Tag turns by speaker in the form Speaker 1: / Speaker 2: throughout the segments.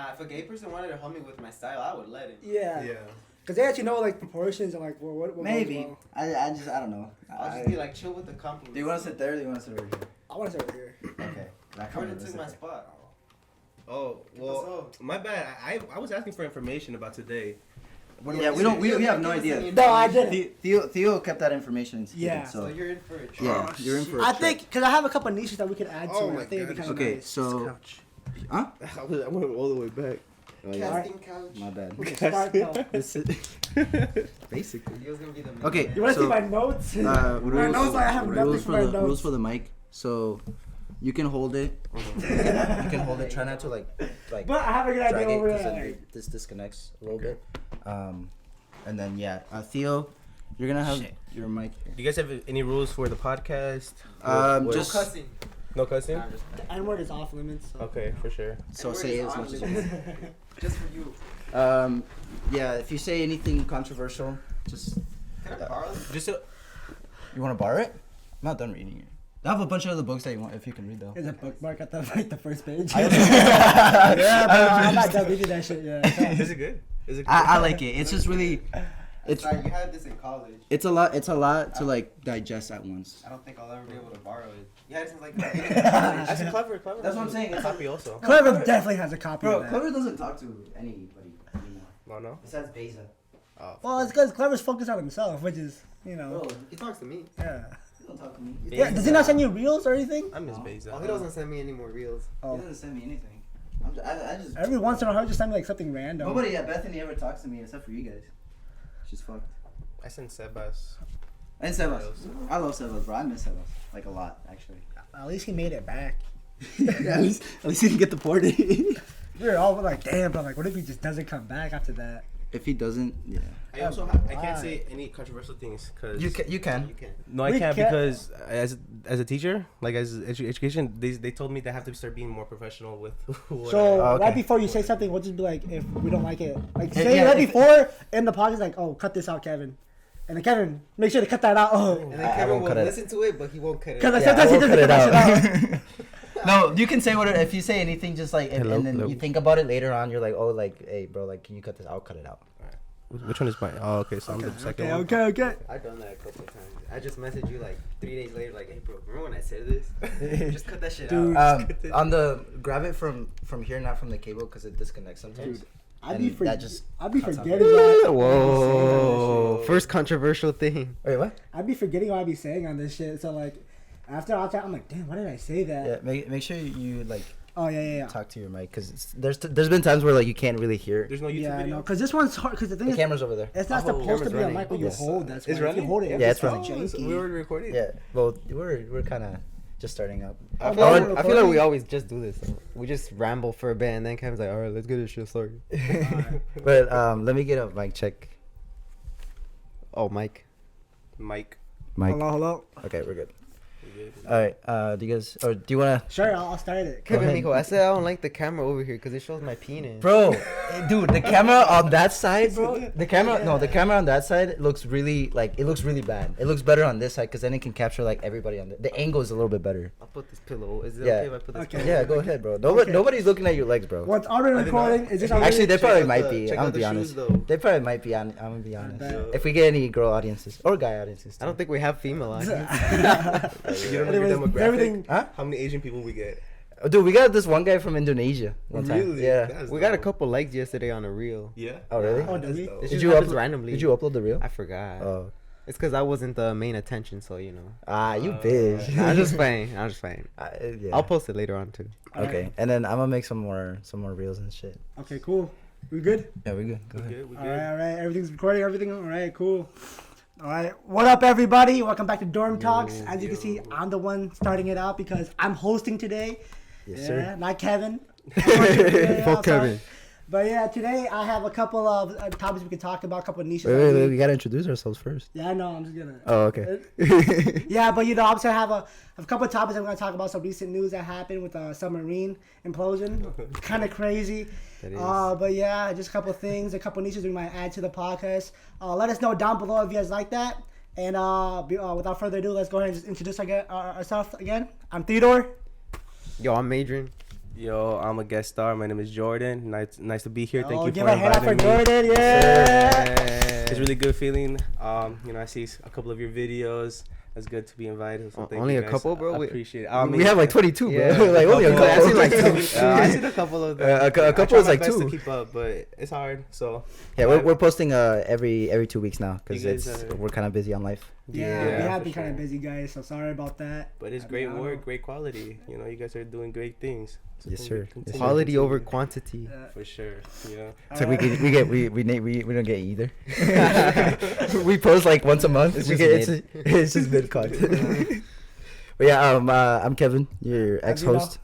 Speaker 1: Nah, if a gay person wanted to help me with my style, I would let him.
Speaker 2: Yeah. Because they actually know like proportions and like what
Speaker 3: Maybe.
Speaker 2: goes well.
Speaker 3: I don't know.
Speaker 1: I'll just be like chill with the compliment.
Speaker 3: Do you want to sit there or do you want to sit over here?
Speaker 2: I want to sit over here.
Speaker 3: Okay.
Speaker 1: Jordan took my spot.
Speaker 4: Oh, well, my bad. I was asking for information about today.
Speaker 3: Yeah, we have no idea.
Speaker 2: No, I didn't.
Speaker 3: Theo kept that information.
Speaker 2: Yeah.
Speaker 1: So you're in for a treat.
Speaker 3: Yeah, you're in for a
Speaker 2: I
Speaker 3: treat.
Speaker 2: think because I have a couple niches that we could add to
Speaker 4: Oh
Speaker 2: it.
Speaker 4: my
Speaker 2: I think it'd be
Speaker 4: gosh.
Speaker 2: kind of
Speaker 3: Okay,
Speaker 2: nice.
Speaker 3: so, huh?
Speaker 4: I went all the way back.
Speaker 1: Oh, casting couch.
Speaker 3: My bad.
Speaker 2: We can start though.
Speaker 3: This is basically.
Speaker 1: He was gonna be the main
Speaker 3: Okay.
Speaker 1: man.
Speaker 2: You want to
Speaker 3: so,
Speaker 2: see my notes?
Speaker 3: rules,
Speaker 2: My notes, I have nothing
Speaker 3: rules
Speaker 2: for my
Speaker 3: the
Speaker 2: notes.
Speaker 3: rules for the mic. So, you can hold it. You can hold it. Try not to like.
Speaker 2: But I have a good
Speaker 3: drag
Speaker 2: idea
Speaker 3: it
Speaker 2: over
Speaker 3: 'cause
Speaker 2: there.
Speaker 3: then this disconnects a little bit. And then Theo, you're gonna have your mic.
Speaker 4: Do you guys have any rules for the podcast?
Speaker 3: Just
Speaker 1: No cussing.
Speaker 4: no cussing.
Speaker 1: Nah, just,
Speaker 2: The N-word is off limits. So.
Speaker 4: Okay, for sure.
Speaker 3: so
Speaker 1: N-word
Speaker 3: say
Speaker 1: is
Speaker 3: as
Speaker 1: on
Speaker 3: much as you
Speaker 1: limits.
Speaker 3: want.
Speaker 1: Just for you.
Speaker 3: Yeah, if you say anything controversial, just
Speaker 1: Can I borrow this?
Speaker 4: Just so,
Speaker 3: you want to borrow it? I'm not done reading it. I have a bunch of other books that you want if you can read though.
Speaker 2: There's a bookmark at the first page.
Speaker 3: I-
Speaker 2: Yeah, bro, I'm not done reading that shit yet.
Speaker 4: is it good? Is it good?
Speaker 3: I like it. It's just really, it's
Speaker 1: Sorry, you had this in college.
Speaker 3: it's a lot. It's a lot to like digest at once.
Speaker 1: I don't think I'll ever be able to borrow it. You had it since like the beginning of college.
Speaker 4: That's clever.
Speaker 3: That's what I'm saying. It's
Speaker 4: Copy also.
Speaker 2: Clever definitely has a copy of
Speaker 3: Bro,
Speaker 2: that.
Speaker 3: Clever doesn't talk to anybody anymore.
Speaker 4: Oh no.
Speaker 3: Besides Beza.
Speaker 4: Oh.
Speaker 2: Well, it's because Clever's focused on himself, which is, you know,
Speaker 3: Bro,
Speaker 1: He talks to me.
Speaker 2: yeah.
Speaker 3: he don't talk to me.
Speaker 2: Yeah, does he not send you reels or anything?
Speaker 4: I miss Beza.
Speaker 1: Oh, he doesn't send me any more reels.
Speaker 3: He
Speaker 2: Oh.
Speaker 3: doesn't send me anything. I just.
Speaker 2: Every once in a while, just send me like something random.
Speaker 3: Nobody at Bethany ever talks to me except for you guys. She's fucked.
Speaker 4: I sent Sebas.
Speaker 3: And Sebas. I love Sebas, bro. I miss Sebas. Like a lot, actually.
Speaker 2: At least he made it back.
Speaker 3: at least he didn't get deported.
Speaker 2: We were all like, damn, but like, what if he just doesn't come back after that?
Speaker 3: If he doesn't, yeah.
Speaker 4: I also I can't say any controversial things because
Speaker 3: You can.
Speaker 1: You can.
Speaker 4: No, I
Speaker 2: We
Speaker 4: can't
Speaker 2: can't-
Speaker 4: because as a teacher, like as education, they told me they have to start being more professional with. What
Speaker 2: So
Speaker 3: okay.
Speaker 2: right before you say something, we'll just be like, if we don't like it, like
Speaker 3: Yeah,
Speaker 2: say
Speaker 3: yeah,
Speaker 2: right
Speaker 3: if-
Speaker 2: before in the podcast, like, oh, cut this out, Kevin, and then Kevin, make sure to cut that out. Oh,
Speaker 1: And then
Speaker 3: I
Speaker 1: Kevin
Speaker 3: won't
Speaker 1: will
Speaker 3: cut it.
Speaker 1: listen to it, but he won't cut it.
Speaker 2: because like
Speaker 1: out.
Speaker 2: sometimes he
Speaker 3: I won't
Speaker 2: doesn't cut
Speaker 3: cut
Speaker 2: that shit out.
Speaker 3: No, you can say whatever. If you say anything, just like,
Speaker 4: Hello,
Speaker 3: and then
Speaker 4: hello.
Speaker 3: you think about it later on, you're like, oh, like, hey, bro, like, can you cut this? I'll cut it out.
Speaker 4: Which one is mine? Oh, okay. So I'm the second one.
Speaker 2: Okay.
Speaker 1: I've done that a couple of times. I just messaged you like 3 days later, like, hey, bro, remember when I said this? Just cut that shit
Speaker 2: Dude.
Speaker 1: out.
Speaker 3: On the grab it from here, not from the cable, because it disconnects sometimes.
Speaker 2: I'd
Speaker 3: And
Speaker 2: be
Speaker 3: that just
Speaker 2: I'd be
Speaker 3: cuts out
Speaker 2: forgetting.
Speaker 3: the-
Speaker 1: Whoa. First controversial thing.
Speaker 3: Wait, what?
Speaker 2: I'd be forgetting what I'd be saying on this shit. So like, after I'll chat, I'm like, damn, why did I say that?
Speaker 3: Yeah, make sure you like
Speaker 2: Oh yeah.
Speaker 3: talk to your mic, because there's been times where like you can't really hear.
Speaker 4: There's no YouTube
Speaker 2: Yeah,
Speaker 4: video.
Speaker 2: no, because this one's hard. Because the thing
Speaker 3: The
Speaker 2: is,
Speaker 3: camera's over there.
Speaker 2: it's not
Speaker 4: Oh,
Speaker 2: supposed to
Speaker 4: camera's
Speaker 2: be a
Speaker 4: running.
Speaker 2: mic where you
Speaker 3: Yes.
Speaker 2: hold. That's
Speaker 4: It's
Speaker 2: why. If
Speaker 4: running?
Speaker 2: you hold it,
Speaker 3: Yeah,
Speaker 2: it's
Speaker 3: it's running.
Speaker 2: janky.
Speaker 4: We were recording.
Speaker 3: Yeah, well, we're kind of just starting up.
Speaker 1: I
Speaker 2: feel like-
Speaker 1: feel like we always just do this. We just ramble for a bit, and then Kevin's like, all right, let's get this shit started.
Speaker 3: But let me get a mic check.
Speaker 1: Oh, Mike.
Speaker 4: Mike.
Speaker 3: Mic.
Speaker 2: Hello.
Speaker 3: Okay, we're good.
Speaker 4: We good.
Speaker 3: All right. Do you guys, or do you wanna?
Speaker 2: Sure, I'll start it.
Speaker 1: Kevin,
Speaker 3: ahead.
Speaker 1: Mijo, I said I don't like the camera over here because it shows my penis.
Speaker 3: Bro, dude, the camera on that side, bro. The camera on that side looks really bad. It looks better on this side because then it can capture like everybody on the angle is a little bit better.
Speaker 1: I'll put this pillow. Is it
Speaker 3: Yeah.
Speaker 1: okay if I put this
Speaker 2: Okay.
Speaker 1: pillow?
Speaker 3: Yeah, go ahead, bro.
Speaker 2: Okay.
Speaker 3: Nobody's looking at your legs, bro.
Speaker 2: What's already
Speaker 4: I did
Speaker 2: recording?
Speaker 4: not.
Speaker 2: Is this
Speaker 4: Actually,
Speaker 2: already?
Speaker 3: Actually, they
Speaker 4: Check
Speaker 3: probably
Speaker 4: out
Speaker 3: might
Speaker 4: the-
Speaker 3: be.
Speaker 4: check
Speaker 3: I'm
Speaker 4: out
Speaker 3: gonna be
Speaker 4: the
Speaker 3: honest.
Speaker 4: shoes, though.
Speaker 3: They probably might be. I'm gonna be honest.
Speaker 2: bet.
Speaker 3: If we get any girl audiences or guy audiences,
Speaker 1: I don't think we have female audience.
Speaker 4: You don't know your
Speaker 2: Anyways,
Speaker 4: demographic.
Speaker 2: everything-
Speaker 3: Huh?
Speaker 4: How many Asian people we get?
Speaker 3: Dude, we got this one guy from Indonesia one time.
Speaker 4: Really?
Speaker 3: Yeah.
Speaker 4: That's
Speaker 1: We got a
Speaker 4: dope.
Speaker 1: couple likes yesterday on a reel.
Speaker 4: Yeah.
Speaker 3: Oh, really?
Speaker 2: Oh, did we?
Speaker 4: dope.
Speaker 1: This
Speaker 3: Did
Speaker 1: just
Speaker 3: you
Speaker 1: happens
Speaker 3: upload
Speaker 1: randomly.
Speaker 3: Did you upload the reel?
Speaker 1: I forgot.
Speaker 3: Oh.
Speaker 1: It's because I wasn't the main attention, so you know.
Speaker 3: You bitch.
Speaker 1: I'm just playing.
Speaker 3: Yeah.
Speaker 1: I'll post it later on too.
Speaker 3: Okay, and then I'm gonna make some more reels and shit.
Speaker 2: Okay, cool. We good?
Speaker 3: Yeah, we're good. Go
Speaker 4: We
Speaker 3: ahead.
Speaker 4: good. We
Speaker 2: All
Speaker 4: good.
Speaker 2: right. Everything's recording. Everything. All right, cool. All right. What up, everybody? Welcome back to Dorm Talks. As you can see, I'm the one starting it out because I'm hosting today.
Speaker 3: Yes,
Speaker 2: Yeah,
Speaker 3: sir.
Speaker 2: not Kevin. I'm hosting today
Speaker 1: Fuck
Speaker 2: also.
Speaker 1: Kevin.
Speaker 2: But yeah, today I have a couple of topics we can talk about, a couple of niches.
Speaker 3: Wait, we gotta introduce ourselves first.
Speaker 2: Yeah, I know. I'm just gonna.
Speaker 3: Oh, okay.
Speaker 2: Yeah, but you know, I'm just gonna have a couple of topics. I'm gonna talk about some recent news that happened with the submarine implosion. Kind of crazy.
Speaker 1: That is.
Speaker 2: But yeah, just a couple of things, a couple of niches we might add to the podcast. Let us know down below if you guys like that. And without further ado, let's go ahead and just introduce ourselves again. I'm Theodore.
Speaker 1: Yo, I'm Adrian.
Speaker 4: Yo, I'm a guest star. My name is Jordan. Nice to be here. Thank you
Speaker 2: give
Speaker 4: for
Speaker 2: a hand out for
Speaker 4: inviting me.
Speaker 2: Jordan. Yeah.
Speaker 4: It's really good feeling. I see a couple of your videos. It's good to be invited. So thank
Speaker 1: Only
Speaker 4: you
Speaker 1: a
Speaker 4: guys.
Speaker 1: couple, bro?
Speaker 4: I appreciate it.
Speaker 3: we have like 22, bro.
Speaker 1: Yeah.
Speaker 3: Like only a couple.
Speaker 1: I seen like two. I
Speaker 4: Uh,
Speaker 1: seen a couple of them.
Speaker 3: A couple
Speaker 4: I try
Speaker 3: is
Speaker 4: my
Speaker 3: like
Speaker 4: best
Speaker 3: 2.
Speaker 4: to keep up, but it's hard. So
Speaker 3: Yeah, we're posting every 2 weeks now because
Speaker 4: You guys are-
Speaker 3: we're kind of busy on life.
Speaker 2: Yeah,
Speaker 4: Yeah,
Speaker 2: we have
Speaker 4: for
Speaker 2: been kind of
Speaker 4: sure.
Speaker 2: busy, guys. So sorry about that.
Speaker 4: But it's
Speaker 2: I
Speaker 4: great
Speaker 2: don't know.
Speaker 4: work, great quality. You guys are doing great things. So
Speaker 3: Yes, sir.
Speaker 4: continue,
Speaker 1: Quality over
Speaker 4: continue.
Speaker 1: quantity.
Speaker 4: For sure. Yeah.
Speaker 3: So we don't get either. We post like once a month.
Speaker 1: It's
Speaker 3: We
Speaker 1: just
Speaker 3: get- it's just mid content. But yeah, I'm Kevin, your ex-host.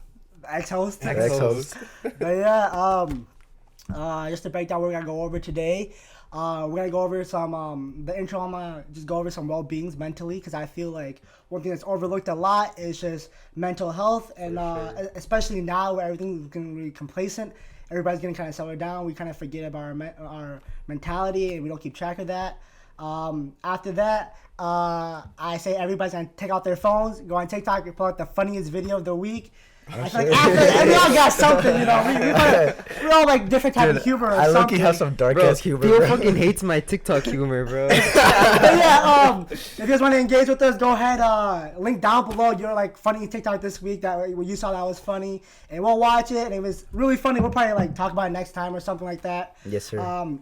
Speaker 2: Ex-host.
Speaker 3: Ex-host.
Speaker 2: But yeah, just to break down what we're gonna go over today. We're gonna go over some the intro. I'm gonna just go over some well-beings mentally because I feel like one thing that's overlooked a lot is just mental health, and especially now where everything's getting really complacent, everybody's getting kind of settled down. We kind of forget about our mentality and we don't keep track of that. After that, I say everybody's gonna take out their phones, go on TikTok, and pull out the funniest video of the week. I feel like we all got something, we're all like different type of humor or
Speaker 3: I
Speaker 2: something.
Speaker 3: low-key have some dark
Speaker 1: Bro,
Speaker 3: ass humor.
Speaker 1: Theo
Speaker 3: bro.
Speaker 1: fucking hates my TikTok humor, bro.
Speaker 2: But yeah, if you guys want to engage with us, go ahead, link down below your like funny TikTok this week that what you saw that was funny, and we'll watch it. And if it's really funny, we'll probably like talk about it next time or something like that.
Speaker 3: Yes, sir.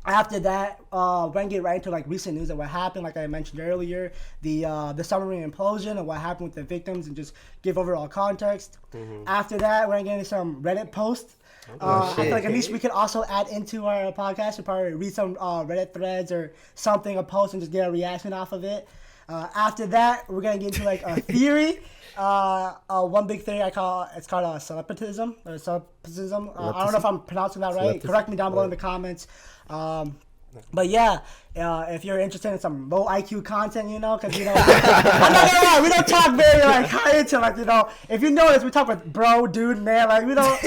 Speaker 2: After that, we're gonna get right into like recent news of what happened. Like I mentioned earlier, the submarine implosion and what happened with the victims, and just give overall context. After that, we're gonna get into some Reddit posts. I feel like at least we could also add into our podcast. We'll probably read some Reddit threads or something, a post, and just get a reaction off of it. After that, we're gonna get into like a theory. One big theory it's called solipsism or solipsism. I don't know if I'm pronouncing that right. Correct me down below in the comments. But yeah, if you're interested in some low IQ content, because I'm not gonna lie, we don't talk very like high into like if you notice we talk with bro, dude, man, like we don't.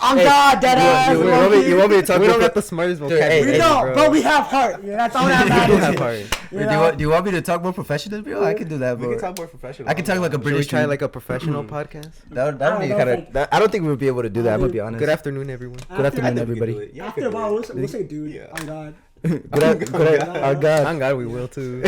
Speaker 2: On God, dead ass.
Speaker 3: You want me to talk?
Speaker 1: We don't
Speaker 3: more
Speaker 1: got the smartest
Speaker 3: Dude, hey,
Speaker 1: vocabulary,
Speaker 2: We don't,
Speaker 1: bro.
Speaker 2: but we have heart. That's all that
Speaker 1: We
Speaker 2: matters.
Speaker 1: do have heart.
Speaker 3: Do you want me to talk more professional, bro? I can do that,
Speaker 4: We
Speaker 3: bro.
Speaker 4: can talk more professional.
Speaker 3: I can talk like a
Speaker 1: Should we
Speaker 3: British.
Speaker 1: try
Speaker 3: dude.
Speaker 1: like a professional podcast?
Speaker 3: That would be
Speaker 2: I don't know
Speaker 3: kind
Speaker 2: if
Speaker 3: of. I don't think we would be able to do that. I'm gonna be honest.
Speaker 1: Good afternoon, everyone.
Speaker 3: Good afternoon,
Speaker 4: I think we can do
Speaker 3: everybody.
Speaker 4: it. Yeah, we
Speaker 2: After
Speaker 4: can
Speaker 2: a
Speaker 4: do
Speaker 2: while,
Speaker 4: it.
Speaker 2: we'll say dude.
Speaker 4: Yeah.
Speaker 2: On God.
Speaker 3: Oh God.
Speaker 1: Thank God we will too.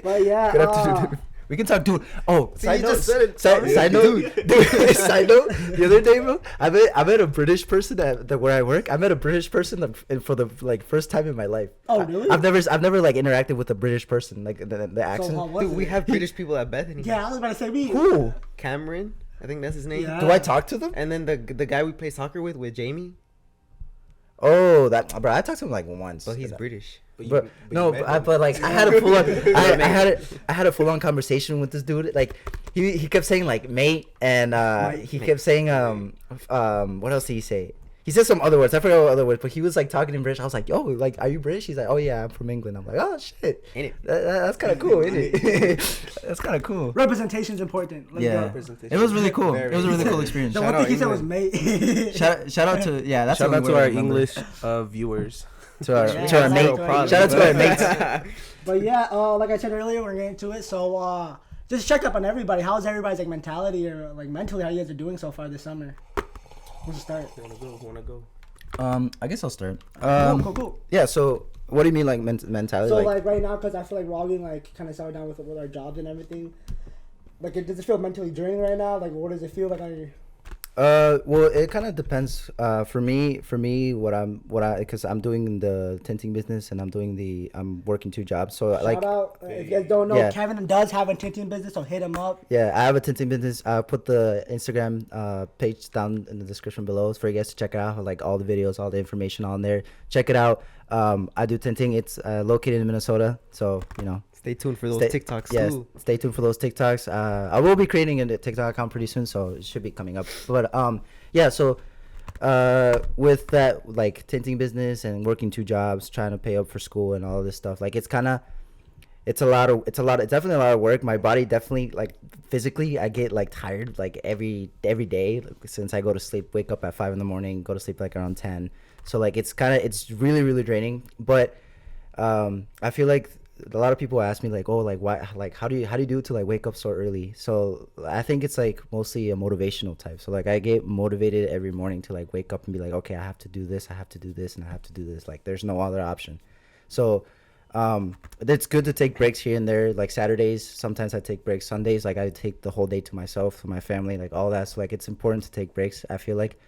Speaker 2: But yeah.
Speaker 3: Good afternoon. We can talk, dude. Oh,
Speaker 1: See,
Speaker 3: side
Speaker 1: you
Speaker 3: note.
Speaker 1: just said it.
Speaker 3: Side note. Dude, side note. The other day, bro, I met a British person at where I work. I met a British person for the like first time in my life.
Speaker 2: Oh, really?
Speaker 3: I've never like interacted with a British person, like the accent.
Speaker 2: how was
Speaker 1: Dude, we
Speaker 2: it?
Speaker 1: have British people at Bethany.
Speaker 2: Yeah, I was about to say we.
Speaker 3: Who?
Speaker 1: Cameron, I think that's his name.
Speaker 2: Yeah.
Speaker 3: Do I talk to them?
Speaker 1: And then the guy we play soccer with Jamie,
Speaker 3: Oh, that bro. I talked to him like once.
Speaker 1: but he's British.
Speaker 3: But no,
Speaker 4: met
Speaker 3: but,
Speaker 4: him.
Speaker 3: but like I had a full on, I had a full on conversation with this dude. Like he kept saying like mate, and he kept saying what else did he say? He said some other words. I forgot what other words, but he was like talking in British. I was like, yo, like, are you British? He's like, oh yeah, I'm from England. I'm like, oh shit,
Speaker 1: Ain't it?
Speaker 3: that's kind of cool, isn't it? That's kind of cool.
Speaker 2: Representation is important. Let's
Speaker 3: Yeah,
Speaker 2: go.
Speaker 4: Representation.
Speaker 3: it was really cool.
Speaker 4: Very.
Speaker 3: It was a really cool experience.
Speaker 2: The
Speaker 3: Shout
Speaker 2: one
Speaker 3: out,
Speaker 2: thing he said was mate.
Speaker 3: shout out to that's
Speaker 4: Shout
Speaker 3: the
Speaker 4: out
Speaker 3: only
Speaker 4: to
Speaker 3: word I
Speaker 4: our
Speaker 3: remember.
Speaker 4: English viewers.
Speaker 3: to our
Speaker 2: Yeah,
Speaker 3: to our
Speaker 2: that's
Speaker 3: mate.
Speaker 2: no problem.
Speaker 3: Shout out to our mates.
Speaker 2: But yeah, like I said earlier, we're getting to it. So just check up on everybody. How's everybody's like mentality or like mentally? How you guys are doing so far this summer? Let's start.
Speaker 4: Wanna go?
Speaker 3: I guess I'll start.
Speaker 2: Cool.
Speaker 3: Yeah. So, what do you mean, like mentality?
Speaker 2: So like right now, because I feel like we're all getting like kind of settled down with our jobs and everything. Like, does it feel mentally draining right now? Like, what does it feel like on your?
Speaker 3: Well, it kind of depends. For me, because I'm doing the tinting business and I'm working 2 jobs. So
Speaker 2: Shout
Speaker 3: like,
Speaker 2: out. If you guys don't know,
Speaker 3: Yeah.
Speaker 2: Kevin does have a tinting business, so hit him up.
Speaker 3: yeah, I have a tinting business. I'll put the Instagram page down in the description below for you guys to check it out. Like all the videos, all the information on there. Check it out. I do tinting. It's located in Minnesota, so
Speaker 1: Stay tuned for those
Speaker 3: Stay-
Speaker 1: TikToks
Speaker 3: Yes,
Speaker 1: too.
Speaker 3: stay tuned for those TikToks. I will be creating a TikTok account pretty soon, so it should be coming up. But yeah, so with that like tinting business and working 2 jobs, trying to pay up for school and all of this stuff, like it's definitely a lot of work. My body definitely, like, physically I get like tired like every day, since I go to sleep, wake up at 5 a.m, go to sleep like around 10. So like it's really draining. But I feel like a lot of people ask me like, oh, like why, like how do you do to like wake up so early? So I think it's like mostly a motivational type. So like I get motivated every morning to like wake up and be like, okay, I have to do this, I have to do this, and I have to do this. Like there's no other option. So it's good to take breaks here and there. Like Saturdays, sometimes I take breaks. Sundays, like I take the whole day to myself, to my family, like all that. So like it's important to take breaks, I feel like.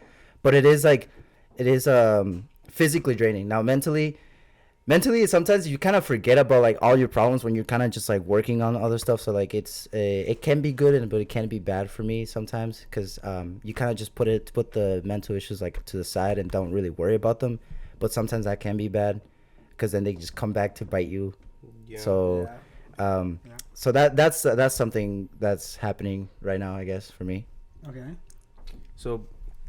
Speaker 3: But it is physically draining. Now mentally sometimes you kind of forget about like all your problems when you're kind of just like working on other stuff. So like it can be good, but it can be bad for me sometimes, because you kind of just put the mental issues like to the side and don't really worry about them. But sometimes that can be bad, because then they just come back to bite you.
Speaker 4: Yeah.
Speaker 3: So so that's something that's happening right now, I guess, for me.
Speaker 2: Okay.
Speaker 4: So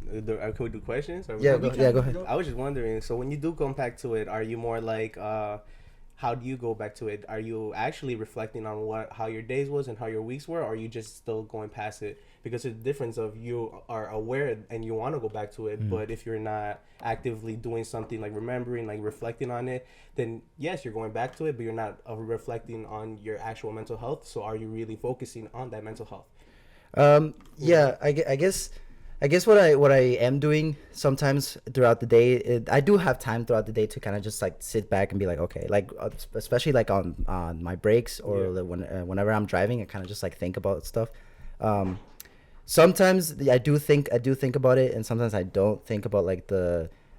Speaker 4: can we do questions? Or
Speaker 3: Go ahead.
Speaker 4: I was just wondering, so when you do come back to it, are you more like, how do you go back to it? Are you actually reflecting on how your days was and how your weeks were, or are you just still going past it? Because there's a difference of you are aware and you want to go back to it, but if you're not actively doing something like remembering, like reflecting on it, then yes, you're going back to it, but you're not reflecting on your actual mental health. So are you really focusing on that mental health?
Speaker 3: I guess what I am doing sometimes throughout the day, I do have time throughout the day to kind of just like sit back and be like, okay, like especially like on my breaks or whenever I'm driving, I kind of just like think about stuff. Sometimes I do think about it, and sometimes I don't think about like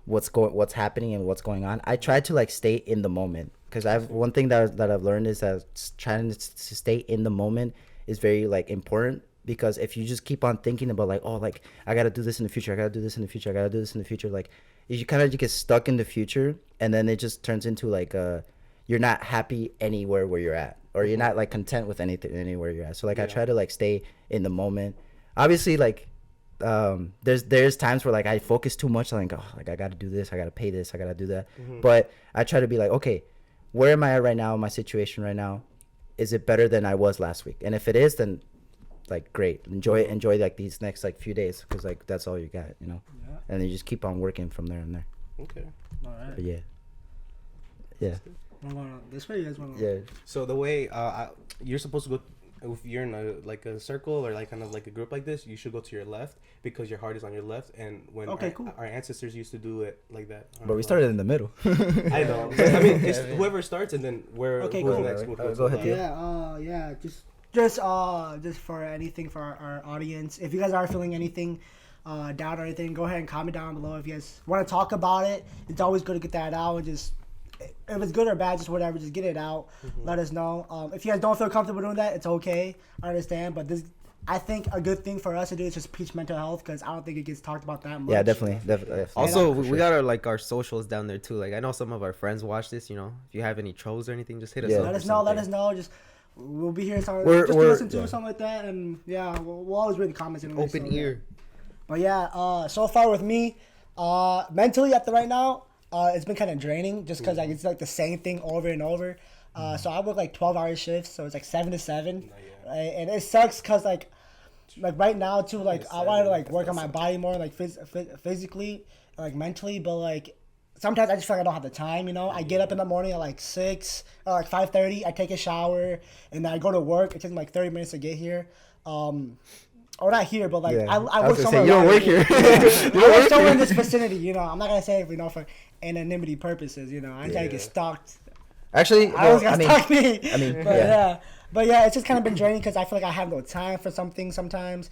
Speaker 3: what's happening and what's going on. I try to like stay in the moment, because one thing that I've learned is that trying to stay in the moment is very like important. Because if you just keep on thinking about like, oh, like I gotta do this in the future, I gotta do this in the future, I gotta do this in the future, like you kind of get stuck in the future, and then it just turns into like you're not happy anywhere where you're at, or you're not like content with anything anywhere you're at. So like I try to like stay in the moment. Obviously, like there's times where like I focus too much, like, oh, like I gotta do this, I gotta pay this, I gotta do that. But I try to be like, okay, where am I at right now, my situation right now? Is it better than I was last week? And if it is, then like great, enjoy like these next like few days, because like that's all you got, you know. And then you just keep on working from there and there.
Speaker 4: Okay.
Speaker 2: All right.
Speaker 3: But yeah.
Speaker 2: This way, you guys want to?
Speaker 3: Yeah.
Speaker 4: So the way you're supposed to go, if you're in a circle or like kind of like a group like this, you should go to your left, because your heart is on your left. And when our ancestors used to do it like that.
Speaker 3: But we started in the middle.
Speaker 4: I know. I mean, it's whoever starts, and then who's
Speaker 2: cool.
Speaker 4: next.
Speaker 3: Go ahead.
Speaker 2: Just for anything for our audience, if you guys are feeling anything down or anything, go ahead and comment down below. If you guys want to talk about it, it's always good to get that out, and just if it's good or bad, just whatever, just get it out. Let us know. If you guys don't feel comfortable doing that, it's okay. I understand, but I think a good thing for us to do is just preach mental health, because I don't think it gets talked about that much.
Speaker 3: Yeah, definitely.
Speaker 1: Also, we got our socials down there too. Like I know some of our friends watch this. You know, if you have any trolls or anything, just hit us up.
Speaker 2: Let us know. Just we'll be here. Just to listen to or something like that, and we'll always read the comments. Anyway,
Speaker 1: Open ear.
Speaker 2: But so far with me, mentally at the right now, it's been kind of draining, just because like it's like the same thing over and over. So I work like 12-hour shifts, so it's like 7 to 7, right? And it sucks because like right now too, like I want to like work on my body more, like physically, like mentally, but like sometimes I just feel like I don't have the time, you know. I get up in the morning at like 6 or like 5:30. I take a shower and then I go to work. It takes me like 30 minutes to get here. Or not here, but like I work somewhere.
Speaker 3: You don't work here.
Speaker 2: I work somewhere in this vicinity, you know. I'm not gonna say it, you know, for anonymity purposes, you know. I'm trying to get stalked.
Speaker 3: Actually,
Speaker 2: stalk me. But it's just kind of been draining, because I feel like I have no time for something sometimes.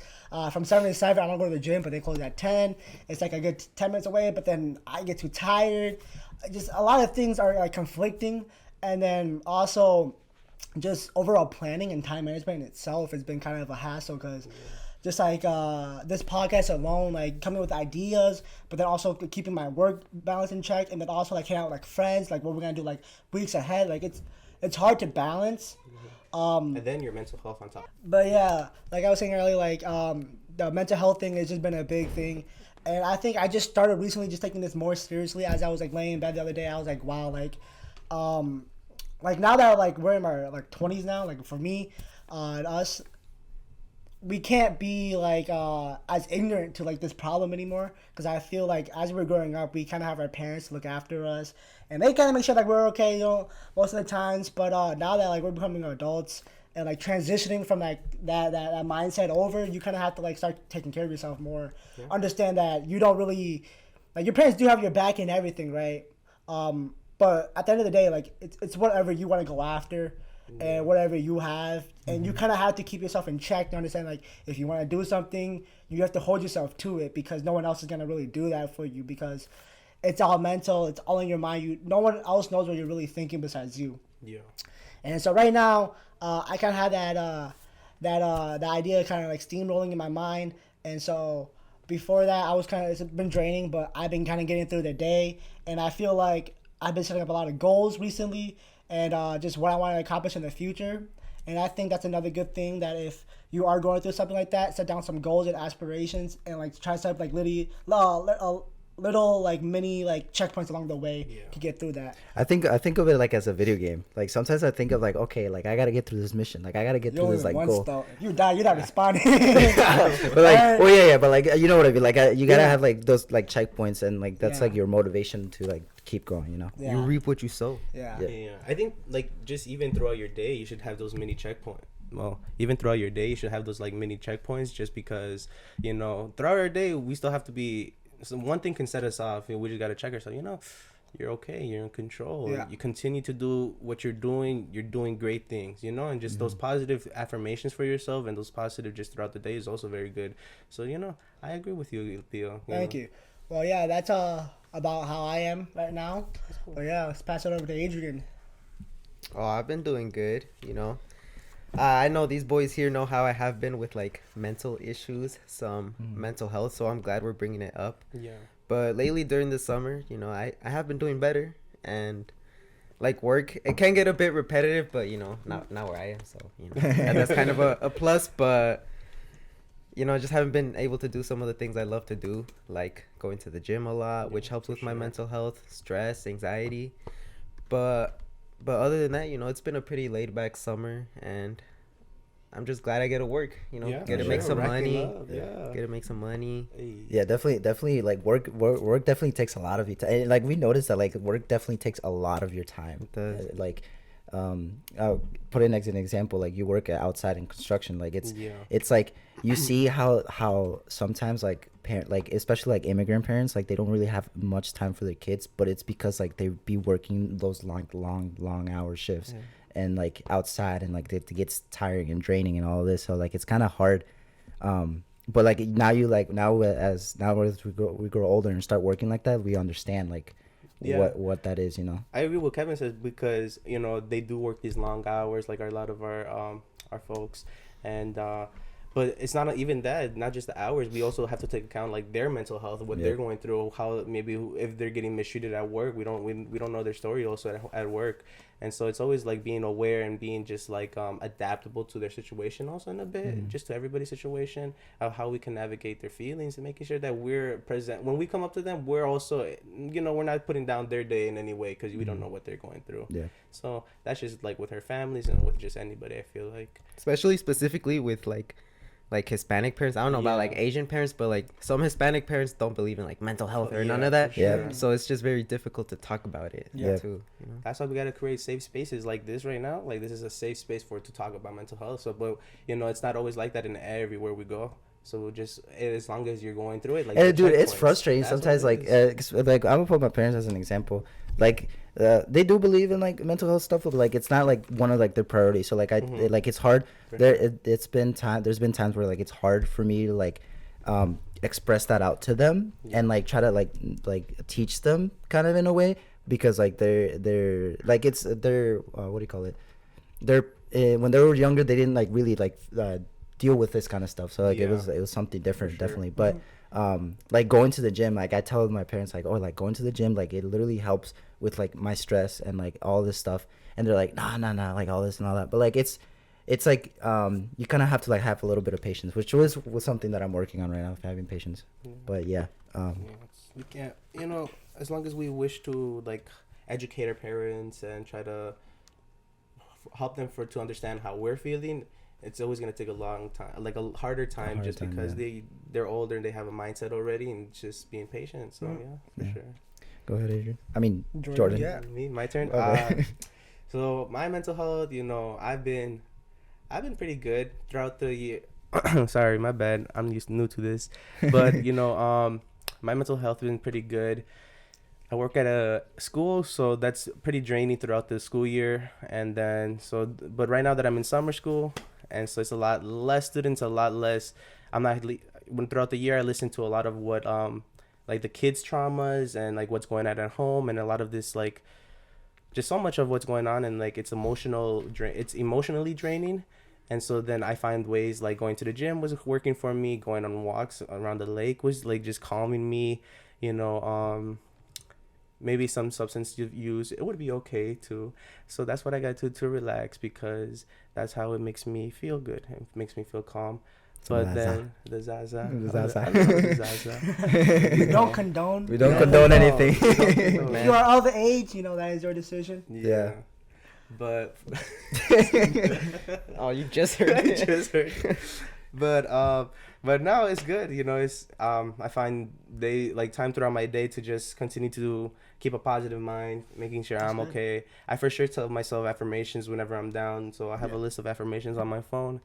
Speaker 2: From 7 to 7, I don't go to the gym, but they close at 10. It's like a good 10 minutes away, but then I get too tired. Just a lot of things are like conflicting. And then also just overall planning and time management in itself has been kind of a hassle, because just like this podcast alone, like coming with ideas, but then also keeping my work balance in check, and then also like hanging out with like friends, like what we're gonna do like weeks ahead. Like it's hard to balance.
Speaker 4: And then your mental health on top.
Speaker 2: But yeah, like I was saying earlier, like the mental health thing has just been a big thing. And I think I just started recently just taking this more seriously. As I was like laying in bed the other day, I was like, wow, like now that like we're in our like 20s now, like for me and us, we can't be like as ignorant to like this problem anymore, because I feel like as we're growing up we kind of have our parents to look after us, and they kind of make sure like we're okay, you know, most of the times. But now that like we're becoming adults and like transitioning from like that mindset over, you kind of have to like start taking care of yourself more. Understand that you don't really, like, your parents do have your back and everything, right? But at the end of the day, like, it's whatever you want to go after and whatever you have. And you kind of have to keep yourself in check to understand, like, if you want to do something, you have to hold yourself to it, because no one else is going to really do that for you, because it's all mental. It's all in your mind. No one else knows what you're really thinking besides you.
Speaker 4: Yeah.
Speaker 2: And so right now, I kind of had that idea kind of like steamrolling in my mind. And so before that, I was kind of, it's been draining, but I've been kind of getting through the day. And I feel like I've been setting up a lot of goals recently, and just what I want to accomplish in the future. And I think that's another good thing, that if you are going through something like that, set down some goals and aspirations, and like try to set up like little like mini like checkpoints along the way to get through that.
Speaker 3: I think of it like as a video game. Like sometimes I think of like, okay, like I gotta get through this mission. Like I gotta get through this like goal.
Speaker 2: You die, you're not responding.
Speaker 3: But like, well, yeah, but like, you know what I mean. Like you gotta have like those like checkpoints, and like that's like your motivation to like keep going. You know.
Speaker 2: Yeah.
Speaker 1: You reap what you sow.
Speaker 2: Yeah.
Speaker 4: I think like just even throughout your day, you should have those mini checkpoints. Well, even throughout your day, you should have those like mini checkpoints, just because, you know, throughout our day, we still have to be. So one thing can set us off. We just gotta check ourselves. You know, you're okay. You're in control.
Speaker 2: Yeah.
Speaker 4: You continue to do what you're doing. You're doing great things. You know, and just those positive affirmations for yourself, and those positive just throughout the day is also very good. So, you know, I agree with you, Theo.
Speaker 2: Thank you. Well, yeah, that's about how I am right now. Cool. But yeah, let's pass it over to Adrian.
Speaker 1: Oh, I've been doing good, you know. I know these boys here know how I have been with like mental issues, some mental health, so I'm glad we're bringing it up.
Speaker 4: Yeah.
Speaker 1: But lately during the summer, you know, I have been doing better, and like work, it can get a bit repetitive, but you know, not where I am, so you know, and that's kind of a plus. But you know, I just haven't been able to do some of the things I love to do, like going to the gym a lot, which helps with my mental health, stress, anxiety. But other than that, you know, it's been a pretty laid back summer, and I'm just glad I get to work, you know, get to make some money, get to make some money.
Speaker 3: Yeah, definitely like work definitely takes a lot of your time. And, like, we noticed that like work definitely takes a lot of your time.
Speaker 1: It does.
Speaker 3: Like, I'll put it as an example. Like, you work outside in construction. Like, it's like you see how sometimes like especially like immigrant parents, like they don't really have much time for their kids, but it's because like they be working those long hour shifts. And like outside, and like it gets tiring and draining and all this, so like it's kind of hard. But like now as we grow older and start working like that, we understand like what that is, you know.
Speaker 4: I agree with what Kevin says, because you know they do work these long hours, like a lot of our folks, and but it's not even that, not just the hours. We also have to take account like their mental health, what they're going through, how maybe if they're getting mistreated at work. We don't know their story also at work. And so it's always like being aware and being just like adaptable to their situation also in a bit, just to everybody's situation, of how we can navigate their feelings, and making sure that we're present when we come up to them. We're also, you know, we're not putting down their day in any way, because we don't know what they're going through.
Speaker 3: Yeah.
Speaker 4: So that's just like with her families and with just anybody, I feel like.
Speaker 1: Especially specifically with like Hispanic parents. I don't know about like Asian parents, but like some Hispanic parents don't believe in like mental health or none of that.
Speaker 3: Sure.
Speaker 1: So it's just very difficult to talk about it. Too. You know?
Speaker 4: That's why we gotta create safe spaces like this right now. Like this is a safe space to talk about mental health. So, but you know, it's not always like that in everywhere we go. So we'll just, as long as you're going through it, like.
Speaker 3: And dude, it's frustrating sometimes. Like, like I'm gonna put my parents as an example. Like, they do believe in like mental health stuff, but like it's not like one of like their priorities. So like like it's hard. There's been times where like it's hard for me to like express that out to them and like try to like teach them kind of in a way, because like they're like it's they're what do you call it? They're when they were younger, they didn't like really like deal with this kind of stuff. So like it was something different, definitely. But like going to the gym, like I tell my parents like, oh, like going to the gym, like it literally helps with like my stress and like all this stuff. And they're like, nah, like all this and all that. But like it's like you kind of have to like have a little bit of patience, which was something that I'm working on right now, having patience. But
Speaker 4: we can't, you know, as long as we wish to like educate our parents and try to help them to understand how we're feeling, it's always gonna take a long time, like a harder time, just because they're older and they have a mindset already, and just being patient. So for sure.
Speaker 3: Go ahead, Adrian. I mean, Jordan.
Speaker 4: Yeah, my turn.
Speaker 3: Okay.
Speaker 4: So my mental health, I've been pretty good throughout the year. Sorry, my bad. I'm new to this, but my mental health has been pretty good. I work at a school, so that's pretty draining throughout the school year. And then, but right now that I'm in summer school, and so it's a lot less students, a lot less. When throughout the year, I listen to a lot of what, like the kids' traumas and like what's going on at home, and a lot of this, like, just so much of what's going on, and like it's emotionally draining. And so then I find ways like going to the gym was working for me, going on walks around the lake was like just calming me, maybe some substance use, it would be okay too. So that's what I got to relax, because that's how it makes me feel good. It makes me feel calm. But then the Zaza.
Speaker 2: We don't condone.
Speaker 3: We don't condone anything.
Speaker 2: If you are of age, that is your decision.
Speaker 3: Yeah.
Speaker 4: But
Speaker 1: oh, you just heard it.
Speaker 4: But now it's good. It's I find time throughout my day to just continue to keep a positive mind, making sure I'm okay. I for sure tell myself affirmations whenever I'm down. So I have a list of affirmations on my phone,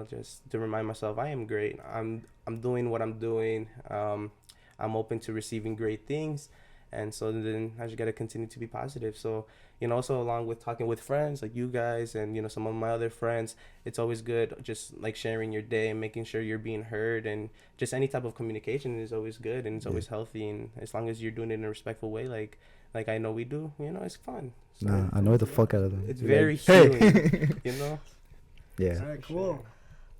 Speaker 4: just to remind myself I am great. I'm doing what I'm doing. I'm open to receiving great things. And so then I just got to continue to be positive. So, also along with talking with friends like you guys and, some of my other friends, it's always good just like sharing your day and making sure you're being heard, and just any type of communication is always good, and it's always healthy. And as long as you're doing it in a respectful way, like I know we do, it's fun. So
Speaker 3: nah, I know the fuck out of them.
Speaker 4: It's very healing,
Speaker 3: Yeah.
Speaker 2: All right, cool.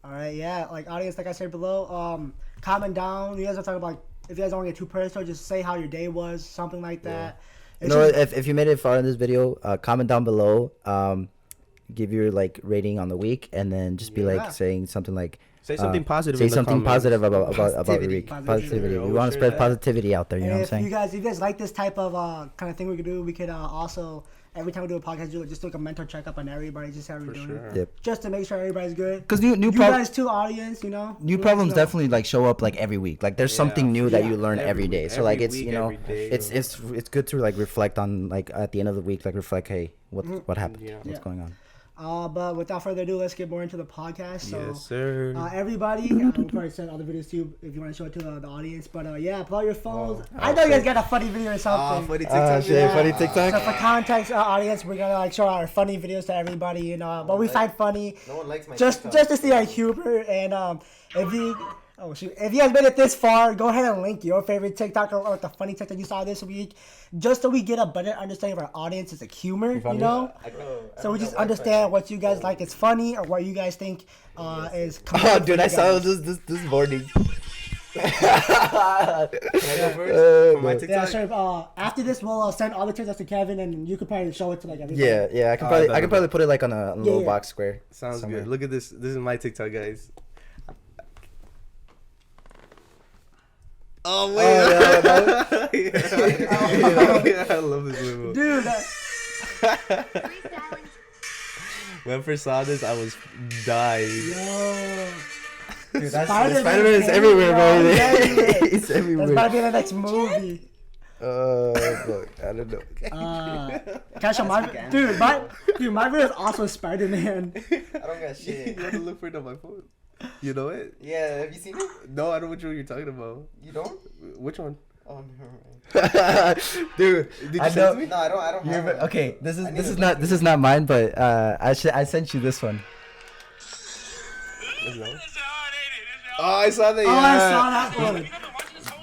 Speaker 2: All right, yeah. Like, audience, like I said below, comment down. You guys are talking about, if you guys don't get too personal, just say how your day was, something like that.
Speaker 3: If you made it far in this video, comment down below. Give your rating on the week, and then just be saying something like.
Speaker 4: Say something positive.
Speaker 3: Say something positive about your
Speaker 1: Positivity.
Speaker 3: week. Positivity. We want to spread positivity out there. You know what I'm saying?
Speaker 2: If you guys like this type of kind of thing we could do, we could also, every time we do a podcast, just do like a mental checkup on everybody, just how we're doing.
Speaker 4: Sure.
Speaker 3: Yep.
Speaker 2: Just to make sure everybody's good.
Speaker 3: Because
Speaker 2: you guys too, audience,
Speaker 3: new problems definitely show up every week. There's something new that you learn every day. So it's it's good to reflect on at the end of the week, reflect, hey, what happened? Yeah. What's going on?
Speaker 2: But without further ado, let's get more into the podcast. So,
Speaker 4: yes, sir.
Speaker 2: Everybody, we'll probably send other videos to you if you want to show it to the audience. But pull out your phones. I know you guys got a funny video or something.
Speaker 4: Funny TikTok.
Speaker 3: Funny TikTok.
Speaker 2: So for context, audience, we're gonna show our funny videos to everybody. What we find funny.
Speaker 1: No one likes my
Speaker 2: just to see our humor. And if you guys made it this far, go ahead and link your favorite TikTok or the funny TikTok you saw this week, just so we get a better understanding of our audience's humor. So we just understand what you guys like is funny, or what you guys think is.
Speaker 3: Oh, dude, I saw this morning.
Speaker 4: Can I go first? For my TikTok?
Speaker 2: Yeah, sure. After this, we'll send all the TikToks to Kevin, and you could probably show it to everybody.
Speaker 3: Yeah. I can probably put it on a little box square.
Speaker 4: Sounds good. Look at this. This is my TikTok, guys. Oh wait! I love this movie.
Speaker 2: Dude,
Speaker 4: when I first saw this, I was dying.
Speaker 2: Yo.
Speaker 3: Dude, Spider-Man is everywhere, bro. It's everywhere.
Speaker 2: That's about to be the next movie.
Speaker 3: Look, I don't know.
Speaker 2: My video is also Spider-Man.
Speaker 1: I don't got shit.
Speaker 4: You want to look for it on my phone? You know it?
Speaker 1: Yeah, have you seen it?
Speaker 4: No, I don't know which one you're talking about.
Speaker 1: You don't?
Speaker 4: Which one?
Speaker 1: Oh, never mind.
Speaker 3: Dude,
Speaker 4: Did you send me?
Speaker 1: No, I don't have it.
Speaker 3: Okay, this is not mine, but I sent you this one.
Speaker 4: Oh, I saw that.
Speaker 2: Oh, I saw that one.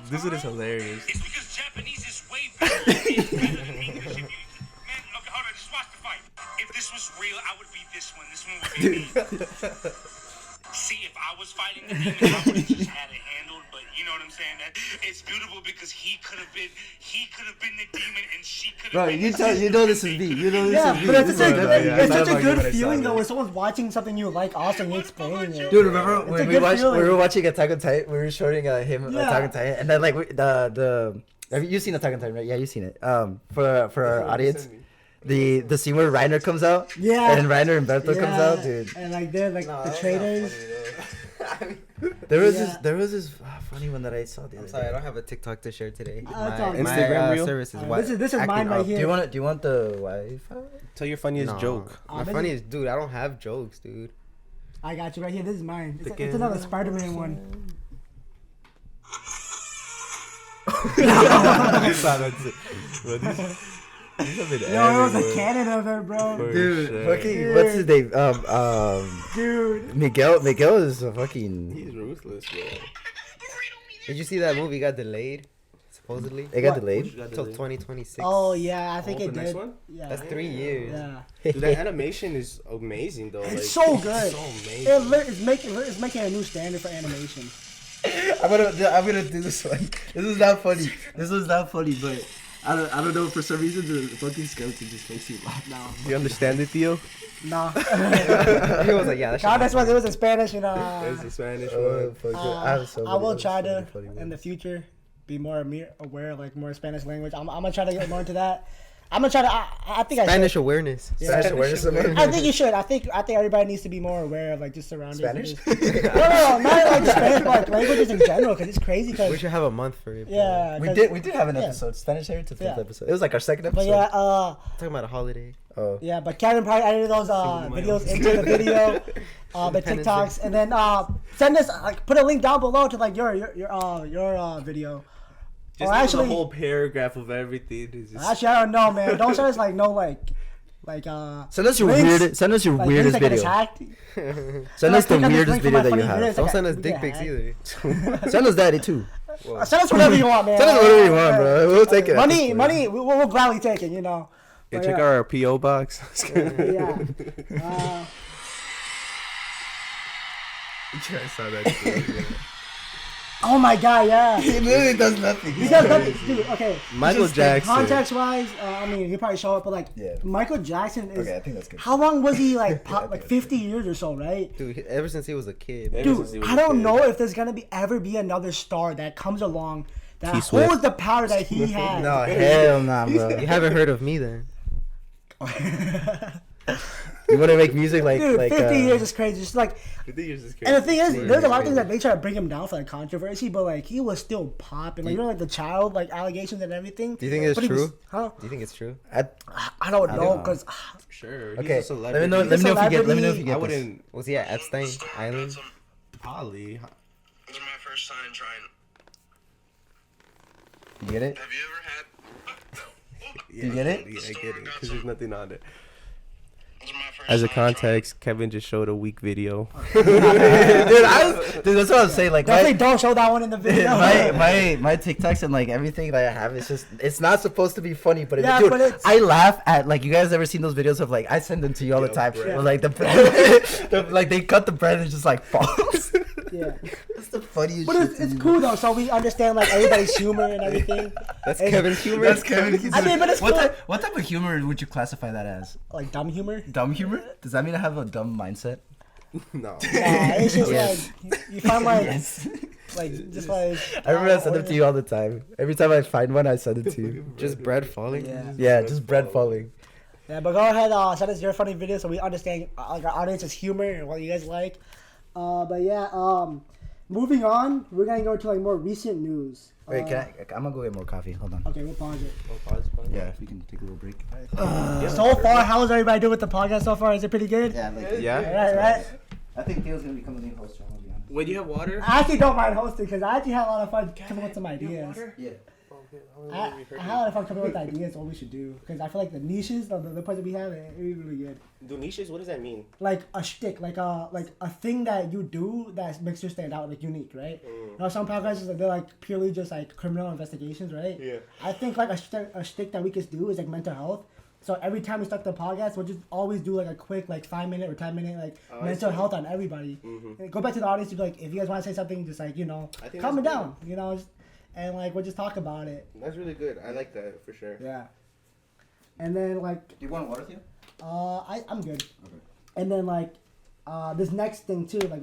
Speaker 4: This one is hilarious.
Speaker 5: It's because Japanese is way better than English in leadership. Man, okay, hold on, just watch the fight. If this was real, I would be this one. This one would be me. See, if I was fighting the demon, I would have just had it handled. But you know what I'm saying? That it's beautiful because he could have been the demon, and she could have been.
Speaker 3: Bro, you know this is me. You know this is me.
Speaker 2: But it's such a
Speaker 4: when I
Speaker 2: good
Speaker 4: saw
Speaker 2: feeling
Speaker 4: it.
Speaker 2: though when someone's watching something you like, also and you explaining it.
Speaker 3: Dude, remember when we were watching Attack on Titan? We were showing him Attack on Titan, and then have you seen Attack on Titan, right? Yeah, you've seen it. For our audience. the scene where Reiner comes out.
Speaker 2: Yeah.
Speaker 3: And Reiner and Berto comes
Speaker 2: Yeah,
Speaker 3: out, dude.
Speaker 2: And like they're like
Speaker 1: No,
Speaker 2: the
Speaker 1: that's not
Speaker 2: traders.
Speaker 1: funny, though.
Speaker 3: There was this funny one that I saw the other
Speaker 1: I'm sorry, I
Speaker 3: day.
Speaker 1: don't have a TikTok to share today.
Speaker 2: it's all good.
Speaker 4: Instagram reel?
Speaker 1: service is
Speaker 2: Alright, this is
Speaker 1: acting
Speaker 2: mine right
Speaker 1: up.
Speaker 2: here.
Speaker 3: Do you want the Wi-Fi?
Speaker 4: Tell your funniest
Speaker 1: No.
Speaker 4: joke.
Speaker 1: My
Speaker 2: this
Speaker 1: funniest, dude. I don't have jokes, dude.
Speaker 2: I got you right here. This is mine. It's
Speaker 4: Again.
Speaker 2: another Spider-Man one.
Speaker 4: I saw that too. But these have been
Speaker 2: Yo, it was a
Speaker 4: everywhere.
Speaker 2: cannon of it, bro.
Speaker 4: For
Speaker 3: Dude,
Speaker 4: sure.
Speaker 3: fucking what's his name?
Speaker 2: Dude.
Speaker 3: Miguel is a fucking.
Speaker 4: He's ruthless, bro.
Speaker 1: Did you see that movie got delayed? Supposedly
Speaker 3: It got
Speaker 2: What?
Speaker 3: delayed.
Speaker 1: till 2026.
Speaker 2: Oh yeah, I think
Speaker 4: Oh,
Speaker 2: it
Speaker 4: the next
Speaker 2: did.
Speaker 4: one?
Speaker 2: Yeah.
Speaker 1: That's 3 years.
Speaker 2: Yeah.
Speaker 4: Dude, that animation is amazing though.
Speaker 2: It's so good.
Speaker 4: So amazing.
Speaker 2: It's making a new standard for animation.
Speaker 3: I'm gonna do this one. This is not funny. This was not funny, but I don't know, for some reason the fucking skeleton just makes me laugh.
Speaker 2: No.
Speaker 4: You understand it, Theo?
Speaker 2: No.
Speaker 1: He was like, yeah, that
Speaker 2: God,
Speaker 1: shit.
Speaker 2: that's why it was in Spanish, you
Speaker 4: It's
Speaker 2: know.
Speaker 4: the Spanish
Speaker 3: Oh,
Speaker 4: one.
Speaker 3: fuck it. I have so
Speaker 2: I
Speaker 3: many-
Speaker 2: will
Speaker 3: have
Speaker 2: try
Speaker 3: so many
Speaker 2: to
Speaker 3: funny
Speaker 2: in
Speaker 3: ones.
Speaker 2: the future be more aware of like more Spanish language. I'm gonna try to get more into that. I'm gonna try to. I think
Speaker 1: Spanish
Speaker 2: I should.
Speaker 1: awareness.
Speaker 2: Yeah.
Speaker 3: Spanish awareness of it.
Speaker 2: I think you should. I think everybody needs to be more aware of like just surroundings.
Speaker 3: Spanish?
Speaker 2: No, not like Spanish, but like languages in general, because it's crazy.
Speaker 1: We
Speaker 2: Cause
Speaker 1: should have a month for it. bro.
Speaker 2: yeah,
Speaker 3: We
Speaker 2: 'cause-
Speaker 3: did have an
Speaker 2: yeah.
Speaker 3: episode, Spanish Heritage
Speaker 2: Yeah.
Speaker 3: episode. It was like our second episode.
Speaker 2: But yeah,
Speaker 1: Talking about a holiday.
Speaker 3: Oh.
Speaker 2: yeah, but Kevin probably edited those videos into the video, the
Speaker 1: Independence
Speaker 2: TikToks, and then send us like put a link down below to like your video.
Speaker 4: Just
Speaker 2: Or
Speaker 4: leave
Speaker 2: actually-
Speaker 4: the whole paragraph of everything. Is just,
Speaker 2: Actually, I don't know, man. Don't send us like
Speaker 3: Send us your
Speaker 2: links,
Speaker 3: weirdest. Send us your
Speaker 2: like,
Speaker 3: weirdest
Speaker 2: links that get
Speaker 3: video.
Speaker 2: attacked.
Speaker 3: Send us the
Speaker 2: click on this
Speaker 3: weirdest
Speaker 2: link for
Speaker 3: video
Speaker 2: my
Speaker 3: that you
Speaker 2: funny videos.
Speaker 3: have.
Speaker 1: Don't
Speaker 2: Okay,
Speaker 1: send us
Speaker 2: we
Speaker 1: dick
Speaker 2: can
Speaker 1: pics
Speaker 2: hack.
Speaker 1: either.
Speaker 3: Send us that too.
Speaker 2: Send us whatever you want, man.
Speaker 3: Send us whatever you want, bro. We'll take it.
Speaker 2: Money, we'll gladly take it, you know.
Speaker 4: yeah,
Speaker 2: But
Speaker 4: check out our PO box.
Speaker 2: Yeah.
Speaker 4: I saw that too.
Speaker 2: Oh my God, yeah.
Speaker 3: He literally does nothing.
Speaker 2: He does nothing, dude. Okay,
Speaker 4: Michael
Speaker 2: just, like,
Speaker 4: Jackson.
Speaker 2: context-wise, I mean, he probably show up, but like,
Speaker 3: Yeah.
Speaker 2: Michael Jackson is.
Speaker 3: Okay, I think that's good.
Speaker 2: How long was he like?
Speaker 3: I think
Speaker 2: Like
Speaker 3: that's
Speaker 2: 50 years or so, right?
Speaker 1: Dude, ever since he was a kid.
Speaker 4: Ever
Speaker 2: Dude,
Speaker 4: since he was
Speaker 2: I
Speaker 4: a
Speaker 2: don't
Speaker 4: kid.
Speaker 2: know if there's gonna ever be another star that comes along that
Speaker 4: T-Swift.
Speaker 2: holds the power that he has.
Speaker 3: No, hell nah, bro.
Speaker 1: You haven't heard of me then.
Speaker 3: You want to make music like
Speaker 2: Dude,
Speaker 3: like
Speaker 2: 50 years is crazy. Just like,
Speaker 4: 50 years is crazy.
Speaker 2: and the thing is, there's a lot of things that they try to bring him down for like controversy, but like he was still popping. Like, you know, like the child like allegations and everything.
Speaker 1: Do you think it's
Speaker 2: But he was-
Speaker 1: true?
Speaker 2: Huh?
Speaker 1: Do you think it's true?
Speaker 2: I don't know,
Speaker 3: know.
Speaker 2: because
Speaker 4: Sure. He's
Speaker 3: Okay,
Speaker 4: a celebrity.
Speaker 3: let me know if you get. Let me know if you
Speaker 4: I
Speaker 3: get this.
Speaker 4: wouldn't.
Speaker 1: Was he at Epstein Island?
Speaker 4: Probably.
Speaker 5: This is my first time trying.
Speaker 3: You get it?
Speaker 5: Have you ever had?
Speaker 4: Yeah,
Speaker 3: You get it?
Speaker 4: Yeah, I get it. Because there's nothing on it.
Speaker 5: This is my first
Speaker 4: As a
Speaker 5: time trying.
Speaker 4: context, Kevin just showed a weak video.
Speaker 3: dude, that's what I'm saying. Like
Speaker 2: definitely don't show that one in the video.
Speaker 3: my TikToks and like everything that I have, it's not supposed to be funny, but,
Speaker 2: Yeah,
Speaker 3: dude,
Speaker 2: but it's-
Speaker 3: I laugh at like you guys ever seen those videos of like I send them to you all the time,
Speaker 4: bread.
Speaker 3: where, like the bread, like they cut the bread and it just like falls.
Speaker 2: Yeah.
Speaker 3: That's the funniest.
Speaker 2: But
Speaker 3: shit
Speaker 2: it's
Speaker 3: to me.
Speaker 2: cool though, so we understand like everybody's humor and everything.
Speaker 1: That's
Speaker 2: Hey,
Speaker 1: Kevin's humor.
Speaker 3: That's Kevin.
Speaker 2: I mean, but it's
Speaker 3: what
Speaker 2: cool.
Speaker 3: what type of humor would you classify that as?
Speaker 2: Like dumb humor.
Speaker 3: Dumb humor? Does that mean I have a dumb mindset?
Speaker 4: No.
Speaker 2: It's just
Speaker 1: Yes.
Speaker 2: like you find like
Speaker 3: Yes.
Speaker 2: like just like.
Speaker 3: I remember I send them to you all the time. Every time I find one, I send it to you.
Speaker 1: Just bread falling.
Speaker 2: Yeah.
Speaker 3: Yeah, just bread falling.
Speaker 2: Yeah, but go ahead, send us your funny video so we understand like our audience's humor and what you guys like. But yeah, moving on, we're gonna go to like more recent news.
Speaker 3: Wait, I'm gonna go get more coffee. Hold on.
Speaker 2: Okay, we'll pause it.
Speaker 3: Yeah, if we can take a little break.
Speaker 2: So far, how's everybody doing with the podcast so far? Is it pretty good?
Speaker 3: Yeah, like,
Speaker 4: Yeah?
Speaker 2: Right.
Speaker 3: I think Theo's gonna become the new host. I'm gonna be honest.
Speaker 4: Wait, you have water?
Speaker 2: I actually don't mind hosting because I actually had a lot of fun coming with some ideas.
Speaker 3: Yeah.
Speaker 2: I had a lot of fun coming with ideas what we should do because I feel like the niches, the parts that we have, it is really good.
Speaker 4: Do niches? What does that mean?
Speaker 2: Like a shtick, like a thing that you do that makes you stand out, like unique, right? You know, some podcasts they're like purely just like criminal investigations, right?
Speaker 4: Yeah.
Speaker 2: I think like a shtick that we could do is like mental health. So every time we start the podcast, we'll just always do like a quick like 5-minute or 10-minute like
Speaker 4: I
Speaker 2: mental
Speaker 4: see.
Speaker 2: health on everybody. And go back to the audience, be like, if you guys want to say something, just like
Speaker 4: I think
Speaker 2: calm it
Speaker 4: that's
Speaker 2: down, and like we'll just talk about it.
Speaker 4: That's really good. I like that for sure.
Speaker 2: Yeah. And then like
Speaker 3: Do you want water, Theo?
Speaker 2: I'm good.
Speaker 3: Okay.
Speaker 2: And then like this next thing too, like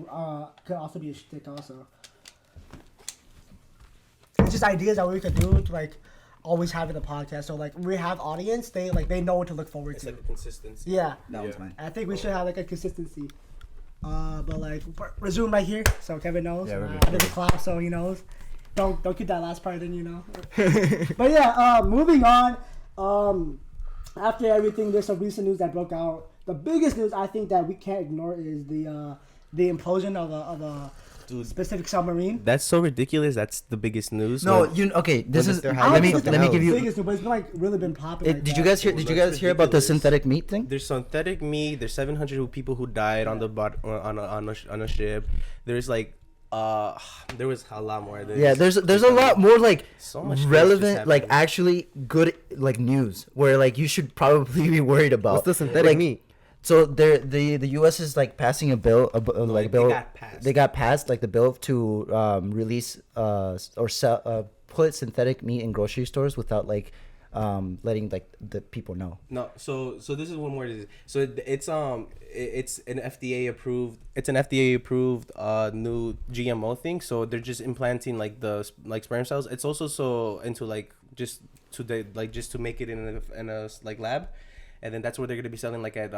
Speaker 2: could also be a shtick also. It's just ideas that we could do to like always having the podcast. So like we have audience, they know what to look forward
Speaker 4: It's
Speaker 2: to.
Speaker 4: like a consistency.
Speaker 2: Yeah,
Speaker 3: That one's mine.
Speaker 2: I think we should have like a consistency. But like resume right here, so Kevin knows.
Speaker 3: Yeah, we're
Speaker 2: I
Speaker 3: good.
Speaker 2: did the clap, so he knows. Don't keep that last part in, you know. But yeah, moving on. After everything, there's some recent news that broke out. The biggest news I think that we can't ignore is the implosion of a
Speaker 4: Dude,
Speaker 2: specific submarine.
Speaker 4: that's so ridiculous. That's the biggest news.
Speaker 3: No,
Speaker 4: Like,
Speaker 3: okay. This is.
Speaker 1: they're
Speaker 2: I don't
Speaker 3: Let me
Speaker 2: think it's
Speaker 3: let me
Speaker 2: the
Speaker 3: give you.
Speaker 2: biggest news, but it's been like really been popular. like
Speaker 3: Did
Speaker 2: that.
Speaker 3: you guys hear?
Speaker 4: Oh,
Speaker 3: Did you
Speaker 4: that's
Speaker 3: guys hear about the
Speaker 4: ridiculous.
Speaker 3: synthetic meat thing?
Speaker 4: there's synthetic meat. There's 700 people who died on the on a ship. There's like there was a lot more.
Speaker 3: Yeah, there's a lot more like
Speaker 4: So much stuff just
Speaker 3: relevant, like
Speaker 4: happened.
Speaker 3: actually good like news where like you should probably be worried about.
Speaker 1: What's the synthetic
Speaker 3: Like,
Speaker 1: meat?
Speaker 3: So the U.S. is like passing a bill, like
Speaker 4: they
Speaker 3: bill.
Speaker 4: got passed.
Speaker 3: They got passed like the bill to release or sell put synthetic meat in grocery stores without like letting like the people know.
Speaker 4: No, so this is one more. So it's an FDA approved. It's an FDA approved new GMO thing. So they're just implanting like the like sperm cells. It's also so into like just to make it in a like lab. And then that's where they're gonna be selling like at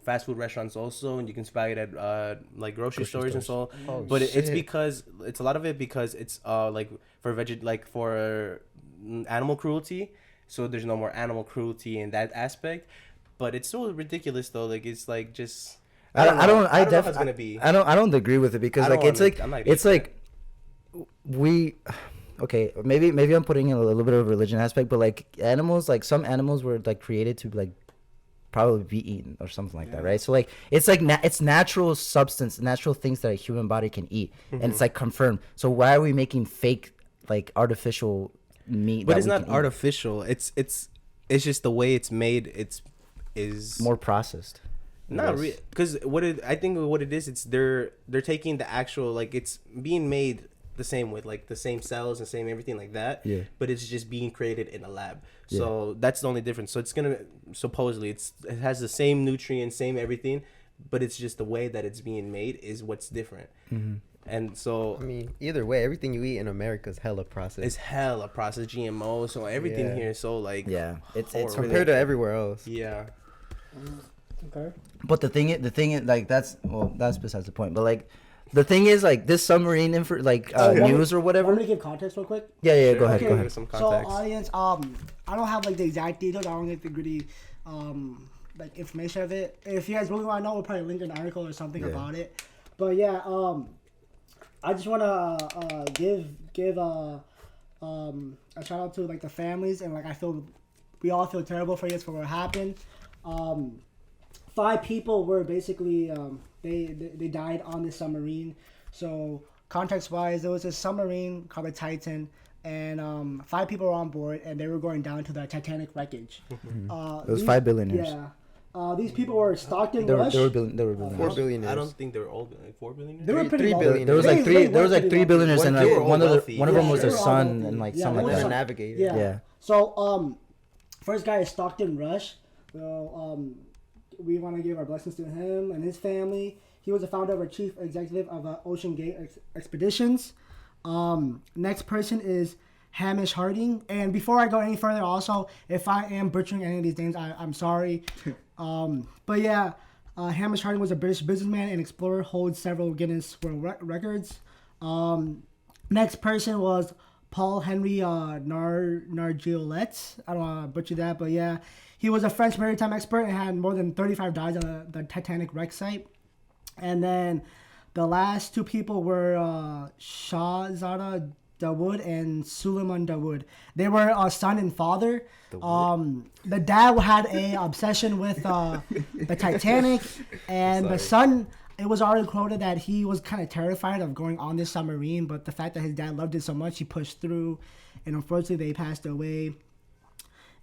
Speaker 4: fast food restaurants also, and you can buy it at like grocery stores and so.
Speaker 1: Oh,
Speaker 4: But it's
Speaker 1: shit.
Speaker 4: because it's a lot of it because it's like for animal cruelty, so there's no more animal cruelty in that aspect. But it's so ridiculous though. Like it's like just
Speaker 3: I don't
Speaker 4: know how it's gonna be.
Speaker 3: I don't agree with it because
Speaker 4: I
Speaker 3: like
Speaker 4: don't
Speaker 3: it's
Speaker 4: wanna-
Speaker 3: like
Speaker 4: I'm not
Speaker 3: it's
Speaker 4: against
Speaker 3: like we okay maybe I'm putting in a little bit of a religion aspect, but like animals, like some animals were like created to like probably be eaten or something like that, right? So like it's like it's natural substance, natural things that a human body can eat, and it's like confirmed. So why are we making fake like artificial meat?
Speaker 4: But
Speaker 3: that
Speaker 4: it's
Speaker 3: we
Speaker 4: not
Speaker 3: can eat?
Speaker 4: artificial. It's just the way it's made. Is
Speaker 3: More processed.
Speaker 4: not real because I think what it is, it's they're taking the actual like it's being made the same with like the same cells and same everything like that.
Speaker 3: Yeah.
Speaker 4: But it's just being created in a lab. So that's the only difference. So it's gonna supposedly it has the same nutrients, same everything, but it's just the way that it's being made is what's different. And so
Speaker 1: I mean, either way, everything you eat in America is hella processed.
Speaker 4: it's hella processed GMO. So everything
Speaker 1: Yeah.
Speaker 4: here is so like
Speaker 3: Yeah, it's
Speaker 4: horrible.
Speaker 1: compared to everywhere else.
Speaker 4: Yeah.
Speaker 2: Okay.
Speaker 3: But the thing is, like that's besides the point. But like, the thing is, like this submarine news or
Speaker 2: I'm
Speaker 3: whatever.
Speaker 2: gonna give context real quick.
Speaker 3: Yeah, go
Speaker 4: Sure.
Speaker 3: ahead,
Speaker 2: Okay.
Speaker 3: go ahead.
Speaker 4: Some
Speaker 2: So
Speaker 4: context.
Speaker 2: audience, I don't have like the exact details. I don't get the gritty, like information of it. If you guys really want to know, we'll probably link an article or something
Speaker 3: Yeah.
Speaker 2: about it. But yeah, I just wanna give a shout out to like the families, and like we all feel terrible for this for what happened. 5 people were basically they died on this submarine. So context wise, there was a submarine called the Titan, and 5 people were on board, and they were going down to the Titanic wreckage.
Speaker 3: It was 5 billionaires.
Speaker 2: Yeah. These people were Stockton
Speaker 3: They were
Speaker 2: Rush.
Speaker 3: billionaires.
Speaker 1: 4 billionaires.
Speaker 4: I don't think they're all like 4 billion.
Speaker 2: They were
Speaker 1: Three-
Speaker 2: pretty
Speaker 1: three
Speaker 2: wealthy.
Speaker 1: billion.
Speaker 3: There was like
Speaker 2: They
Speaker 3: there was like
Speaker 2: were
Speaker 3: 3
Speaker 2: pretty
Speaker 3: billionaires, and
Speaker 4: They were
Speaker 3: like
Speaker 4: all
Speaker 3: one of
Speaker 4: wealthy.
Speaker 3: them was
Speaker 2: they
Speaker 3: their
Speaker 2: were all
Speaker 3: son,
Speaker 2: wealthy.
Speaker 3: and like
Speaker 2: Yeah,
Speaker 3: something
Speaker 2: one
Speaker 3: like
Speaker 2: was
Speaker 1: They're
Speaker 3: that.
Speaker 2: a
Speaker 1: navigator.
Speaker 2: Yeah.
Speaker 3: Yeah.
Speaker 2: So first guy is Stockton Rush. So we want to give our blessings to him and his family. He was the founder or chief executive of Ocean Gate Expeditions. Next person is Hamish Harding. And before I go any further, also, if I am butchering any of these names, I'm sorry. But yeah, Hamish Harding was a British businessman and explorer, holds several Guinness World Records. Next person was Paul Henry Nargiolet. I don't want to butcher that, but yeah. He was a French maritime expert and had more than 35 dives on the Titanic wreck site. And then the last 2 people were Shahzada Dawood and Suleiman Dawood. They were son and father. The dad had a obsession with the Titanic, and the son, it was already quoted that he was kind of terrified of going on this submarine, but the fact that his dad loved it so much, he pushed through, and unfortunately they passed away.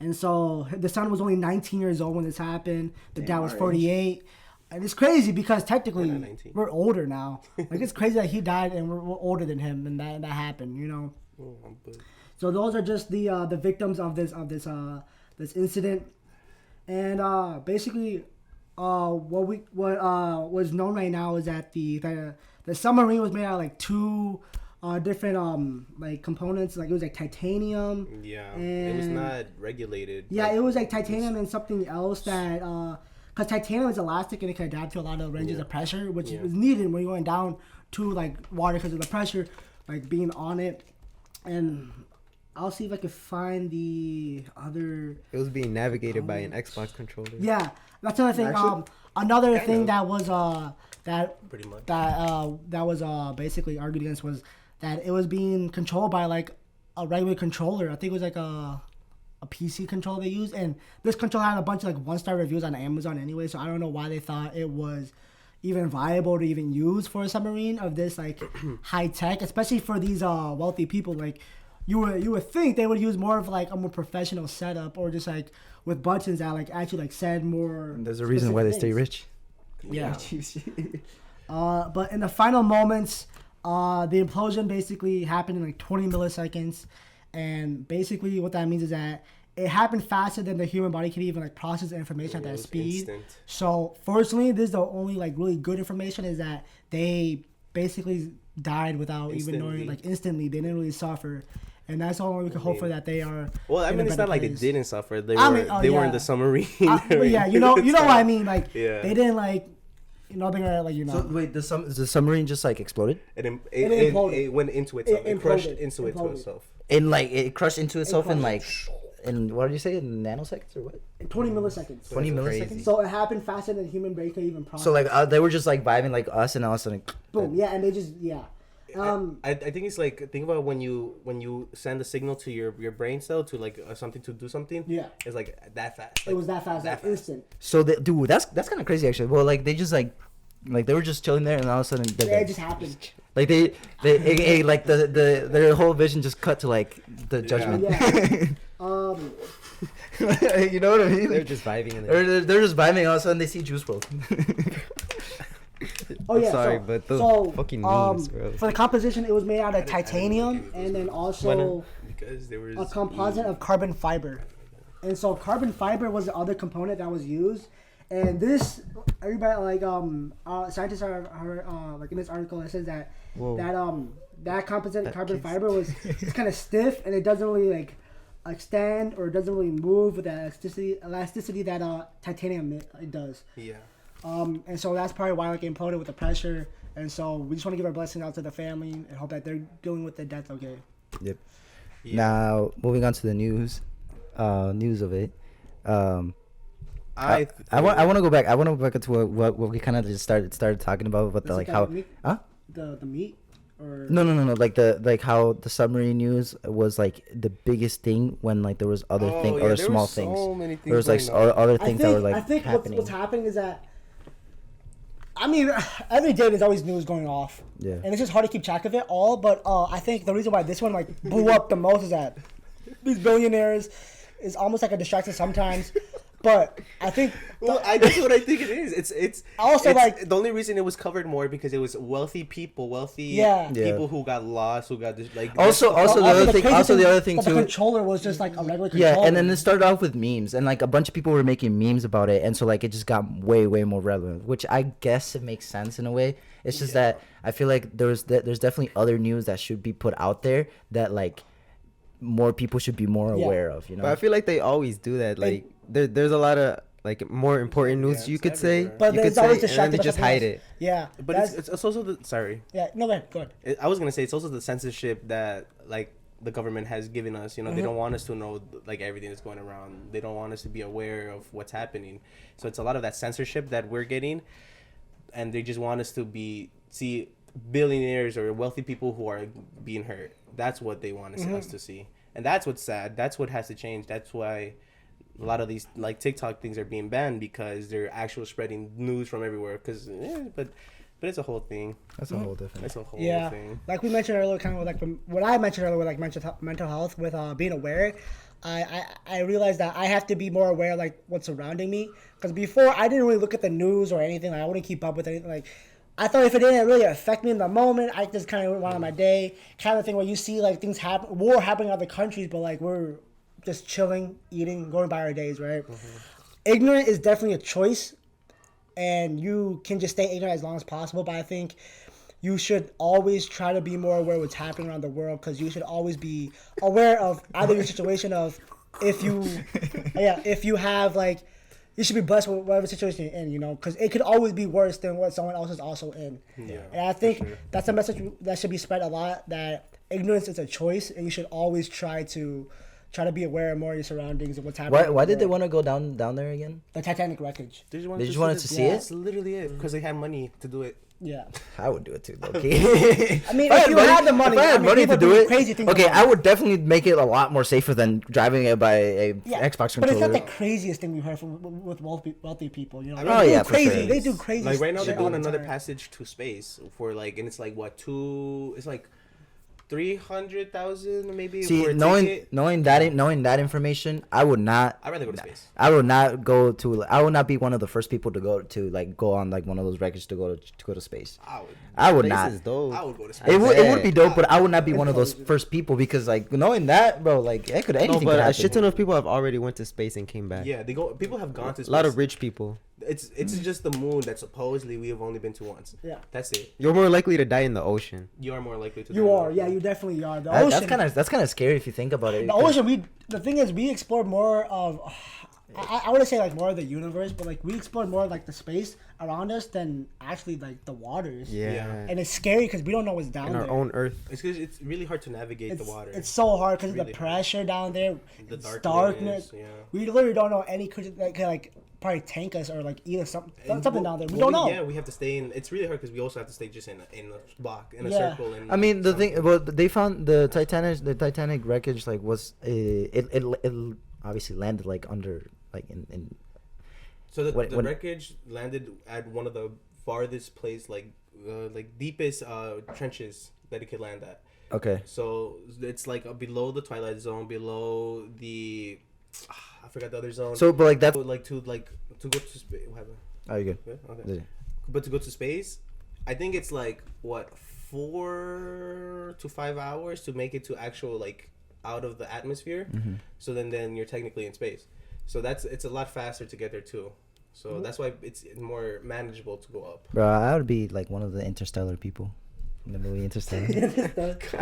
Speaker 2: And so the son was only 19 years old when this happened. The dad was 48. And it's crazy because technically
Speaker 4: We're not 19.
Speaker 2: we're older now. Like it's crazy that he died and we're older than him, and that happened, you know. So those are just the victims of this incident. And basically what was known right now is that the submarine was made out of like 2 different like components. Like it was like titanium.
Speaker 4: Yeah, it was
Speaker 2: And-
Speaker 4: not regulated.
Speaker 2: Yeah,
Speaker 4: like,
Speaker 2: it was like titanium and something else that, because titanium is elastic and it can adapt to a lot of ranges of pressure, which
Speaker 4: Yeah.
Speaker 2: is needed when you're going down to like water because of the pressure, like being on it. And I'll see if I can find the other.
Speaker 1: It was being navigated by an Xbox controller.
Speaker 2: Yeah, that's another thing.
Speaker 3: Actually,
Speaker 2: Another thing that was that
Speaker 4: pretty much.
Speaker 2: that was basically argued against was that it was being controlled by like a regular controller. I think it was like a PC controller they used, and this controller had a bunch of like 1-star reviews on Amazon anyway. So I don't know why they thought it was even viable to even use for a submarine of this like high tech, especially for these wealthy people. Like you would think they would use more of like a more professional setup or just like with buttons that like actually like said more.
Speaker 3: There's a reason why they stay
Speaker 2: specific
Speaker 3: rich.
Speaker 2: Yeah. But in the final moments, the implosion basically happened in like 20 milliseconds, and basically what that means is that it happened faster than the human body can even like process the information at
Speaker 4: It
Speaker 2: that
Speaker 4: was
Speaker 2: speed.
Speaker 4: instant.
Speaker 2: So fortunately, this is the only like really good information is that they basically died without even knowing,
Speaker 4: Instantly.
Speaker 2: like instantly. They didn't really suffer, and that's all we can hope for, that they are.
Speaker 4: Well, I
Speaker 2: in a
Speaker 4: mean, it's
Speaker 2: better
Speaker 4: not like they
Speaker 2: place.
Speaker 4: didn't suffer. They
Speaker 2: I
Speaker 4: were
Speaker 2: mean, oh,
Speaker 4: they were
Speaker 2: yeah.
Speaker 4: in the submarine.
Speaker 2: But yeah, you know what I mean. Like
Speaker 4: Yeah.
Speaker 2: they didn't like, they're gonna like
Speaker 3: So wait, the submarine just like exploded,
Speaker 4: It
Speaker 2: imploded.
Speaker 4: it went into itself. It crushed
Speaker 2: imploded.
Speaker 4: into
Speaker 2: Imploded.
Speaker 4: itself.
Speaker 3: and like it crushed into itself in
Speaker 2: crushed.
Speaker 3: like, in what did you say, in nanoseconds or what?
Speaker 2: in 20 milliseconds.
Speaker 3: 20
Speaker 1: That's
Speaker 3: milliseconds.
Speaker 1: crazy.
Speaker 2: So it happened faster than the human brain could even process.
Speaker 3: So like they were just like vibing like us, and all of a sudden,
Speaker 2: boom, yeah, and they just
Speaker 4: I think it's like, think about when you send a signal to your brain cell to like something to do something.
Speaker 2: Yeah.
Speaker 4: It's like that fast.
Speaker 2: it was that fast,
Speaker 4: that
Speaker 2: like instant.
Speaker 3: So dude, that's kind of crazy actually. Well, like they just like they were just chilling there, and all of a sudden,
Speaker 2: Yeah, it just happened.
Speaker 3: like like their whole vision just cut to like the judgment.
Speaker 2: Yeah.
Speaker 3: You know what I mean?
Speaker 1: They're just vibing in
Speaker 3: Or
Speaker 1: there.
Speaker 3: they're just vibing, all of a sudden they see Juice WRLD.
Speaker 2: Oh yeah.
Speaker 1: Sorry,
Speaker 2: so,
Speaker 1: but those
Speaker 2: so,
Speaker 1: fucking memes, bro.
Speaker 2: For the composition, it was made out of
Speaker 4: I didn't
Speaker 2: titanium
Speaker 4: look at
Speaker 2: and then
Speaker 4: those
Speaker 2: also
Speaker 4: because there was
Speaker 2: a composite of carbon fiber. And so carbon fiber was the other component that was used. And this, everybody like scientists are like in this article it says that
Speaker 1: Whoa.
Speaker 2: that composite carbon
Speaker 1: keeps-
Speaker 2: fiber was it's kind of stiff and it doesn't really like extend or doesn't really move with the elasticity that titanium it does.
Speaker 4: Yeah.
Speaker 2: And so that's probably why like it imploded with the pressure. And so we just want to give our blessings out to the family and hope that they're dealing with the death okay.
Speaker 3: Yep.
Speaker 4: Yeah.
Speaker 3: Now moving on to the news of it.
Speaker 4: I
Speaker 3: want to go back. I want to go back to what we kind of just started talking about the
Speaker 2: Is
Speaker 3: like
Speaker 2: it
Speaker 3: how
Speaker 2: the meat?
Speaker 3: huh
Speaker 2: The meat or
Speaker 3: no like how the submarine news was like the biggest thing when like there was other things
Speaker 4: yeah,
Speaker 3: other
Speaker 4: there
Speaker 3: small
Speaker 4: was so
Speaker 3: things.
Speaker 4: many things
Speaker 3: There was like
Speaker 4: going on.
Speaker 3: other things that were like
Speaker 2: I think
Speaker 3: happening.
Speaker 2: what's happening is that I mean every day there's always news going off.
Speaker 3: Yeah.
Speaker 2: And it's just hard to keep track of it all, but I think the reason why this one like blew up the most is that these billionaires is almost like a distraction sometimes. But I think
Speaker 4: Well, that's what I think it is. It's
Speaker 2: Also,
Speaker 4: it's-
Speaker 2: like-
Speaker 4: the only reason it was covered more because it was wealthy people,
Speaker 2: Yeah.
Speaker 3: Yeah.
Speaker 4: people who got lost, who got like
Speaker 3: Also the other thing,
Speaker 2: crazy
Speaker 3: also the other thing
Speaker 2: that
Speaker 3: too.
Speaker 2: the controller was just like a regular
Speaker 3: Yeah,
Speaker 2: controller.
Speaker 3: and then it started off with memes, and like a bunch of people were making memes about it, and so like it just got way more relevant, which I guess it makes sense in a way. It's just that I feel like there's definitely other news that should be put out there that like more people should be more
Speaker 2: Yeah.
Speaker 3: aware of, you know.
Speaker 1: But I feel like they always do that. Like there's a lot of like more important news you
Speaker 4: it's
Speaker 1: could say,
Speaker 4: everywhere.
Speaker 2: But
Speaker 1: you
Speaker 2: there's
Speaker 1: could
Speaker 2: always
Speaker 1: say, and then they
Speaker 2: distracted by
Speaker 1: just
Speaker 2: something
Speaker 1: hide
Speaker 2: else.
Speaker 1: it.
Speaker 2: Yeah.
Speaker 4: But
Speaker 2: that's-
Speaker 4: it's also the sorry.
Speaker 2: yeah, no, go ahead.
Speaker 4: I was gonna say it's also the censorship that like the government has given us. You know, they don't want us to know like everything that's going around. They don't want us to be aware of what's happening. So it's a lot of that censorship that we're getting, and they just want us to see billionaires or wealthy people who are being hurt. That's what they want us to see, and that's what's sad. That's what has to change. That's why a lot of these like TikTok things are being banned because they're actually spreading news from everywhere. But it's a whole thing.
Speaker 3: That's a whole different.
Speaker 4: It's a whole
Speaker 2: Yeah,
Speaker 4: thing.
Speaker 2: like we mentioned earlier, kind of like what I mentioned earlier with like mental health with being aware. I realized that I have to be more aware of like what's surrounding me, because before I didn't really look at the news or anything. Like, I wouldn't keep up with anything. Like I thought if it didn't really affect me in the moment, I just kind of went on my day, kind of thing where you see like things happen, war happening in other countries, but like we're just chilling, eating, going by our days, right? Ignorant is definitely a choice, and you can just stay ignorant as long as possible. But I think you should always try to be more aware of what's happening around the world, because you should always be aware of either your situation of if you have like, you should be blessed with whatever situation you're in, you know, because it could always be worse than what someone else is also in.
Speaker 4: Yeah,
Speaker 2: And I think
Speaker 4: for sure.
Speaker 2: that's a message that should be spread a lot, that ignorance is a choice, and you should always try to be aware more of your surroundings and what's happening.
Speaker 3: Why did they want to go down there again?
Speaker 2: The Titanic wreckage.
Speaker 4: They
Speaker 3: They just wanted to see it?
Speaker 4: That's literally it, because they had money to do it.
Speaker 2: Yeah.
Speaker 3: I would do it too, okay.
Speaker 2: I mean, if you had the money,
Speaker 3: if I had money to do it,
Speaker 2: crazy things
Speaker 3: okay,
Speaker 2: about
Speaker 3: I would definitely make it a lot more safer than driving it by a Xbox
Speaker 2: But it's
Speaker 3: controller.
Speaker 2: not the craziest thing we've heard from with wealthy people. You know,
Speaker 3: Oh,
Speaker 2: they
Speaker 3: yeah,
Speaker 2: do
Speaker 3: for
Speaker 2: crazy.
Speaker 3: sure.
Speaker 2: They do crazy.
Speaker 4: Like right now, they're
Speaker 2: shit all
Speaker 4: doing
Speaker 2: the
Speaker 4: another
Speaker 2: time.
Speaker 4: passage to space for like, and it's like what it's like 300,000 maybe.
Speaker 3: See,
Speaker 4: for a
Speaker 3: knowing
Speaker 4: ticket.
Speaker 3: knowing that information, I would not.
Speaker 4: I'd rather go to space.
Speaker 3: I would not go to. I would not be one of the first people to go on like one of those records to go to space. I would
Speaker 1: Space
Speaker 3: not.
Speaker 1: is dope.
Speaker 4: I would go to space.
Speaker 3: It would be dope, but I would not be one of those first people, because like knowing that, bro, like it could anything
Speaker 1: No,
Speaker 3: could
Speaker 1: but a
Speaker 3: happen.
Speaker 1: shit ton of people have already went to space and came back.
Speaker 4: Yeah, they go. People have gone to space.
Speaker 1: A lot of rich people.
Speaker 4: It's just the moon that supposedly we have only been to once.
Speaker 2: Yeah.
Speaker 4: That's it.
Speaker 1: You're more likely to die in the ocean.
Speaker 4: You are more likely to.
Speaker 2: You
Speaker 4: die.
Speaker 2: are, yeah, you definitely are. The ocean,
Speaker 3: That's kind of scary if you think about it.
Speaker 2: the ocean. The thing is, we explore more of. I wouldn't say like more of the universe, but like we explore more of like the space around us than actually like the waters.
Speaker 1: Yeah.
Speaker 2: And it's scary because we don't know what's down
Speaker 1: In
Speaker 2: there.
Speaker 1: our own Earth.
Speaker 4: It's because it's really hard to navigate the water.
Speaker 2: It's so hard because of
Speaker 4: Really
Speaker 2: the pressure down there,
Speaker 4: The
Speaker 2: it's
Speaker 4: darkness,
Speaker 2: darkness.
Speaker 4: yeah.
Speaker 2: We literally don't know any creature that can like probably tank us or like eat us something down there. We don't know.
Speaker 4: Yeah, we have to stay in. It's really hard because we also have to stay just in a block, in a
Speaker 2: Yeah.
Speaker 4: circle. And
Speaker 3: I mean, the thing, well, they found the Titanic wreckage like was it obviously landed like under like in
Speaker 4: So the
Speaker 3: when-
Speaker 4: wreckage landed at one of the farthest place, like deepest trenches that it could land at.
Speaker 3: okay.
Speaker 4: So it's like below the Twilight Zone, below the I forgot the other zone.
Speaker 3: So, but like that's.
Speaker 4: to go to space. What happened?
Speaker 3: Oh, you good?
Speaker 4: Good? Okay.
Speaker 3: Yeah.
Speaker 4: But to go to space, I think it's like what 4 to 5 hours to make it to actual like out of the atmosphere.
Speaker 3: Mm-hmm.
Speaker 4: So then you're technically in space. So it's a lot faster to get there too. So that's why it's more manageable to go up.
Speaker 3: Bro, I would be like one of the interstellar people in the movie Interstellar.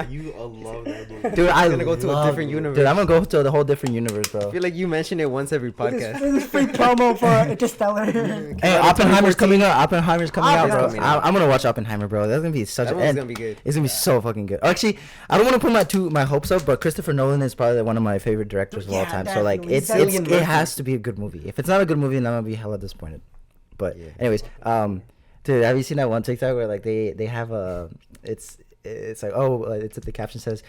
Speaker 4: You love that movie.
Speaker 3: Dude, I
Speaker 1: gonna go to a
Speaker 3: love-
Speaker 1: different universe.
Speaker 3: Dude, I'm gonna go to the whole different universe, bro.
Speaker 1: I feel like you mention it once every podcast.
Speaker 2: This is free promo for Interstellar.
Speaker 3: Hey, Oppenheimer's coming out. Oppenheimer's coming out, bro.
Speaker 1: Oppenheimer's coming out.
Speaker 3: I'm gonna watch Oppenheimer, bro. That's gonna be such.
Speaker 1: That one's gonna be good.
Speaker 3: It's gonna be so fucking good. Actually, I don't want to put my hopes up, but Christopher Nolan is probably one of my favorite directors of all
Speaker 2: Yeah,
Speaker 3: time. So like,
Speaker 2: definitely.
Speaker 3: it's
Speaker 2: Cillian
Speaker 3: it
Speaker 2: Murphy.
Speaker 3: has to be a good movie. If it's not a good movie, then I'm gonna be hella disappointed. But
Speaker 1: Yeah.
Speaker 3: anyways, dude, have you seen that one TikTok where like they have a it's like it's the caption says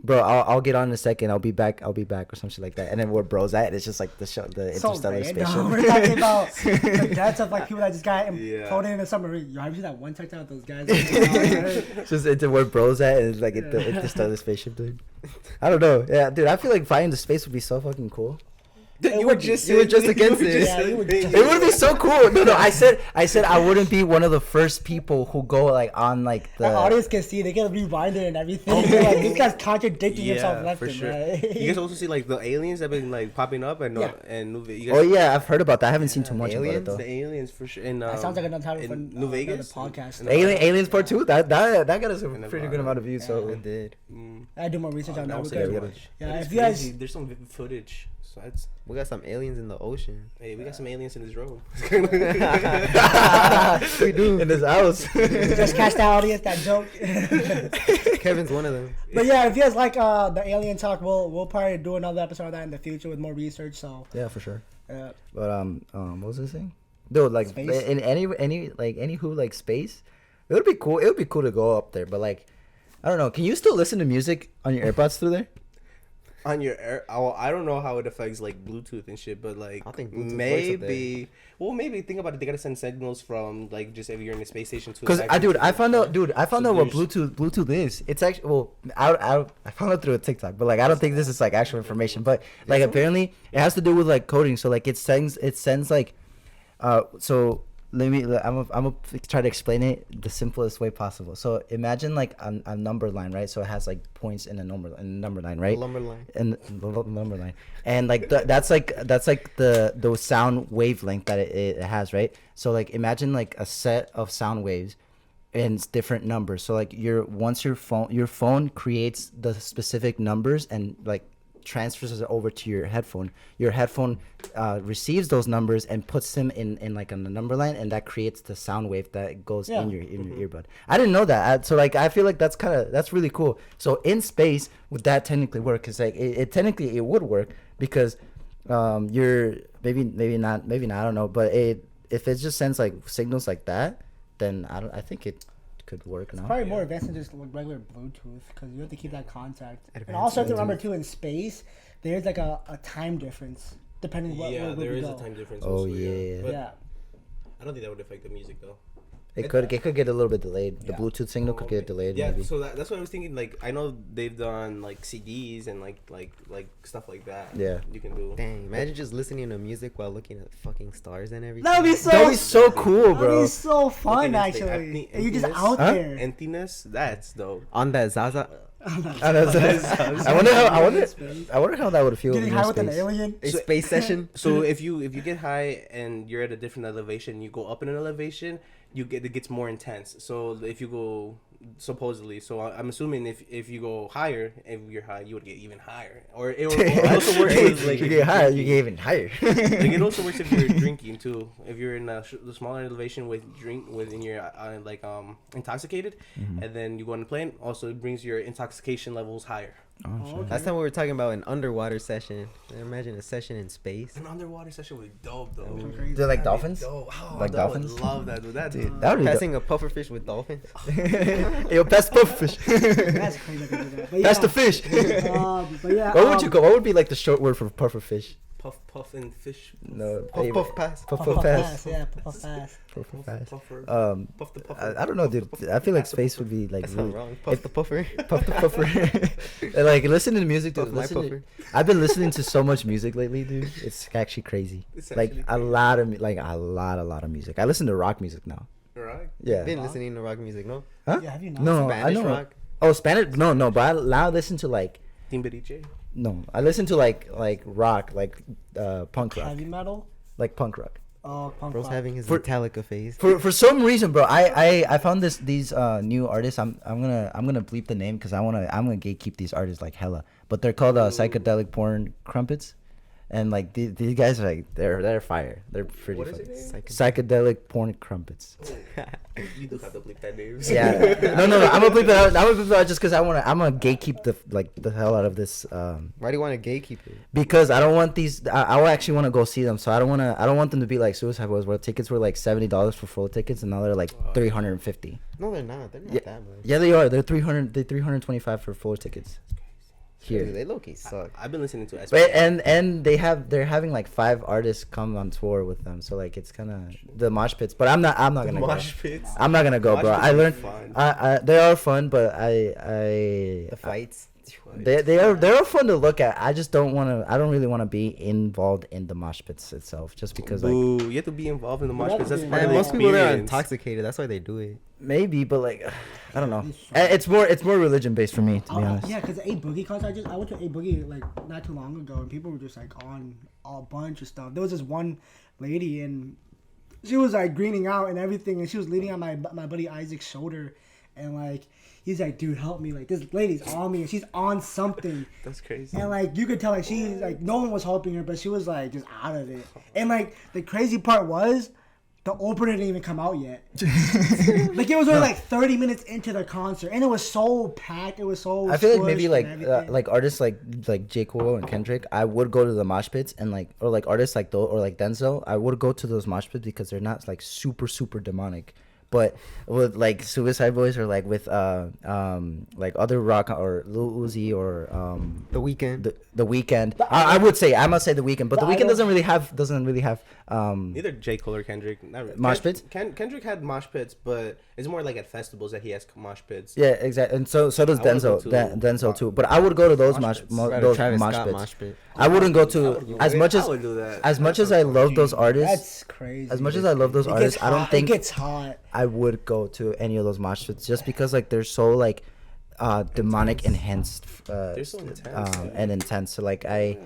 Speaker 3: bro, I'll get on in a second. I'll be back or some shit like that. And then where bro's at, it's just like the
Speaker 2: So
Speaker 3: interstellar
Speaker 2: random.
Speaker 3: spaceship.
Speaker 2: We're talking about the deaths of like people that just got
Speaker 4: Yeah.
Speaker 2: floating in a submarine. You ever seen that one TikTok of those guys?
Speaker 3: It's just it's where bro's at, and it's like the interstellar spaceship, dude. I don't know. Yeah, dude, I feel like flying into space would be so fucking cool.
Speaker 4: You were just
Speaker 1: against it.
Speaker 2: Yeah, you were just-
Speaker 3: It would be so cool. No, I said I wouldn't be one of the first people who go like on like
Speaker 2: The
Speaker 3: the.
Speaker 2: audience can see, they get rewinded and everything. They're like, this guy's contradicting himself
Speaker 4: Yeah,
Speaker 2: left
Speaker 4: for
Speaker 2: and
Speaker 4: sure.
Speaker 2: right.
Speaker 4: You guys also see like the aliens that have been like popping up and
Speaker 2: Yeah.
Speaker 4: and New Vegas.
Speaker 3: Oh yeah, I've heard about that. I haven't seen too much about it
Speaker 1: aliens?
Speaker 3: though.
Speaker 4: The aliens for sure. In,
Speaker 2: That sounds like another title for
Speaker 4: in New Vegas
Speaker 2: another podcast.
Speaker 3: Aliens Part 2. That got us a
Speaker 4: And
Speaker 3: pretty
Speaker 4: then,
Speaker 3: good amount of views. So
Speaker 1: It did.
Speaker 2: I do more research on that.
Speaker 4: That was
Speaker 2: because-
Speaker 3: we gotta-
Speaker 2: yeah,
Speaker 4: That is
Speaker 2: if you guys,
Speaker 4: crazy. There's some footage. So that's
Speaker 1: We got some aliens in the ocean.
Speaker 4: hey, we got some aliens in this room.
Speaker 3: we do in this house.
Speaker 2: just catch that audience, that joke.
Speaker 1: Kevin's one of them.
Speaker 2: But yeah, if you guys like the alien talk, we'll probably do another episode of that in the future with more research. So
Speaker 3: Yeah, for sure.
Speaker 2: uh,
Speaker 3: But what was I saying? Dude, like
Speaker 2: Space?
Speaker 3: in any who like space, it would be cool. It would be cool to go up there, but like, I don't know. Can you still listen to music on your AirPods through there?
Speaker 4: On your air, I don't know how it affects like Bluetooth and shit, but like
Speaker 1: I think Bluetooth works up
Speaker 4: maybe. Well, maybe think about it. They gotta send signals from like just if you're in the space station to.
Speaker 3: Because I found out
Speaker 4: So
Speaker 3: what
Speaker 4: there's-
Speaker 3: Bluetooth is. It's actually I found out through a TikTok, but like I don't think this is like actual information. But like apparently it has to do with like coding. So like it sends like, so I'm gonna try to explain it the simplest way possible. So imagine like a number line, right? So it has like points in a number line, right?
Speaker 1: Lumber line.
Speaker 3: And the number line, and like that's like the sound wavelength that it has, right? So like imagine like a set of sound waves, and it's different numbers. So like once your phone creates the specific numbers and like transfers it over to your headphone. Your headphone receives those numbers and puts them in like on the number line, and that creates the sound wave that goes in your earbud. I didn't know that. So like I feel like that's really cool. So in space, would that technically work? Because like it technically it would work because you're maybe not I don't know, but if it just sends like signals like that, then I think it could work now.
Speaker 2: Probably more advanced than just regular Bluetooth because you have to keep that contact. And also have to remember too, in space, there's like a time difference depending what.
Speaker 4: Yeah,
Speaker 2: where
Speaker 4: there
Speaker 2: we
Speaker 4: is
Speaker 2: go.
Speaker 4: a time difference.
Speaker 3: Oh
Speaker 4: Also,
Speaker 3: yeah.
Speaker 4: But
Speaker 2: Yeah.
Speaker 4: I don't think that would affect the music though.
Speaker 3: It could get a little bit delayed. The Bluetooth signal could get delayed.
Speaker 4: Yeah,
Speaker 3: maybe.
Speaker 4: so that's what I was thinking. Like, I know they've done like CDs and like stuff like that.
Speaker 3: Yeah.
Speaker 4: You can do.
Speaker 1: Dang, imagine just listening to music while looking at fucking stars and everything.
Speaker 2: That'd be so.
Speaker 3: That'd be so cool,
Speaker 2: That'd
Speaker 3: bro.
Speaker 2: be so fun,
Speaker 4: Looking at the
Speaker 2: actually. And you're just
Speaker 4: emptiness.
Speaker 2: out
Speaker 3: Huh?
Speaker 2: there.
Speaker 4: Emptiness. That's dope.
Speaker 1: On that Zaza.
Speaker 3: I wonder how that would feel.
Speaker 2: Getting
Speaker 3: in
Speaker 2: high with an
Speaker 3: space.
Speaker 2: alien.
Speaker 1: A space session.
Speaker 4: So if you get high and you're at a different elevation, you go up in an elevation, it gets more intense. So if you go supposedly, so I'm assuming if you go higher, if you're high, you would get even higher. Or it also works with like
Speaker 3: you
Speaker 4: if
Speaker 3: get
Speaker 4: you're
Speaker 3: higher, you
Speaker 4: drinking.
Speaker 3: get even higher.
Speaker 4: Like it also works if you're drinking too. If you're in the smaller elevation when you're intoxicated, and then you go on the plane, also it brings your intoxication levels higher.
Speaker 2: Oh,
Speaker 1: Last time we were talking about an underwater session. Imagine a session in space.
Speaker 4: An underwater session would be dope though.
Speaker 2: crazy.
Speaker 3: They're like dolphins.
Speaker 4: Dope. Oh,
Speaker 3: Like
Speaker 4: I
Speaker 3: dolphins?
Speaker 4: would love that, dude. That
Speaker 3: Dude, that would be
Speaker 1: Passing a pufferfish with dolphins.
Speaker 3: Yo, pass the fish.
Speaker 2: That's crazy. To do that. But
Speaker 3: Pass
Speaker 2: yeah,
Speaker 3: the fish.
Speaker 2: but yeah.
Speaker 3: What would you go? What would be like the short word for puffer fish?
Speaker 4: puff and fish.
Speaker 3: No,
Speaker 1: Puff puff pass.
Speaker 3: Puff
Speaker 2: Puff
Speaker 3: pass.
Speaker 2: Yeah, puff pass.
Speaker 3: Puff pass.
Speaker 4: Puffer.
Speaker 3: Puff
Speaker 4: the puffer.
Speaker 3: I don't know, dude. I feel like space would be like
Speaker 1: That's not
Speaker 3: really,
Speaker 1: wrong. Puff the puffer.
Speaker 3: puff the puffer. And, like listen to the music, dude.
Speaker 1: Puff my
Speaker 3: Listen
Speaker 1: puffer.
Speaker 3: I've been listening to so much music lately, dude. It's actually crazy.
Speaker 4: It's
Speaker 3: Like
Speaker 4: actually
Speaker 3: a lot of music. I listen to rock music now.
Speaker 4: Right.
Speaker 3: Yeah.
Speaker 1: Been listening to rock music, no?
Speaker 3: Huh?
Speaker 2: Yeah, have you not?
Speaker 3: No, I
Speaker 1: Spanish
Speaker 3: know.
Speaker 1: rock.
Speaker 3: Oh, Spanish? No. But I now listen to like
Speaker 4: Timbiriche.
Speaker 3: no. I listen to like rock, like punk rock,
Speaker 2: Heavy metal.
Speaker 3: like punk rock.
Speaker 2: Oh, punk
Speaker 1: Bro's
Speaker 2: rock.
Speaker 1: having his
Speaker 3: For-
Speaker 1: Metallica phase.
Speaker 3: For some reason, bro, I found these new artists. I'm gonna bleep the name because I'm gonna gatekeep these artists like hella. But they're called psychedelic porn crumpets, and like these guys are like they're fire. They're pretty
Speaker 4: What is
Speaker 3: fucking
Speaker 4: it named?
Speaker 3: psychedelic porn crumpets.
Speaker 4: You do have to bleep that name.
Speaker 3: Yeah, no. I'm gonna bleep it out. I'm gonna bleep it out just because I'm gonna gatekeep the hell out of this.
Speaker 1: Why do you want to gatekeep it?
Speaker 3: Because I don't want these. I actually want to go see them, so I don't want them to be like Suicide Boys, where tickets were like $70 for full tickets, and now they're like $350.
Speaker 1: No, they're not. They're not
Speaker 3: Yeah,
Speaker 1: that much.
Speaker 3: yeah, they are. They're 300. They're 325 for full tickets.
Speaker 1: Dude,
Speaker 3: Here,
Speaker 1: they low-key suck.
Speaker 4: I've been listening to
Speaker 3: but,
Speaker 4: SPL.
Speaker 3: and they're having like 5 artists come on tour with them, so like it's kind of the mosh pits. But I'm not gonna
Speaker 4: Mosh
Speaker 3: go.
Speaker 4: pits.
Speaker 3: I'm not gonna go,
Speaker 4: Mosh
Speaker 3: bro.
Speaker 4: pits
Speaker 3: I
Speaker 4: are
Speaker 3: learned.
Speaker 4: fun.
Speaker 3: They are fun, but
Speaker 1: The fights.
Speaker 3: they're fun to look at. I just don't want to. I don't really want to be involved in the mosh pits itself, just because like
Speaker 4: Boo, you have to be involved in the mosh pits. That's part of
Speaker 1: Man,
Speaker 4: the
Speaker 1: most people there are
Speaker 4: experience.
Speaker 1: intoxicated. That's why they do it.
Speaker 3: maybe, but like I don't know. It's more religion based for me, to be honest.
Speaker 2: Yeah, because A Boogie concert, I went to A Boogie like not too long ago, and people were just like on a bunch of stuff. There was this one lady, and she was like greening out and everything, and she was leaning on my buddy Isaac's shoulder, and like he's like, dude, help me, like this lady's on me, and she's on something.
Speaker 4: That's crazy.
Speaker 2: And like you could tell, like she's like no one was helping her, but she was like just out of it. And like the crazy part was, the opener didn't even come out yet. Like it was only like 30 minutes into the concert, and it was so packed. It was so.
Speaker 3: I feel like maybe
Speaker 2: squished and everything.
Speaker 3: like artists like J. Cole and Kendrick, I would go to the mosh pits, and like or like artists like those or like Denzel, I would go to those mosh pits because they're not like super demonic. But with like Suicide Boys or like with like other rock or Lil Uzi or
Speaker 1: The Weeknd.
Speaker 3: the Weeknd, I must say the Weeknd, but the
Speaker 2: The
Speaker 3: Weeknd
Speaker 2: Idol.
Speaker 3: doesn't really have
Speaker 4: Either J. Cole or Kendrick. Not really.
Speaker 3: Mosh pits?
Speaker 4: Kendrick had mosh pits, but it's more like at festivals that he has mosh pits.
Speaker 3: yeah, exactly, and so does
Speaker 4: I wanna go
Speaker 3: Denzel
Speaker 4: to
Speaker 3: Denzel too. But I would go to those
Speaker 4: mosh
Speaker 3: mosh
Speaker 4: pits.
Speaker 1: Rather
Speaker 3: those
Speaker 1: Travis
Speaker 3: mosh
Speaker 1: Scott
Speaker 3: pits.
Speaker 1: mosh pit.
Speaker 3: I wouldn't go to as much
Speaker 4: I
Speaker 3: as
Speaker 4: would do that.
Speaker 3: as much as I love those artists.
Speaker 2: That's crazy.
Speaker 3: As much as I love those
Speaker 2: It
Speaker 3: artists,
Speaker 2: gets
Speaker 3: I don't
Speaker 2: hot.
Speaker 3: think
Speaker 2: It gets hot.
Speaker 3: I would go to any of those mosh pits just because like they're so like demonic enhanced
Speaker 4: They're so intense.
Speaker 3: and intense. So like I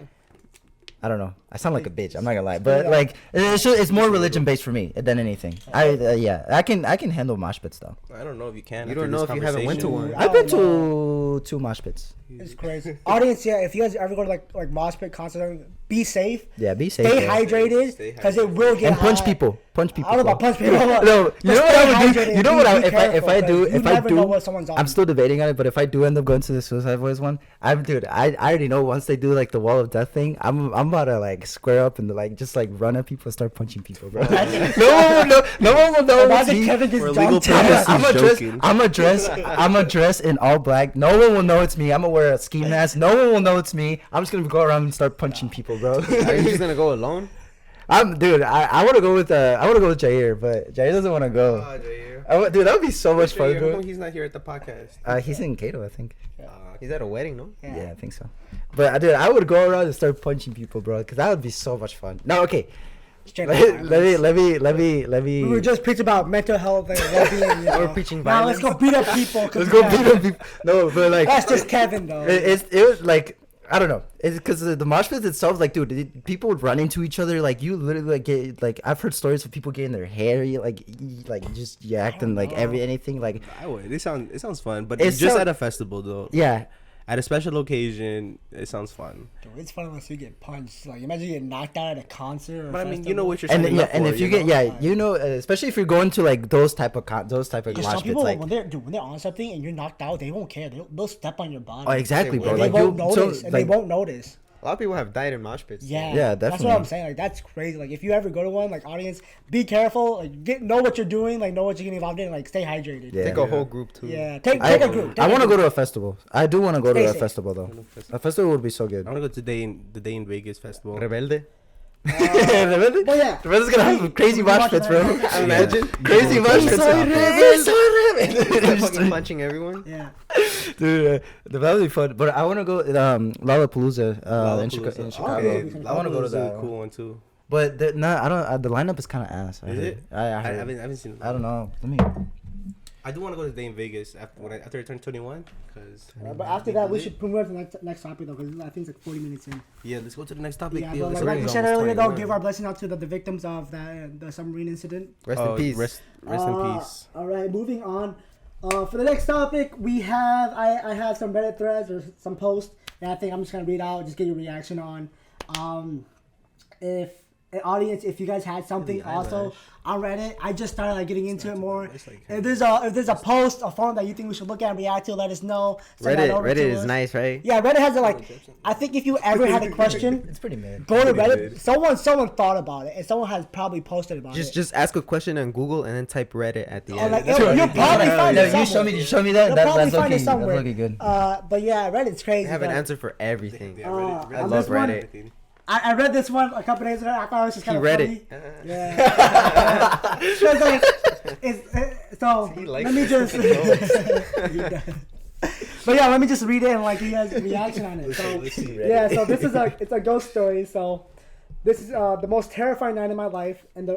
Speaker 3: I don't know. I sound like a bitch. I'm not gonna lie, but like it's more religion based for me than anything. I can handle mosh pits though.
Speaker 4: I don't know if you can.
Speaker 1: You don't know if you haven't went to one.
Speaker 3: I've been to 2 mosh pits.
Speaker 2: It's crazy. Audience, yeah. If you guys ever go to like mosh pit concert, be safe.
Speaker 3: Yeah, be safe.
Speaker 2: Stay
Speaker 3: bro.
Speaker 2: hydrated because it will get
Speaker 3: And punch
Speaker 2: hot.
Speaker 3: people. Punch people.
Speaker 2: I don't know
Speaker 3: bro.
Speaker 2: about punch people.
Speaker 3: No, you know what I would do?
Speaker 2: hydrated.
Speaker 3: You know what
Speaker 2: Be
Speaker 3: if I
Speaker 2: careful,
Speaker 3: do
Speaker 2: you never know what someone's on.
Speaker 3: I'm still debating on it, but if I do end up going to the Suicide Boys one, I already know once they do like the Wall of Death thing, I'm about to like square up and like just like run at people and start punching people, bro. no one will know it's
Speaker 2: Imagine
Speaker 3: me.
Speaker 2: Kevin
Speaker 4: For
Speaker 2: just
Speaker 4: legal
Speaker 2: jumped in.
Speaker 4: purposes.
Speaker 3: I'm a dress in all black. No one will know it's me. I'm gonna wear a ski mask. No one will know it's me. I'm just gonna go around and start punching people, bro.
Speaker 1: Are you just gonna go alone?
Speaker 3: I want to go with Jair, but Jair doesn't want to go.
Speaker 4: Oh, Jair.
Speaker 3: Dude, that would be so much fun,
Speaker 4: How
Speaker 3: bro.
Speaker 4: come he's not here at the podcast?
Speaker 3: He's in Cato, I think.
Speaker 1: He's at a wedding, no?
Speaker 3: Yeah, I think so. But dude, I would go around and start punching people, bro, because that would be so much fun. No, okay.
Speaker 2: Straight
Speaker 3: Let me.
Speaker 2: We were just preaching about mental health and well-being.
Speaker 1: We're preaching
Speaker 2: Now
Speaker 1: violence.
Speaker 2: let's go beat up people.
Speaker 3: Let's go beat up people. No, but like
Speaker 2: That's just Kevin, though.
Speaker 3: it was like I don't know. It's because the mosh pits itself, like, dude, people would run into each other. Like, you literally like get like I've heard stories of people getting their hair like just yacked and like anything like.
Speaker 4: I would. It sounds fun, but
Speaker 3: It's
Speaker 4: just
Speaker 3: so-
Speaker 4: at a festival though.
Speaker 3: Yeah.
Speaker 4: At a special occasion, it sounds fun.
Speaker 2: Dude, it's fun once you get punched. Like, imagine you get knocked out at a concert. Or
Speaker 4: But I
Speaker 2: a
Speaker 4: mean, you know
Speaker 2: festival.
Speaker 4: what you're
Speaker 3: And
Speaker 4: signing
Speaker 3: yeah,
Speaker 4: up
Speaker 3: and
Speaker 4: for,
Speaker 3: if you
Speaker 4: know?
Speaker 3: get especially if you're going to like those type of
Speaker 2: Because some
Speaker 3: mosh pits,
Speaker 2: people,
Speaker 3: like
Speaker 2: when they're on something and you're knocked out, they won't care. They'll step on your body.
Speaker 3: oh exactly, bro.
Speaker 2: And
Speaker 3: Like
Speaker 2: they won't
Speaker 3: you
Speaker 2: notice.
Speaker 3: so
Speaker 2: And
Speaker 3: like
Speaker 2: they won't notice.
Speaker 1: A lot of people have died in mosh pits.
Speaker 2: Yeah,
Speaker 3: Yeah,
Speaker 2: That's
Speaker 3: definitely.
Speaker 2: what I'm saying. Like, that's crazy. Like, if you ever go to one, like, audience, be careful. Like, know what you're doing. Like, know what you're getting involved in. Like, stay hydrated.
Speaker 3: Yeah.
Speaker 1: Take a whole group too.
Speaker 2: Yeah, take
Speaker 3: I
Speaker 2: a group.
Speaker 3: I want to go to a festival. I do want to go to
Speaker 2: Stay
Speaker 3: a
Speaker 2: safe.
Speaker 3: festival though. A festival would be so good.
Speaker 4: I want to go to the day in Vegas festival.
Speaker 1: Rebelde.
Speaker 3: Rebelde?
Speaker 2: Well, yeah.
Speaker 3: Rebelde's gonna have some crazy mosh pits, bro.
Speaker 1: Imagine.
Speaker 3: Crazy mosh pits.
Speaker 2: Soy
Speaker 1: Just fucking punching everyone.
Speaker 2: Yeah.
Speaker 3: Dude, that would be fun. But I want to go Lollapalooza in
Speaker 4: Lollapalooza.
Speaker 3: Chicago.
Speaker 4: Okay,
Speaker 3: I want to go to
Speaker 4: Lollapalooza is
Speaker 3: that.
Speaker 4: a cool one too.
Speaker 3: But the lineup is kind of ass. I
Speaker 4: Is
Speaker 3: heard.
Speaker 4: it?
Speaker 3: I
Speaker 4: I
Speaker 3: heard.
Speaker 4: haven't seen.
Speaker 3: I don't know. Let me.
Speaker 4: I do want to go to the day in Vegas after I turn 21, because.
Speaker 2: But after that, we should move on to the next topic, though, because I think it's like 40 minutes in.
Speaker 4: Yeah, let's go to the next topic.
Speaker 2: Yeah,
Speaker 4: Theo.
Speaker 2: but
Speaker 4: It's
Speaker 2: like we
Speaker 4: already
Speaker 2: said
Speaker 4: almost
Speaker 2: earlier, though,
Speaker 4: 21.
Speaker 2: give our blessing out to the victims of the submarine incident.
Speaker 1: Rest in peace.
Speaker 4: Rest in peace.
Speaker 2: All right, moving on. For the next topic, we have I have some Reddit threads or some posts that I think I'm just gonna read out, just get your reaction on. If audience, if you guys had something also on Reddit, I just started like getting into it more. If there's a post, a forum that you think we should look at and react to, let us know. Send that over
Speaker 1: Reddit
Speaker 2: to
Speaker 1: is
Speaker 2: us.
Speaker 1: nice, right?
Speaker 2: Yeah, Reddit has I think if you ever had a question,
Speaker 3: It's pretty mid.
Speaker 2: go to
Speaker 4: Pretty
Speaker 2: Reddit.
Speaker 4: good.
Speaker 2: Someone thought about it, and someone has probably posted about it.
Speaker 1: Just ask a question on Google and then type Reddit at the
Speaker 2: Or
Speaker 1: end.
Speaker 2: like,
Speaker 4: That's
Speaker 2: you'll
Speaker 4: what I
Speaker 2: probably
Speaker 4: did.
Speaker 2: find
Speaker 3: No,
Speaker 2: it somewhere.
Speaker 3: you show me that.
Speaker 2: You'll
Speaker 3: That's
Speaker 2: probably find
Speaker 3: looking
Speaker 2: it somewhere.
Speaker 3: That's looking good.
Speaker 2: But yeah, Reddit's crazy.
Speaker 1: I have an
Speaker 2: but
Speaker 1: answer for everything.
Speaker 4: Yeah, Reddit.
Speaker 2: I
Speaker 1: love
Speaker 2: this one-
Speaker 1: Reddit.
Speaker 2: I read this one a couple days ago. I thought it was just
Speaker 1: He
Speaker 2: kind of
Speaker 1: read
Speaker 2: funny.
Speaker 1: it.
Speaker 2: Yeah. So it's like, so
Speaker 1: He likes
Speaker 2: let me
Speaker 1: it.
Speaker 2: just. But yeah, let me just read it and like you guys' reaction on it. So
Speaker 4: Let's see.
Speaker 2: yeah, so this is it's a ghost story. So this is the most terrifying night of my life. And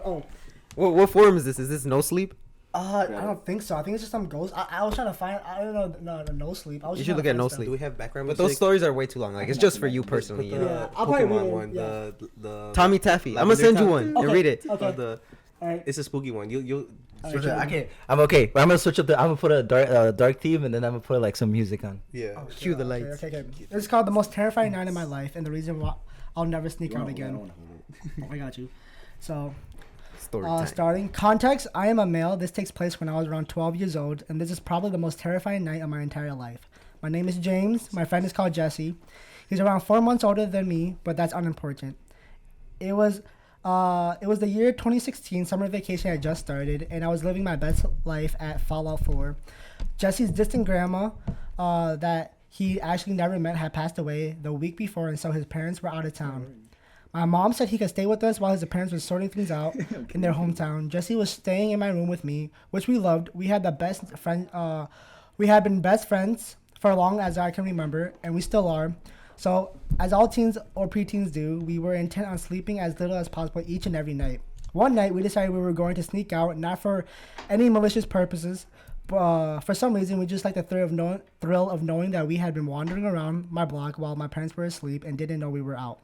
Speaker 1: What forum is this? Is this No Sleep?
Speaker 2: I don't think so. I think it's just some ghost. I was trying to find. I don't know. No sleep. I was
Speaker 1: You
Speaker 2: just
Speaker 1: should
Speaker 2: trying
Speaker 1: look
Speaker 2: to
Speaker 1: at
Speaker 2: find
Speaker 1: No
Speaker 2: stuff.
Speaker 1: Sleep.
Speaker 4: Do we have background
Speaker 1: But
Speaker 4: music?
Speaker 1: those stories are way too long. Like it's just for you personally, you know.
Speaker 2: Yeah, I'll probably read
Speaker 4: Pokemon
Speaker 2: it,
Speaker 4: one.
Speaker 2: yeah.
Speaker 4: The
Speaker 1: Tommy Taffy. I'm gonna
Speaker 4: Lavender
Speaker 1: send you
Speaker 4: Town.
Speaker 1: one and
Speaker 2: Okay.
Speaker 1: read it.
Speaker 2: Okay.
Speaker 4: The
Speaker 2: All right.
Speaker 4: it's a spooky one. You'll
Speaker 3: Okay, I'm okay. I'm gonna switch up I'm gonna put a dark theme and then I'm gonna put like some music on.
Speaker 4: yeah.
Speaker 1: Cue the lights.
Speaker 2: Okay. This is called the most terrifying night of my life, and the reason why I'll never sneak out again. I got you. So,
Speaker 1: Story time.
Speaker 2: starting context: I am a male. This takes place when I was around 12 years old, and this is probably the most terrifying night of my entire life. My name is James. My friend is called Jesse. He's around 4 months older than me, but that's unimportant. It was the year 2016. Summer vacation had just started, and I was living my best life at Fallout 4. Jesse's distant grandma, that he actually never met, had passed away the week before, and so his parents were out of town. My mom said he could stay with us while his parents were sorting things out in their hometown. Jesse was staying in my room with me, which we loved. We had we had been best friends for as long as I can remember, and we still are. So, as all teens or preteens do, we were intent on sleeping as little as possible each and every night. One night, we decided we were going to sneak out, not for any malicious purposes, but for some reason, we just liked the thrill of knowing that we had been wandering around my block while my parents were asleep and didn't know we were out.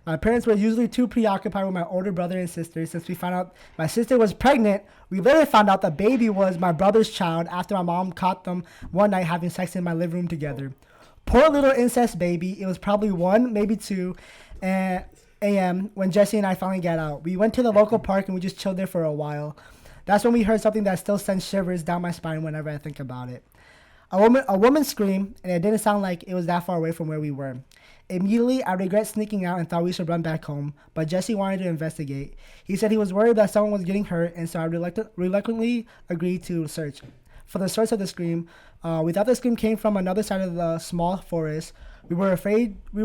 Speaker 2: My parents were usually too preoccupied with my older brother and sister. Since we found out my sister was pregnant, we later found out the baby was my brother's child after my mom caught them one night having sex in my living room together. Poor little incest baby. It was probably 1, maybe 2 a.m. when Jesse and I finally got out. We went to the local park and we just chilled there for a while. That's when we heard something that still sends shivers down my spine whenever I think about it. A woman screamed, and it didn't sound like it was that far away from where we were. Immediately, I regret sneaking out and thought we should run back home, but Jesse wanted to investigate. He said he was worried that someone was getting hurt, and so I reluctantly agreed to search. For the source of the scream, we thought the scream came from another side of the small forest. We were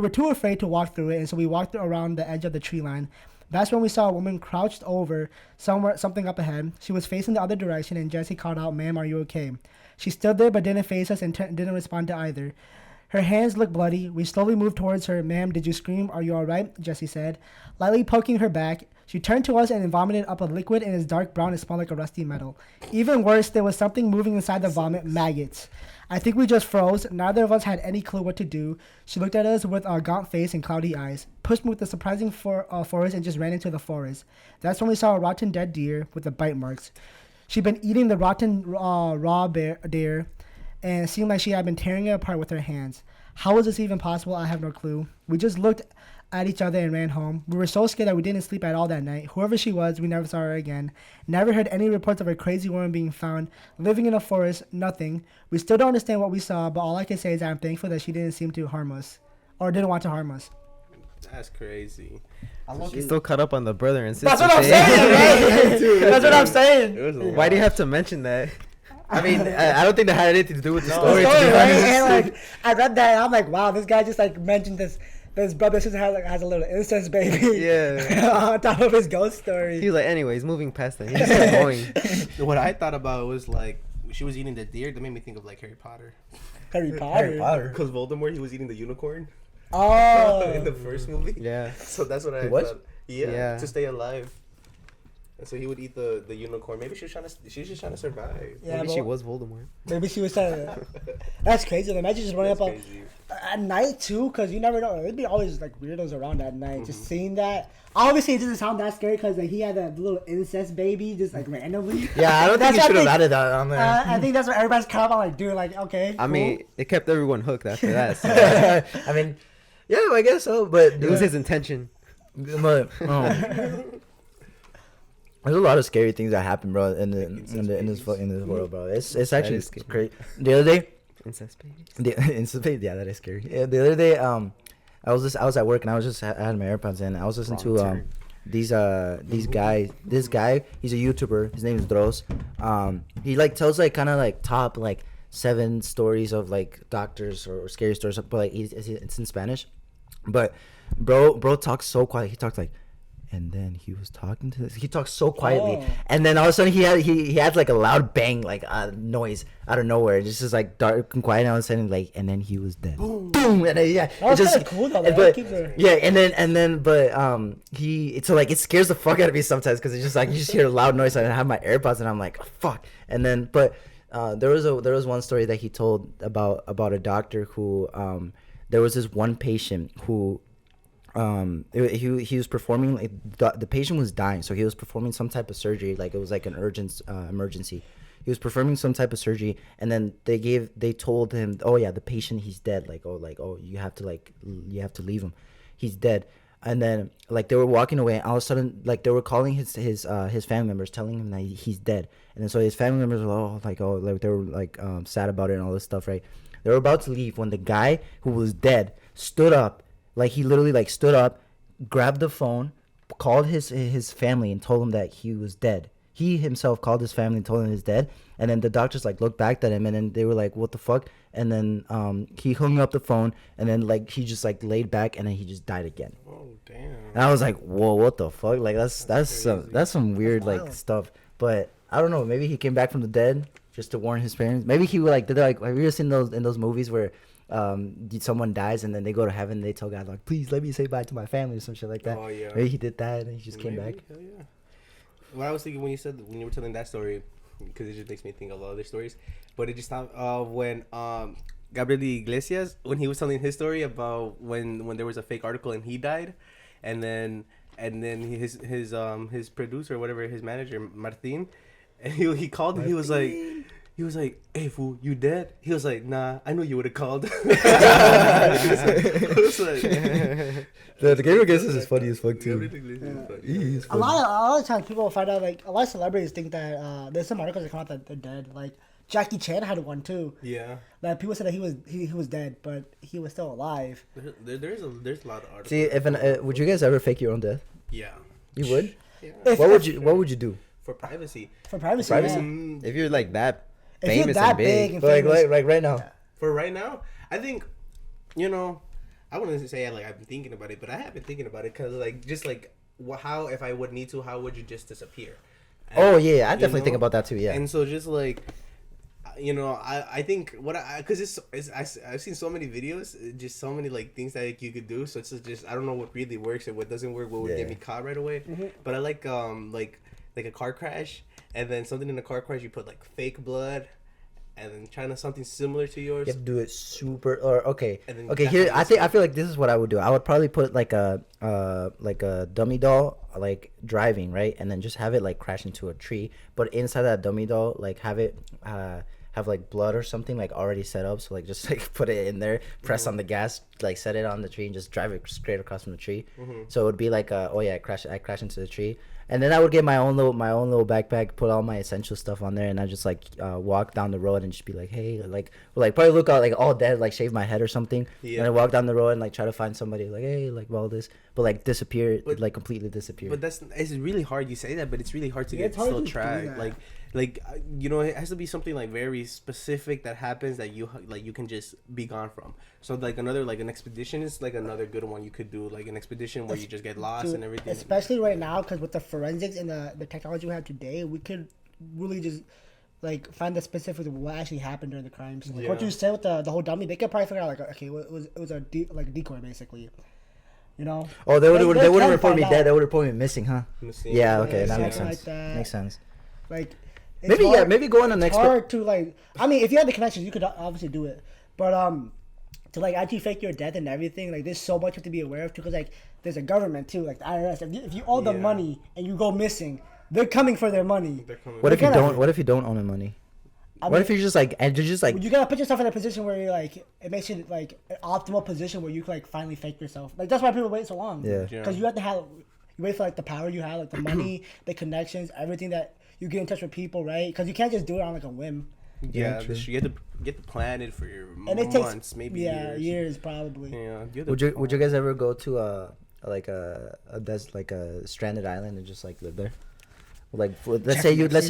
Speaker 2: too afraid to walk through it, and so we walked around the edge of the tree line. That's when we saw a woman crouched over something up ahead. She was facing the other direction, and Jesse called out, "Ma'am, are you okay?" She stood there but didn't face us and didn't respond to either. Her hands looked bloody. We slowly moved towards her. "Ma'am, did you scream? Are you all right?" Jesse said, lightly poking her back. She turned to us and vomited up a liquid in its dark brown. It smelled like a rusty metal. Even worse, there was something moving inside the vomit, maggots. I think we just froze. Neither of us had any clue what to do. She looked at us with a gaunt face and cloudy eyes, pushed me with a surprising force, and just ran into the forest. That's when we saw a rotten dead deer with the bite marks. She'd been eating the rotten raw deer, and it seemed like she had been tearing it apart with her hands. How was this even possible? I have no clue. We just looked at each other and ran home. We were so scared that we didn't sleep at all that night. Whoever she was, we never saw her again. Never heard any reports of a crazy woman being found, living in a forest, nothing. We still don't understand what we saw, but all I can say is that I'm thankful that she didn't seem to harm us, or didn't want to harm us.
Speaker 4: That's crazy.
Speaker 1: He's still caught up on the brother and sister.
Speaker 2: That's what I'm saying, right? That's what I'm saying.
Speaker 1: Why do you have to mention that? I mean, I don't think that had anything to do with the story.
Speaker 2: Right? And like, I read that, and I'm like, wow, this guy just like mentioned this. His brother sister has a little incest baby.
Speaker 1: Yeah.
Speaker 2: On top of his ghost story.
Speaker 1: He was like, anyways, moving past that. He just kept going.
Speaker 4: What I thought about was like she was eating the deer. That made me think of like Harry Potter.
Speaker 2: Harry Potter.
Speaker 4: Because Voldemort, he was eating the unicorn.
Speaker 2: Oh.
Speaker 4: In the first movie.
Speaker 1: Yeah.
Speaker 4: So that's what I thought. Yeah. To stay alive. And so he would eat the unicorn. Maybe she was just trying to survive.
Speaker 2: Yeah,
Speaker 1: maybe she was Voldemort.
Speaker 2: Maybe she was trying to. That's crazy. Imagine just running up at night too, because you never know. There'd be always like weirdos around at night. Mm-hmm. Just seeing that. Obviously, it doesn't sound that scary because like, he had a little incest baby just like randomly.
Speaker 3: Yeah, I don't think you should have added that on there.
Speaker 2: I think that's what everybody's kind of like doing. Like, okay.
Speaker 1: I mean, it kept everyone hooked after that. So.
Speaker 3: I mean, yeah, I guess so. But
Speaker 1: it was his intention.
Speaker 3: But, there's a lot of scary things that happen, bro, in this world, bro. It's actually great. The other day, incest baby. Yeah, that is scary. Yeah, the other day, I was at work and I had my AirPods in. I was listening to these guys. This guy, he's a YouTuber. His name is Dross. He like tells like kind of like top like 7 stories of like doctors or scary stories, but like it's in Spanish. But bro talks so quiet. He talks like. And then he was talking to this. He talks so quietly, and then all of a sudden he had like a loud bang, like noise out of nowhere. Just is like dark and quiet. And all of a sudden, like, and then he was dead. Boom, boom, and then, yeah,
Speaker 2: that's just cool though.
Speaker 3: But yeah, and then it's so like it scares the fuck out of me sometimes because it's just like you just hear a loud noise and I have my AirPods and I'm like oh, fuck. And then there was one story that he told about a doctor who there was this one patient who. He was performing like the patient was dying, so he was performing some type of surgery, like it was like an urgent emergency. He was performing some type of surgery, and then they told him, oh yeah, the patient, he's dead. Like you have to leave him, he's dead. And then like they were walking away, and all of a sudden like they were calling his family members, telling him that he's dead. And then so his family members were like they were like sad about it and all this stuff, right? They were about to leave when the guy who was dead stood up. Like, he literally, like, stood up, grabbed the phone, called his family and told him that he was dead. He himself called his family and told him he's dead. And then the doctors, like, looked back at him, and then they were like, what the fuck? And then he hung up the phone, and then, like, he just, like, laid back, and then he just died again.
Speaker 4: Oh, damn.
Speaker 3: And I was like, whoa, what the fuck? Like, that's some weird, like, stuff. But I don't know. Maybe he came back from the dead just to warn his parents. Maybe he, like, did, like, have you ever seen those movies where someone dies and then they go to heaven and they tell God like please let me say bye to my family or some shit like that.
Speaker 4: Oh yeah.
Speaker 3: Maybe he did that and he just came back.
Speaker 4: Hell yeah. What I was thinking when you were telling that story, because it just makes me think of other stories, but it just thought of when Gabriel Iglesias, when he was telling his story about when there was a fake article and he died, and then his producer, whatever, his manager, Martin, and he called and he was like, "Hey fool, you dead?" He was like, "Nah, I know you would have called." I was like,
Speaker 3: The Gabriel guesses is funny as fuck too. He's
Speaker 2: A
Speaker 3: funny.
Speaker 2: lot of times people find out, like, a lot of celebrities think that there's some articles that come out that they're dead. Like Jackie Chan had one too.
Speaker 4: Yeah.
Speaker 2: Like people said that he was dead, but he was still alive.
Speaker 4: There's a lot of articles.
Speaker 3: See, if would you guys ever fake your own death?
Speaker 4: Yeah.
Speaker 3: You would.
Speaker 4: Yeah.
Speaker 3: What would you do?
Speaker 4: For privacy.
Speaker 2: For privacy.
Speaker 3: Privacy?
Speaker 2: Yeah.
Speaker 1: If you're like that
Speaker 2: If you're
Speaker 1: famous
Speaker 2: that
Speaker 1: and
Speaker 2: big
Speaker 1: big,
Speaker 2: and
Speaker 3: Like
Speaker 2: famous,
Speaker 3: right now.
Speaker 4: For right now, I think, I wouldn't say like I've been thinking about it, but I have been thinking about it because like just like how if I would need to, how would you just disappear? And,
Speaker 3: Oh yeah, I definitely
Speaker 4: know?
Speaker 3: think about that too. Yeah.
Speaker 4: And so just like, I think because I've seen so many videos, just so many like things that like, you could do. So it's just I don't know what really works and what doesn't work. What would get me caught right away? But I like a car crash, and then something in the car crash you put like fake blood. And then trying to something similar to yours.
Speaker 3: You have to do it super or okay.
Speaker 4: And then
Speaker 3: Okay,
Speaker 4: that's
Speaker 3: here
Speaker 4: how you
Speaker 3: I feel like this is what I would do. I would probably put like a dummy doll like driving, right? And then just have it like crash into a tree. But inside that dummy doll, like have it have like blood or something like already set up. So like just like put it in there, press on the gas, like set it on the tree and just drive it straight across from the tree. So it would be like I crash into the tree. And then I would get my own little backpack, put all my essential stuff on there, and I just like walk down the road and just be like, hey, like probably look out like all dead, like shave my head or something.
Speaker 4: Yeah.
Speaker 3: And I walk down the road and like try to find somebody like, hey, like all this, but like disappear, like completely disappear.
Speaker 4: But it's really hard. You say that, but it's really hard to
Speaker 2: Yeah,
Speaker 4: get
Speaker 2: it's hard
Speaker 4: still
Speaker 2: to do
Speaker 4: track.
Speaker 2: that.
Speaker 4: It has to be something like very specific that happens that you can just be gone from. So like an expedition is like another good one you could do, like an expedition where you just get lost
Speaker 2: Dude,
Speaker 4: and everything.
Speaker 2: especially right now, because with the forensics and the technology we have today, we could really just like find the specifics of what actually happened during the crimes. Like what
Speaker 4: Yeah.
Speaker 2: you said with the whole dummy, they could probably figure out like, okay, it was a decoy basically. You know?
Speaker 3: Oh, they wouldn't
Speaker 2: can
Speaker 3: report me
Speaker 2: find
Speaker 3: dead.
Speaker 2: out.
Speaker 3: They would report me missing, huh?
Speaker 4: Missing.
Speaker 3: Yeah. Okay, that
Speaker 2: something
Speaker 3: makes sense.
Speaker 2: like that.
Speaker 3: Makes sense.
Speaker 2: Like it's
Speaker 3: Maybe
Speaker 2: hard-
Speaker 3: maybe go on the
Speaker 2: it's
Speaker 3: next.
Speaker 2: hard to like. I mean, if you had the connections, you could obviously do it. But to like actually fake your death and everything, like there's so much you have to be aware of too. Because like there's a government too, like the IRS. If you owe them
Speaker 4: Yeah.
Speaker 2: money and you go missing, they're coming for their money.
Speaker 4: They're coming.
Speaker 3: What if you
Speaker 2: Look at
Speaker 3: don't?
Speaker 2: it.
Speaker 3: What if you don't own the money?
Speaker 2: I
Speaker 3: What
Speaker 2: mean,
Speaker 3: if you're just like and you're just like
Speaker 2: you gotta put yourself in a position where you're like it makes you like an optimal position where you can like finally fake yourself. Like that's why people wait so long.
Speaker 3: Yeah.
Speaker 2: Because you have to have you wait for like the power you have, like the money, the connections, everything that you get in touch with people, right? Because you can't just do it on like a whim.
Speaker 4: Yeah,
Speaker 3: true.
Speaker 4: you have to get to plan it for your
Speaker 2: And it
Speaker 4: months,
Speaker 2: takes
Speaker 4: maybe
Speaker 2: years probably.
Speaker 4: Yeah.
Speaker 3: Would you guys ever go to a stranded island and just like live there? Like let's say you get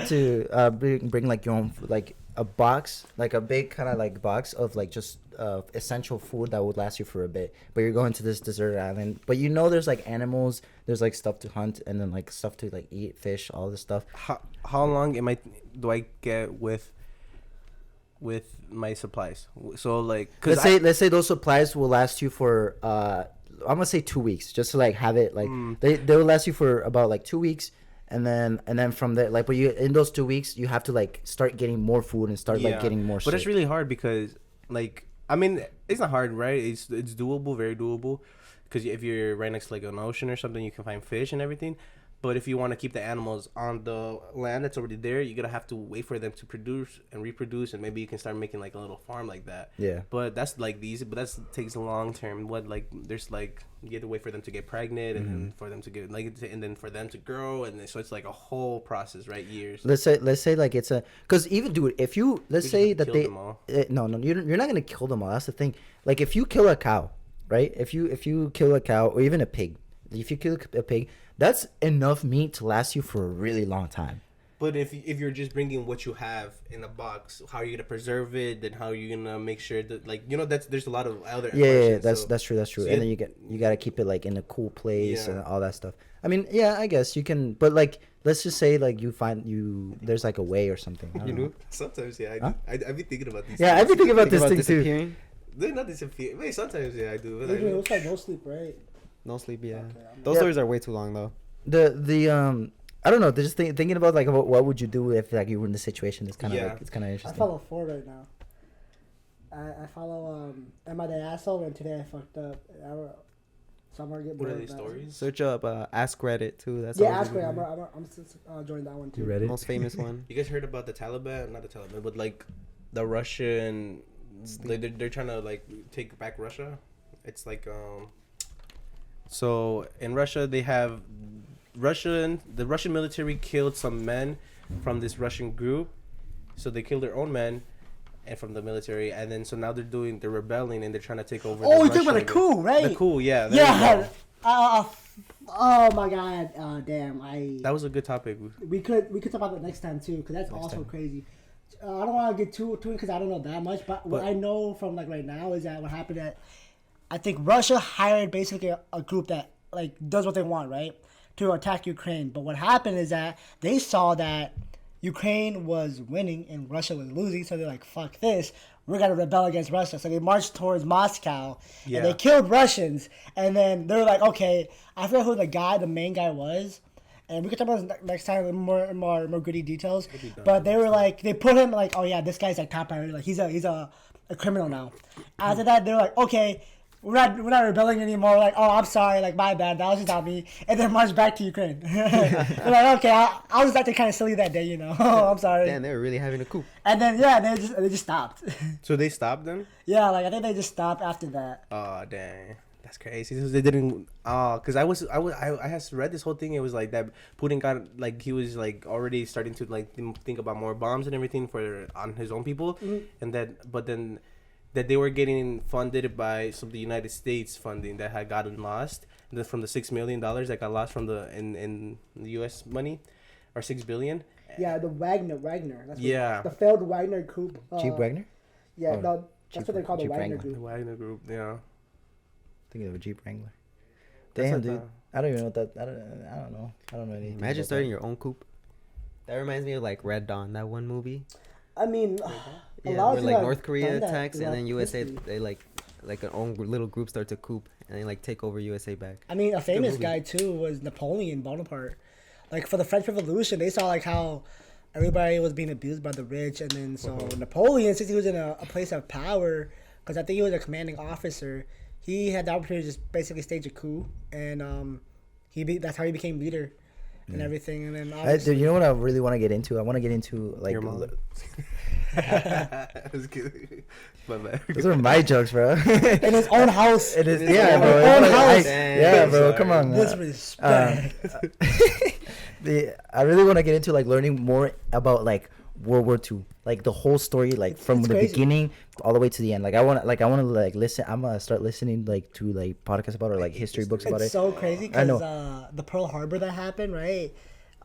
Speaker 3: to bring like your own like a box, like a big kind of like box of like just essential food that would last you for a bit. But you're going to this deserted island, but you know there's like animals, there's like stuff to hunt, and then like stuff to like eat, fish, all this stuff.
Speaker 4: How long do I get with my supplies? So like,
Speaker 3: Let's say those supplies will last you for I'm gonna say 2 weeks, just to like have it like they will last you for about like 2 weeks, and then from there like, but you in those 2 weeks you have to like start getting more food and start like getting more.
Speaker 4: But it's
Speaker 3: shit.
Speaker 4: really hard because like I mean it's not hard, right? It's doable, very doable, because if you're right next to like an ocean or something, you can find fish and everything. But if you want to keep the animals on the land that's already there, you're gonna have to wait for them to produce and reproduce, and maybe you can start making like a little farm like that.
Speaker 3: Yeah.
Speaker 4: But that's like that takes a long term. There's like you have to wait for them to get pregnant, and then for them to get and then for them to grow, and then, so it's like a whole process, right? Years.
Speaker 3: Let's say like it's a, because even dude, if you let's
Speaker 4: We just
Speaker 3: say
Speaker 4: have to
Speaker 3: that
Speaker 4: kill
Speaker 3: they
Speaker 4: them all.
Speaker 3: no you're not gonna kill them all. That's the thing. Like if you kill a cow, right? If you kill a cow or even a pig, if you kill a pig, that's enough meat to last you for a really long time.
Speaker 4: But if you're just bringing what you have in a box, how are you gonna preserve it? Then how are you gonna make sure that there's a lot of other
Speaker 3: Yeah,
Speaker 4: questions,
Speaker 3: that's true.
Speaker 4: so
Speaker 3: And then you gotta keep it like in a cool place
Speaker 4: Yeah.
Speaker 3: and all that stuff. I mean, yeah, I guess you can, but like let's just say like there's like a way or something. I don't know.
Speaker 4: Sometimes
Speaker 3: Huh?
Speaker 4: I be thinking about these.
Speaker 3: Yeah, I've been thinking about this thing too.
Speaker 1: disappearing?
Speaker 4: They're not disappear. Wait, sometimes I do. But
Speaker 2: It looks like no sleep, right?
Speaker 1: No sleep, yeah.
Speaker 2: Okay,
Speaker 1: Those
Speaker 3: Yeah.
Speaker 1: stories are way too long though.
Speaker 3: The I don't know. They're just thinking about like what would you do if like you were in this situation. It's kind of
Speaker 4: Yeah.
Speaker 3: like, it's kind of
Speaker 2: I
Speaker 3: interesting.
Speaker 2: follow 4 right now. I follow Am I the Asshole, and today I fucked up. So I'm gonna get
Speaker 4: What
Speaker 2: more
Speaker 4: are
Speaker 2: of
Speaker 4: these
Speaker 2: that.
Speaker 4: stories?
Speaker 1: Search up Ask Reddit too. That's
Speaker 2: Yeah,
Speaker 1: always a
Speaker 2: ask me.
Speaker 1: good
Speaker 2: I'm
Speaker 1: one.
Speaker 2: joining that one too.
Speaker 3: You read
Speaker 1: The
Speaker 3: it?
Speaker 1: most famous one.
Speaker 4: You guys heard about the Taliban? Not the Taliban, but like the Russian. They're trying to like take back Russia. It's like So in Russia, they have the Russian military killed some men from this Russian group. So they killed their own men, and from the military, and then so now they're rebelling and they're trying to take over.
Speaker 2: Oh,
Speaker 4: the
Speaker 2: you talking about the
Speaker 4: Russian-
Speaker 2: coup, right?
Speaker 4: The coup, yeah. there you
Speaker 2: Yeah.
Speaker 4: go.
Speaker 2: Oh my God. Damn.
Speaker 4: That was a good topic.
Speaker 2: We could talk about that next time too, because that's also crazy. I don't want to get too into it because I don't know that much, but what I know from like right now is that what happened that I think Russia hired basically a group that like does what they want, right, to attack Ukraine. But what happened is that they saw that Ukraine was winning and Russia was losing, so they're like, "Fuck this, we're gonna rebel against Russia." So they marched towards Moscow and they killed Russians. And then they're like, "Okay," I forget who the main guy was. And we could talk about this next time with more gritty details. But they were like, they put him like, oh yeah, this guy's like top priority. Like he's a criminal now. After that, they were like, okay, we're not rebelling anymore. Like, oh, I'm sorry, like my bad, that was just not me. And then marched back to Ukraine. They're like, okay, I was acting kind of silly that day, you know. I'm sorry.
Speaker 1: Damn, they were really having a coup.
Speaker 2: And then yeah, they just stopped.
Speaker 4: So they stopped them.
Speaker 2: Yeah, like I think they just stopped after that.
Speaker 4: Oh dang, that's crazy. They didn't. Cause I had read this whole thing. It was like that Putin got like he was like already starting to like think about more bombs and everything on his own people, and that they were getting funded by some of the United States funding that had gotten lost. And then from the $6 million that got lost from in the U.S. money, or $6 billion.
Speaker 2: Yeah, the Wagner. That's
Speaker 4: Yeah.
Speaker 2: the failed Wagner coup.
Speaker 3: Jeep Wagner?
Speaker 2: Yeah,
Speaker 3: Oh,
Speaker 2: no, that's what they call the
Speaker 3: Jeep
Speaker 2: Wagner
Speaker 3: Wrangler.
Speaker 4: The
Speaker 2: group.
Speaker 4: Wagner Group. Yeah.
Speaker 3: Thinking of a Jeep Wrangler.
Speaker 4: That's
Speaker 3: Damn,
Speaker 4: what
Speaker 3: dude.
Speaker 4: the-
Speaker 3: I don't even know what that. I don't know. I don't know anything.
Speaker 1: Imagine
Speaker 3: about
Speaker 1: starting your own coup. That reminds me of like Red Dawn, that one movie.
Speaker 2: I mean, a
Speaker 1: Yeah,
Speaker 2: lot
Speaker 1: where
Speaker 2: of
Speaker 1: like
Speaker 2: people
Speaker 1: North
Speaker 2: have
Speaker 1: Korea
Speaker 2: done that
Speaker 1: attacks and
Speaker 2: throughout
Speaker 1: then USA
Speaker 2: history.
Speaker 1: they like an own little group starts a coup and they like take over USA back.
Speaker 2: I mean, a famous
Speaker 4: movie.
Speaker 2: guy too was Napoleon Bonaparte. Like for the French Revolution, they saw like how everybody was being abused by the rich, and then so Napoleon, since he was in a place of power, because I think he was a commanding officer, he had the opportunity to just basically stage a coup, and that's how he became leader and everything. And then
Speaker 3: that.
Speaker 2: obviously,
Speaker 3: Dude, you know what I really want to get into? I want to get into like.
Speaker 4: Your mom. I was kidding. My bad.
Speaker 3: Those are my jokes, bro.
Speaker 2: in his own house,
Speaker 3: It is,
Speaker 1: It is
Speaker 3: yeah,
Speaker 1: own
Speaker 3: bro.
Speaker 2: house.
Speaker 3: It's like-
Speaker 1: Dang.
Speaker 3: yeah, bro.
Speaker 4: Sorry.
Speaker 3: Come on.
Speaker 2: disrespect.
Speaker 3: I really want to get into like learning more about like World War II, like the whole story, like from
Speaker 2: it's
Speaker 3: the
Speaker 2: crazy.
Speaker 3: beginning all the way to the end. Like I want to like listen. I'm gonna start listening like to like podcasts about it or like history books about
Speaker 2: It's
Speaker 3: it.
Speaker 2: so crazy
Speaker 3: I know.
Speaker 2: because the Pearl Harbor that happened, right?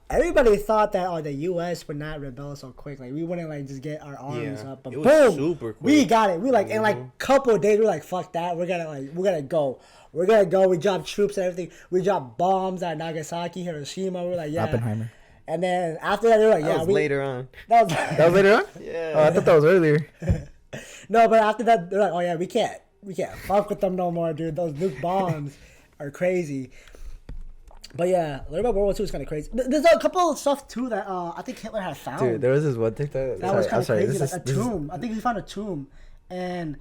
Speaker 2: Everybody thought that the U.S. would not rebel so quick. Like we wouldn't like just get our arms
Speaker 4: Yeah.
Speaker 2: up, but
Speaker 4: It was
Speaker 2: boom,
Speaker 4: super quick.
Speaker 2: we got it. We like in like couple of days, we're like, fuck that. We're gonna go. We dropped troops and everything. We dropped bombs at Nagasaki, Hiroshima. We're like, yeah.
Speaker 3: Oppenheimer.
Speaker 2: And then after that, they were like,
Speaker 1: That
Speaker 2: yeah,
Speaker 1: was
Speaker 2: we
Speaker 1: later on.
Speaker 2: That was,
Speaker 3: That was later on.
Speaker 1: Yeah.
Speaker 3: Oh, I thought that was earlier.
Speaker 2: no, but after that, they're like, oh yeah, we can't fuck with them no more, dude. Those nuke bombs are crazy. But yeah, learning about World War II is kind of crazy. There's a couple of stuff too that I think Hitler had found.
Speaker 3: Dude, there was this one thing that
Speaker 2: That was kind of crazy, like a
Speaker 3: this is-
Speaker 2: tomb. I think he found a tomb, and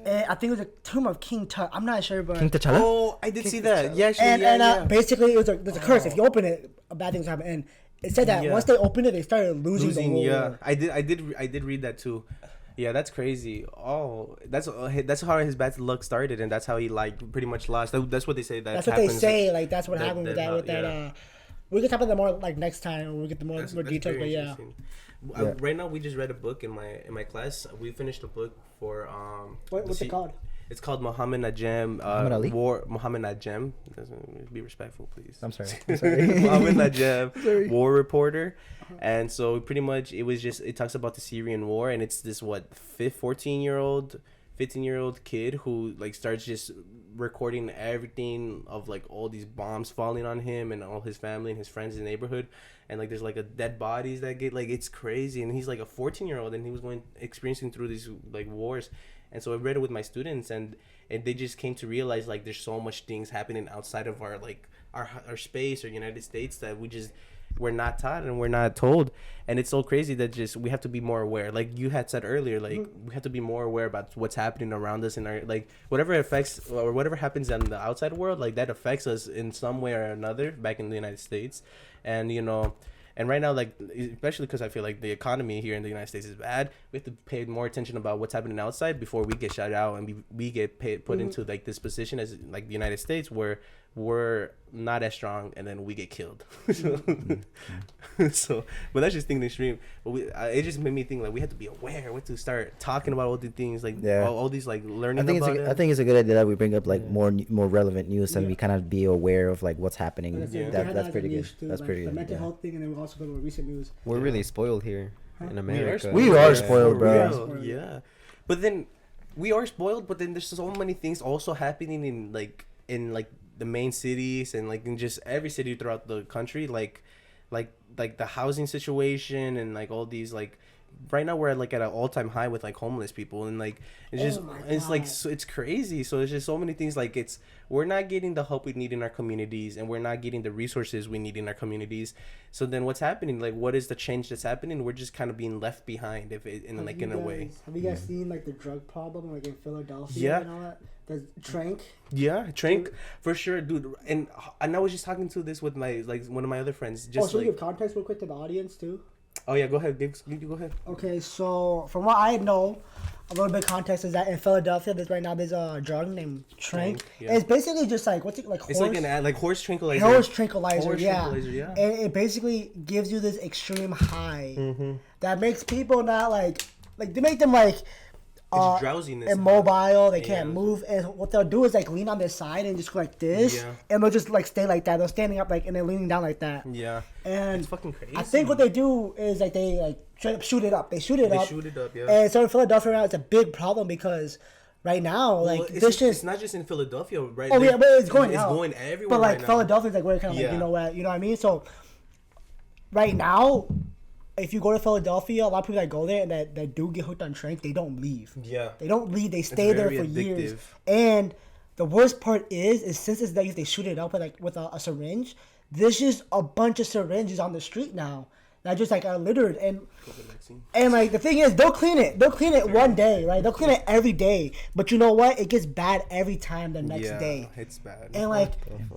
Speaker 2: I think it was a tomb of King Tut. I'm not sure, but
Speaker 3: King T'Challa.
Speaker 4: Oh, I did see that. Yeah, actually,
Speaker 2: and basically basically there's a curse. If you open it, bad things happen. And it said that
Speaker 4: Yeah.
Speaker 2: once they opened it, they started losing the war.
Speaker 4: Yeah, I did read that too. Yeah, that's crazy. Oh, that's how his bad luck started, and that's how he like pretty much lost. That's what they say.
Speaker 2: That's what they say. Like that's what
Speaker 4: that-
Speaker 2: happened with
Speaker 4: that-
Speaker 2: that. With
Speaker 4: yeah.
Speaker 2: that. We can talk about that more like next time when we get the more
Speaker 4: That's
Speaker 2: details.
Speaker 4: very
Speaker 2: But yeah,
Speaker 4: interesting.
Speaker 3: Yeah.
Speaker 4: Right now, we just read a book in my class. We finished a book for
Speaker 2: what's it called?
Speaker 4: It's called Muhammad Najem.
Speaker 3: Muhammad Ali?
Speaker 4: Muhammad Najem. Be respectful, please.
Speaker 3: I'm sorry. I'm sorry.
Speaker 4: Muhammad Najem, war reporter, and so pretty much it talks about the Syrian war, and it's this 15-year-old kid who like starts just recording everything of like all these bombs falling on him and all his family and his friends in the neighborhood, and like there's like a dead bodies that get like it's crazy, and he's like a 14-year-old and he was experiencing through these like wars. And so I read it with my students, and they just came to realize like there's so much things happening outside of our like our space or United States that we're not taught and we're not told. And it's so crazy that just we have to be more aware, like you had said earlier, like we have to be more aware about what's happening around us, and our like whatever affects or whatever happens in the outside world, like that affects us in some way or another back in the United States. And and right now, like especially because I feel like the economy here in the United States is bad, we have to pay more attention about what's happening outside before we get shut out and we get put into like this position as like the United States where we're not as strong and then we get killed. So but that's just thinking extreme. But it just made me think like we have to be aware. We have to start talking about all the things like all these like learning.
Speaker 3: I think it's a good idea that we bring up like more relevant news and we kind of be aware of like what's happening. That's pretty good. That's pretty good.
Speaker 2: The mental health thing, and then we also go to recent news.
Speaker 1: We're really spoiled here in America.
Speaker 3: We are spoiled, bro.
Speaker 4: Yeah, but then we are spoiled. But then there's so many things also happening in the main cities and like in just every city throughout the country, like the housing situation and like all these like right now we're at an all-time high with like homeless people, and like it's just it's like so, it's crazy. So it's just so many things, like we're not getting the help we need in our communities, and we're not getting the resources we need in our communities. So then what's happening, like what is the change that's happening? We're just kind of being left behind in a way.
Speaker 2: Have you guys seen like the drug problem like in Philadelphia and all that? The Trank.
Speaker 4: Yeah, Trank for sure, dude. And I was just talking to this with my one of my other friends. Just
Speaker 2: so we give context real quick to the audience too.
Speaker 4: Oh yeah, go ahead. You go ahead.
Speaker 2: Okay, so from what I know, a little bit of context is that in Philadelphia, there's a drug named Trank.
Speaker 4: Yeah.
Speaker 2: It's basically just like what's it like?
Speaker 4: It's like an ad, like horse tranquilizer.
Speaker 2: Horse tranquilizer, yeah.
Speaker 4: Yeah.
Speaker 2: And it basically gives you this extreme high that makes people not like they make them like.
Speaker 4: It's drowsiness.
Speaker 2: Immobile, they can't move, and what they'll do is like lean on their side and just go like this, and they'll just like stay like that. They're standing up like and they're leaning down like that.
Speaker 4: Yeah,
Speaker 2: and
Speaker 4: it's fucking crazy.
Speaker 2: I think what they do is like they like straight up shoot it up. They shoot it up.
Speaker 4: Yeah.
Speaker 2: And so in Philadelphia now, it's a big problem because right now, like
Speaker 4: it's not just in Philadelphia, right?
Speaker 2: Oh yeah, but it's going out.
Speaker 4: It's going everywhere.
Speaker 2: But like
Speaker 4: right
Speaker 2: Philadelphia's like where kind of like you know what I mean. So right now, if you go to Philadelphia, a lot of people that go there and that do get hooked on Trank, they don't leave.
Speaker 4: Yeah.
Speaker 2: They don't leave. They stay there for years. And the worst part is since it's they shoot it up with a syringe, there's just a bunch of syringes on the street now that just like are littered. And like the thing is, they'll clean it. They'll clean it one day, right? They'll clean it every day. But you know what? It gets bad every time the next day.
Speaker 4: It's bad.
Speaker 2: And like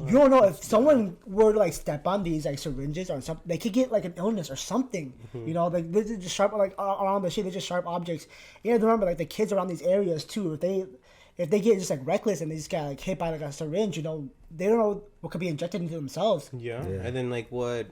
Speaker 2: you don't know if someone were to like step on these like syringes or something, they could get like an illness or something. You know, like they're just sharp like around the shit. They're just sharp objects. You have to remember like the kids around these areas too. If they get just like reckless and they just got like hit by like a syringe, you know, they don't know what could be injected into themselves.
Speaker 4: Yeah. And then like what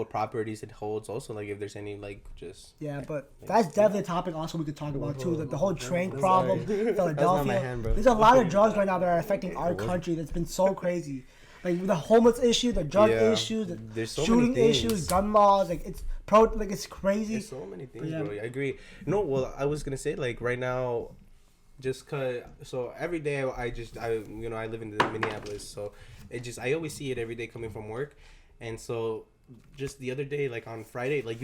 Speaker 4: properties it holds also, like if there's any like just.
Speaker 2: Yeah, but that's definitely a topic also we could talk about too. The whole Trank problem, Philadelphia. There's a lot of drugs right now that are affecting our country that's been so crazy. Like the homeless issue, the drug issues, the shooting issues, gun laws, like it's crazy.
Speaker 4: There's so many things, bro. I agree. No, well, I was gonna say like right now, just cause so every day I live in Minneapolis, so I always see it every day coming from work, and so just the other day like on Friday, like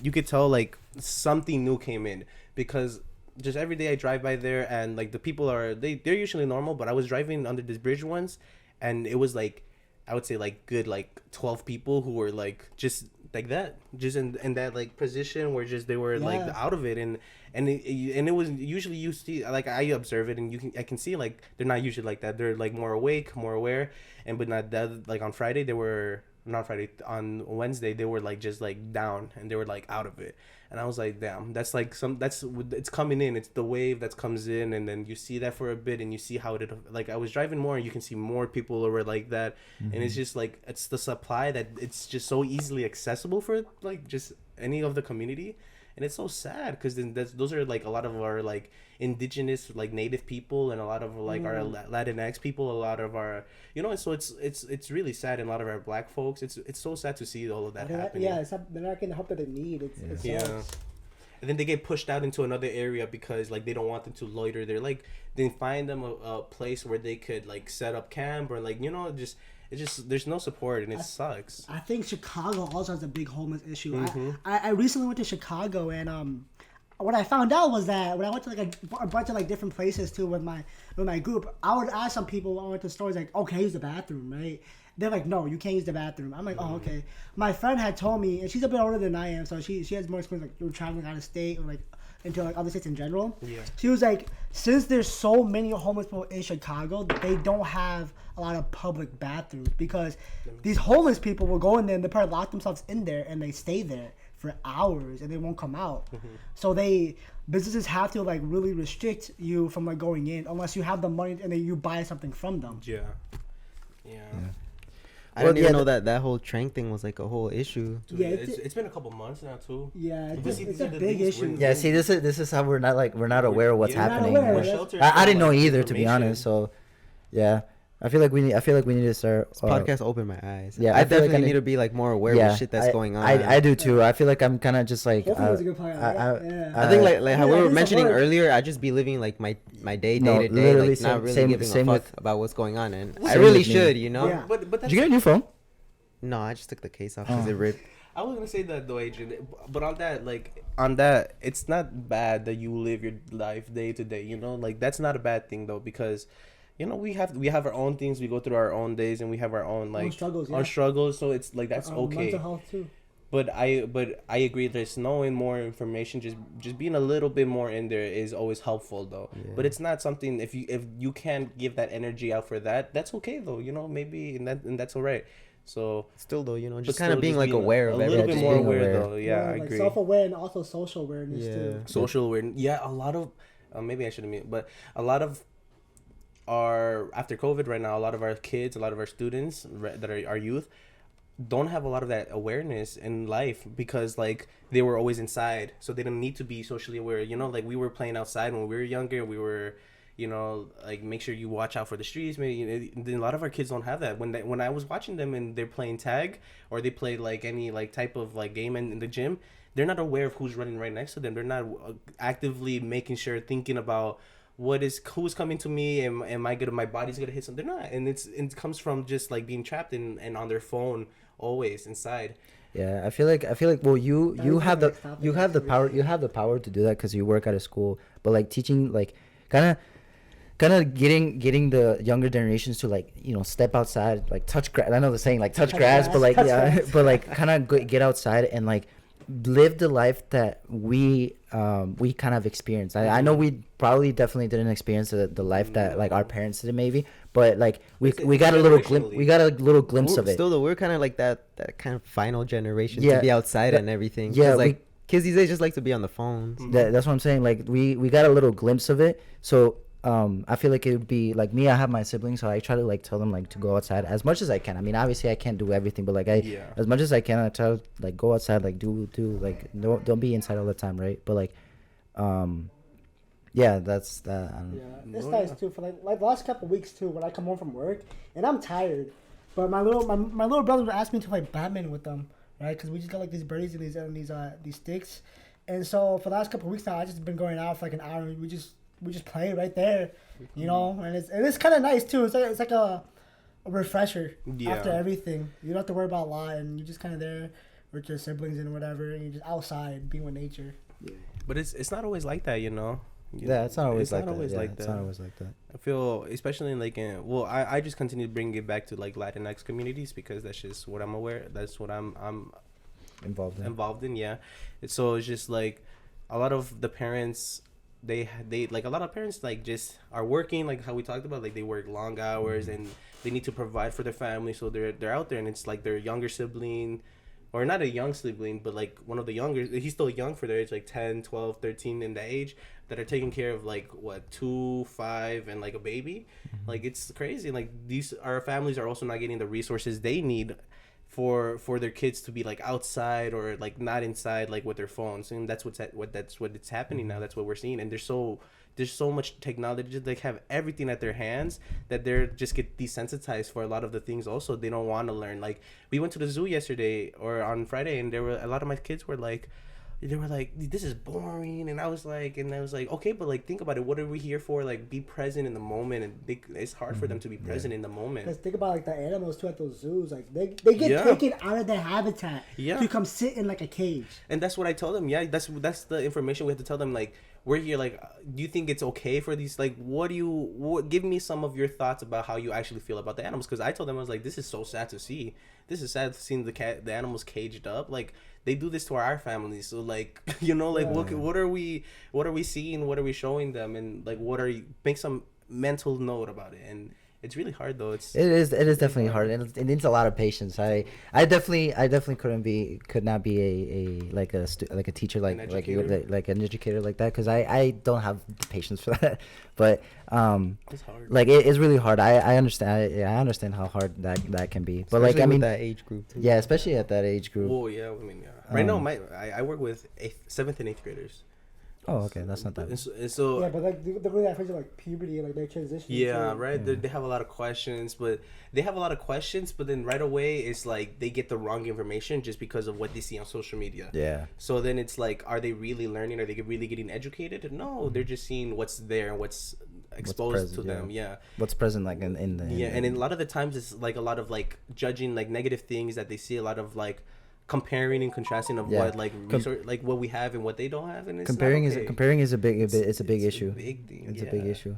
Speaker 4: you could tell like something new came in, because just every day I drive by there and like the people they're usually normal, but I was driving under this bridge once, and it was like I would say like good like 12 people who were like just like that, just in that like position where just they were like out of it, and it was usually you see like I observe it and I can see like they're not usually like that. They're like more awake, more aware, and but not that like on Friday they were not Friday on Wednesday they were like just like down and they were like out of it. And I was like, damn, that's like it's coming in. It's the wave that comes in, and then you see that for a bit, and you see how like I was driving more, and you can see more people who were like that, and it's just like it's the supply that it's just so easily accessible for like just any of the community, and it's so sad because then those are like a lot of our like indigenous like native people and a lot of like our Latinx people, a lot of our and so it's really sad, and a lot of our black folks, it's so sad to see all of that happening.
Speaker 2: They're not getting the help that they need. It's
Speaker 4: and then they get pushed out into another area because like they don't want them to loiter. They're like they find them a place where they could like set up camp or like just there's no support, and it sucks.
Speaker 2: I think Chicago also has a big homeless issue. I recently went to Chicago, and what I found out was that when I went to like a bunch of like different places too with my group, I would ask some people when I went to stores like, "Oh, can I use the bathroom?" Right? They're like, "No, you can't use the bathroom." I'm like, "Oh, okay." My friend had told me, and she's a bit older than I am, so she has more experience like traveling out of state or like into like other states in general.
Speaker 4: Yeah.
Speaker 2: She was like, since there's so many homeless people in Chicago, they don't have a lot of public bathrooms because these homeless people will go in there and they probably lock themselves in there and they stay there for hours and they won't come out. So businesses have to like really restrict you from like going in unless you have the money and then you buy something from them.
Speaker 4: Yeah. Yeah.
Speaker 1: I didn't even know that whole trank thing was like a whole issue.
Speaker 4: Dude,
Speaker 2: Yeah,
Speaker 4: it's been a couple months now too.
Speaker 2: Yeah,
Speaker 4: Because
Speaker 2: it's
Speaker 4: these
Speaker 2: a
Speaker 4: are the
Speaker 2: big
Speaker 4: things
Speaker 2: issue.
Speaker 3: Yeah, see, this is how we're not aware of what's
Speaker 4: Yeah,
Speaker 3: happening.
Speaker 2: We're not aware.
Speaker 4: We're
Speaker 2: That's-
Speaker 4: sheltered
Speaker 3: I
Speaker 4: from,
Speaker 3: didn't know
Speaker 4: like,
Speaker 3: either, to be
Speaker 4: information.
Speaker 3: honest. So, yeah, I feel like we need to start.
Speaker 1: This podcast opened my eyes.
Speaker 3: yeah,
Speaker 1: I
Speaker 3: I feel like
Speaker 1: definitely
Speaker 3: I
Speaker 1: need to be like more aware
Speaker 3: yeah,
Speaker 1: with shit that's going on.
Speaker 3: I do too. I feel like I'm kind of just like.
Speaker 2: Hopefully it was a good plan. Yeah.
Speaker 1: I think like how
Speaker 2: Yeah,
Speaker 1: we
Speaker 2: I
Speaker 1: were
Speaker 2: need
Speaker 1: mentioning
Speaker 2: some work.
Speaker 1: earlier, I just be living like my day
Speaker 3: No,
Speaker 1: to day,
Speaker 3: literally
Speaker 1: like not
Speaker 3: same-
Speaker 1: really
Speaker 3: same-
Speaker 1: giving
Speaker 3: same
Speaker 1: a fuck
Speaker 3: with-
Speaker 1: about what's going on, and I
Speaker 3: Same
Speaker 1: really
Speaker 3: with me.
Speaker 1: should, you know.
Speaker 2: Yeah.
Speaker 4: But
Speaker 3: Did
Speaker 4: that's
Speaker 3: you get a new phone?
Speaker 1: No, I just took the case off because it ripped.
Speaker 4: I was gonna say that though, Adrian. But on that, it's not bad that you live your life day to day. You know, like that's not a bad thing though, because, you know, we have our own things. We go through our own days, and we have our own like
Speaker 2: struggles, yeah.
Speaker 4: our struggles. So it's like that's okay.
Speaker 2: Mental health too.
Speaker 4: But I agree. There's knowing more information, just being a little bit more in there is always helpful though.
Speaker 1: Yeah.
Speaker 4: But it's not something if you can't give that energy out for that, that's okay though. You know, maybe and that's alright. So
Speaker 1: Still though, you know,
Speaker 4: but
Speaker 1: just kind
Speaker 4: still
Speaker 1: of being like
Speaker 4: being
Speaker 1: aware
Speaker 4: a
Speaker 1: of
Speaker 4: little
Speaker 1: everything.
Speaker 4: bit
Speaker 3: just
Speaker 4: more
Speaker 3: being
Speaker 4: aware
Speaker 3: aware.
Speaker 4: though. Yeah, I
Speaker 2: like
Speaker 4: agree.
Speaker 2: self-aware and also social awareness
Speaker 1: Yeah.
Speaker 2: too.
Speaker 4: Social awareness. Yeah, a lot of maybe I shouldn't mean, but a lot of our after COVID right now, a lot of our kids, a lot of our students that are our youth don't have a lot of that awareness in life because like they were always inside, so they don't need to be socially aware. You know, like we were playing outside when we were younger. We were, you know, like make sure you watch out for the streets. Maybe a lot of our kids don't have that. When I was watching them and they're playing tag or they play like any like type of like game in the gym, they're not aware of who's running right next to them. They're not actively making sure, thinking about who's coming to me. Am I gonna, my body's gonna hit something? They're not, and it comes from just like being trapped and on their phone always inside.
Speaker 3: Yeah, I feel like well you
Speaker 2: is
Speaker 3: have
Speaker 2: the
Speaker 3: the
Speaker 2: next topic,
Speaker 3: you have the
Speaker 2: actually.
Speaker 3: power to do that because you work at a school, but like teaching like kind of getting the younger generations to like, you know, step outside, like touch grass. I know the saying like touch grass, but like
Speaker 2: touch
Speaker 3: yeah,
Speaker 2: grass.
Speaker 3: but like kind of get outside and like live the life that we kind of experienced. I know we probably definitely didn't experience the life that like our parents did maybe, but like we got a little glimpse. We got a little glimpse of it.
Speaker 1: Still though, we're kind of like that kind of final generation
Speaker 3: Yeah,
Speaker 1: to be outside
Speaker 3: that-
Speaker 1: and everything.
Speaker 3: yeah,
Speaker 1: 'Cause, like kids these days just like to be on the phones.
Speaker 3: That's what I'm saying. Like we got a little glimpse of it. So I feel like it would be like me. I have my siblings, so I try to like tell them like to go outside as much as I can. I mean, obviously I can't do everything, but like as much as I can, I try to like go outside, like do like don't be inside all the time, right? But like, yeah, that's that. I don't know.
Speaker 2: Yeah, it's nice too. For like the last couple weeks too, when I come home from work and I'm tired, but my little brother asked me to play Batman with them, right? Because we just got like these birdies and these sticks, and so for the last couple weeks now, I just been going out for like an hour. And we just play right there, you know, and it's kind of nice too. It's like a refresher after everything. You don't have to worry about a lot, and you're just kind of there with your siblings and whatever, and you're just outside being with nature.
Speaker 4: But it's not always like that, you know.
Speaker 3: Yeah, it's not always like that.
Speaker 4: Always
Speaker 3: Yeah,
Speaker 4: like
Speaker 3: it's
Speaker 4: that.
Speaker 3: not always like that.
Speaker 4: I feel, especially in like I just continue to bring it back to like Latinx communities because that's just what I'm aware. That's what I'm
Speaker 3: Involved in.
Speaker 4: Yeah. So it's just like a lot of the parents, they like a lot of parents like just are working, like how we talked about, like they work long hours and they need to provide for their family, so they're out there, and it's like their younger sibling, or not a young sibling, but like one of the younger, he's still young for their age, like 10, 12, 13 in the age, that are taking care of like 2, 5 and like a baby. Like it's crazy. Like our families are also not getting the resources they need for their kids to be like outside or like not inside like with their phones, and that's what's happening now. That's what we're seeing, and there's so much technology. They have everything at their hands that they're just get desensitized for a lot of the things. Also, they don't want to learn. Like we went to the zoo yesterday or on Friday, and there were a lot of my kids were like, they were like, this is boring, and I was like, okay, but like think about it, what are we here for? Like, be present in the moment, and it's hard for them to be present in the moment.
Speaker 2: Because think about like the animals too at those zoos, like they get taken out of their habitat to come sit in like a cage.
Speaker 4: And that's what I told them. Yeah, that's the information we have to tell them. Like, we're here. Like, do you think it's okay for these? Like, give me some of your thoughts about how you actually feel about the animals? Because I told them, I was like, this is so sad to see. This is sad seeing the animals caged up. Like, they do this to our families. So like, you know, like what are we seeing? What are we showing them? And like, make some mental note about it. And it's really hard though. It is
Speaker 3: definitely hard, and it needs a lot of patience. I definitely could not be a teacher like an educator like that, because I don't have the patience for that. But
Speaker 4: it's hard.
Speaker 3: Like it's really hard. I understand how hard that can be. But
Speaker 1: especially
Speaker 3: like, I mean,
Speaker 1: that age group too.
Speaker 3: Yeah, especially at that age group.
Speaker 4: Oh yeah, I mean, yeah. Right now, I work with 7th and 8th graders.
Speaker 3: Oh, okay, that's not that.
Speaker 4: And so
Speaker 2: yeah, but like they're really afraid of like puberty and like their transition.
Speaker 4: Yeah,
Speaker 2: too.
Speaker 4: right. They have a lot of questions, but then right away it's like they get the wrong information just because of what they see on social media.
Speaker 3: Yeah.
Speaker 4: So then it's like, are they really learning? Are they really getting educated? No, they're just seeing what's there and what's exposed to them. Yeah.
Speaker 3: What's present like in the.
Speaker 4: Yeah, and a lot of the times it's like a lot of like judging like negative things that they see. A lot of like comparing and contrasting of what like like what we have and what they don't have, and it's
Speaker 3: comparing is a big issue.
Speaker 4: It's a big thing.
Speaker 3: It's a big issue.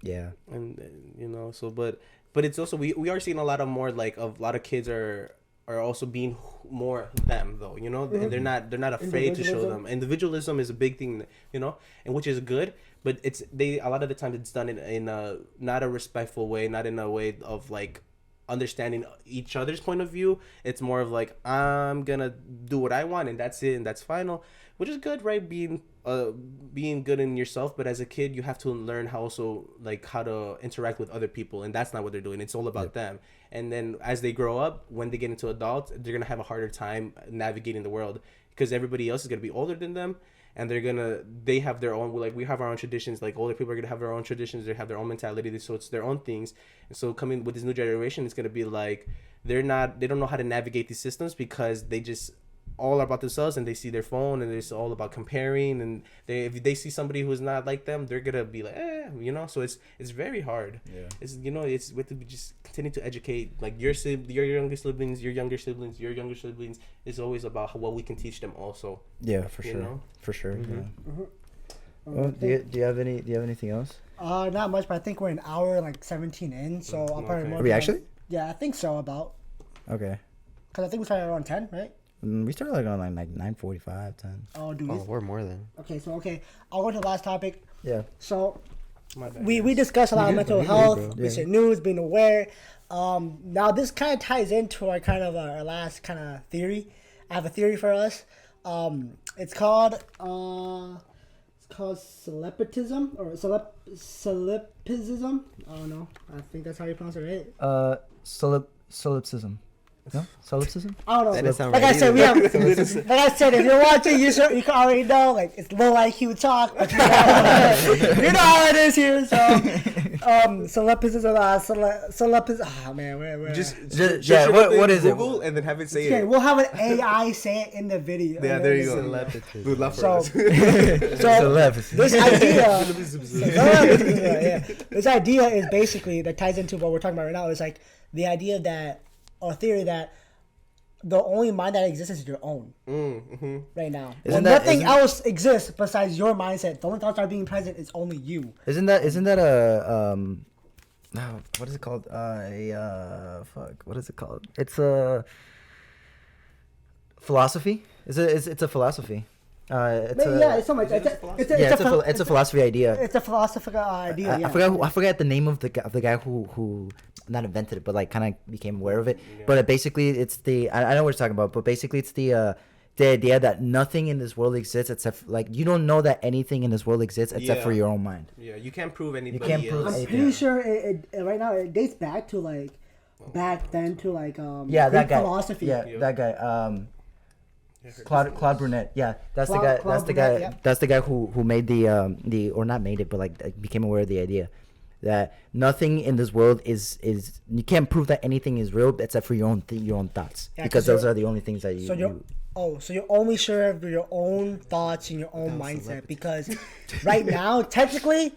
Speaker 3: Yeah.
Speaker 4: And you know, so but it's also we are seeing a lot of kids are also being more them though, you know. And they're not afraid to show them. Individualism is a big thing, you know, and which is good, but a lot of the times it's done in a not a respectful way, not in a way of like understanding each other's point of view. It's more of like, I'm gonna do what I want and that's it, and that's final, which is good, right? Being good in yourself, but as a kid you have to learn how to interact with other people, and that's not what they're doing. It's all about them. And then as they grow up, when they get into adults, they're gonna have a harder time navigating the world because everybody else is gonna be older than them, and they have their own, like we have our own traditions. Like older people are gonna have their own traditions, they have their own mentality, so it's their own things. And so coming with this new generation, it's gonna be like they don't know how to navigate these systems because they just all about themselves, and they see their phone, and it's all about comparing. And if they see somebody who's not like them, they're gonna be like, you know. So it's very hard. Yeah. It's, you know, it's we have to just continue to educate like your younger siblings, your younger siblings, your younger siblings. It's always about what we can teach them also.
Speaker 3: Yeah, for sure.
Speaker 4: Know?
Speaker 3: For sure.
Speaker 2: Mm-hmm.
Speaker 3: Yeah.
Speaker 2: Mm-hmm.
Speaker 3: Well, do you have anything else?
Speaker 2: Not much, but I think we're an hour and like 17 in, so I'll probably.
Speaker 3: Are we actually?
Speaker 2: Yeah, I think so. About.
Speaker 3: Okay.
Speaker 2: Because I think we started around 10, right?
Speaker 3: We started like on like 9:45, 10.
Speaker 2: Oh, do we?
Speaker 1: Oh, we're more than.
Speaker 2: Okay, I'll go to the last topic.
Speaker 3: Yeah.
Speaker 2: So, we discussed a lot of mental health, recent news, being aware. Now this kind of ties into our last kind of theory. I have a theory for us. It's called celebritism or celipism. I don't know. I think that's how you pronounce it, right?
Speaker 3: Solipsism. No? Solipsism?
Speaker 2: I don't know.
Speaker 1: That doesn't sound
Speaker 2: like
Speaker 1: right
Speaker 2: I said,
Speaker 1: either.
Speaker 2: like I said, if you're watching, you can already know. Like it's low IQ talk. But you know how it is here. So, celipism, oh man, where?
Speaker 4: Just
Speaker 3: what is it?
Speaker 4: Google and then have it say
Speaker 2: okay,
Speaker 4: it.
Speaker 2: we'll have an AI say it in the video.
Speaker 4: Yeah, there you go. Good luck for us.
Speaker 2: This idea is basically that ties into what we're talking about right now. Is like the idea that, or theory that, the only mind that exists is your own right now. Nothing else exists besides your mindset. The only thoughts that are being present is only you.
Speaker 3: Isn't that a what is it called? What is it called? It's a philosophy. It's a philosophy.
Speaker 2: It's
Speaker 3: a philosophy idea.
Speaker 2: It's a philosophical idea.
Speaker 3: I forgot the name of the guy who not invented it, but like kind of became aware of it. Yeah. But basically, it's I know what you're talking about. But basically, it's the idea that nothing in this world exists except like you don't know that anything in this world exists except for your own mind.
Speaker 4: Yeah, you can't prove anything.
Speaker 2: I'm pretty sure it right now it dates back to like back then to like
Speaker 3: that guy.
Speaker 2: Philosophy.
Speaker 3: Yeah, that guy. Claude Brunet. Yeah, that's the guy. That's the guy. That's the guy who made the or not made it, but like became aware of the idea. that nothing in this world is you can't prove that anything is real except for your own thoughts,
Speaker 2: Yeah,
Speaker 3: because
Speaker 2: 'cause
Speaker 3: those
Speaker 2: you're-
Speaker 3: are the only things that you.
Speaker 2: So you're only sure of your own thoughts and your own mindset, because right now, technically,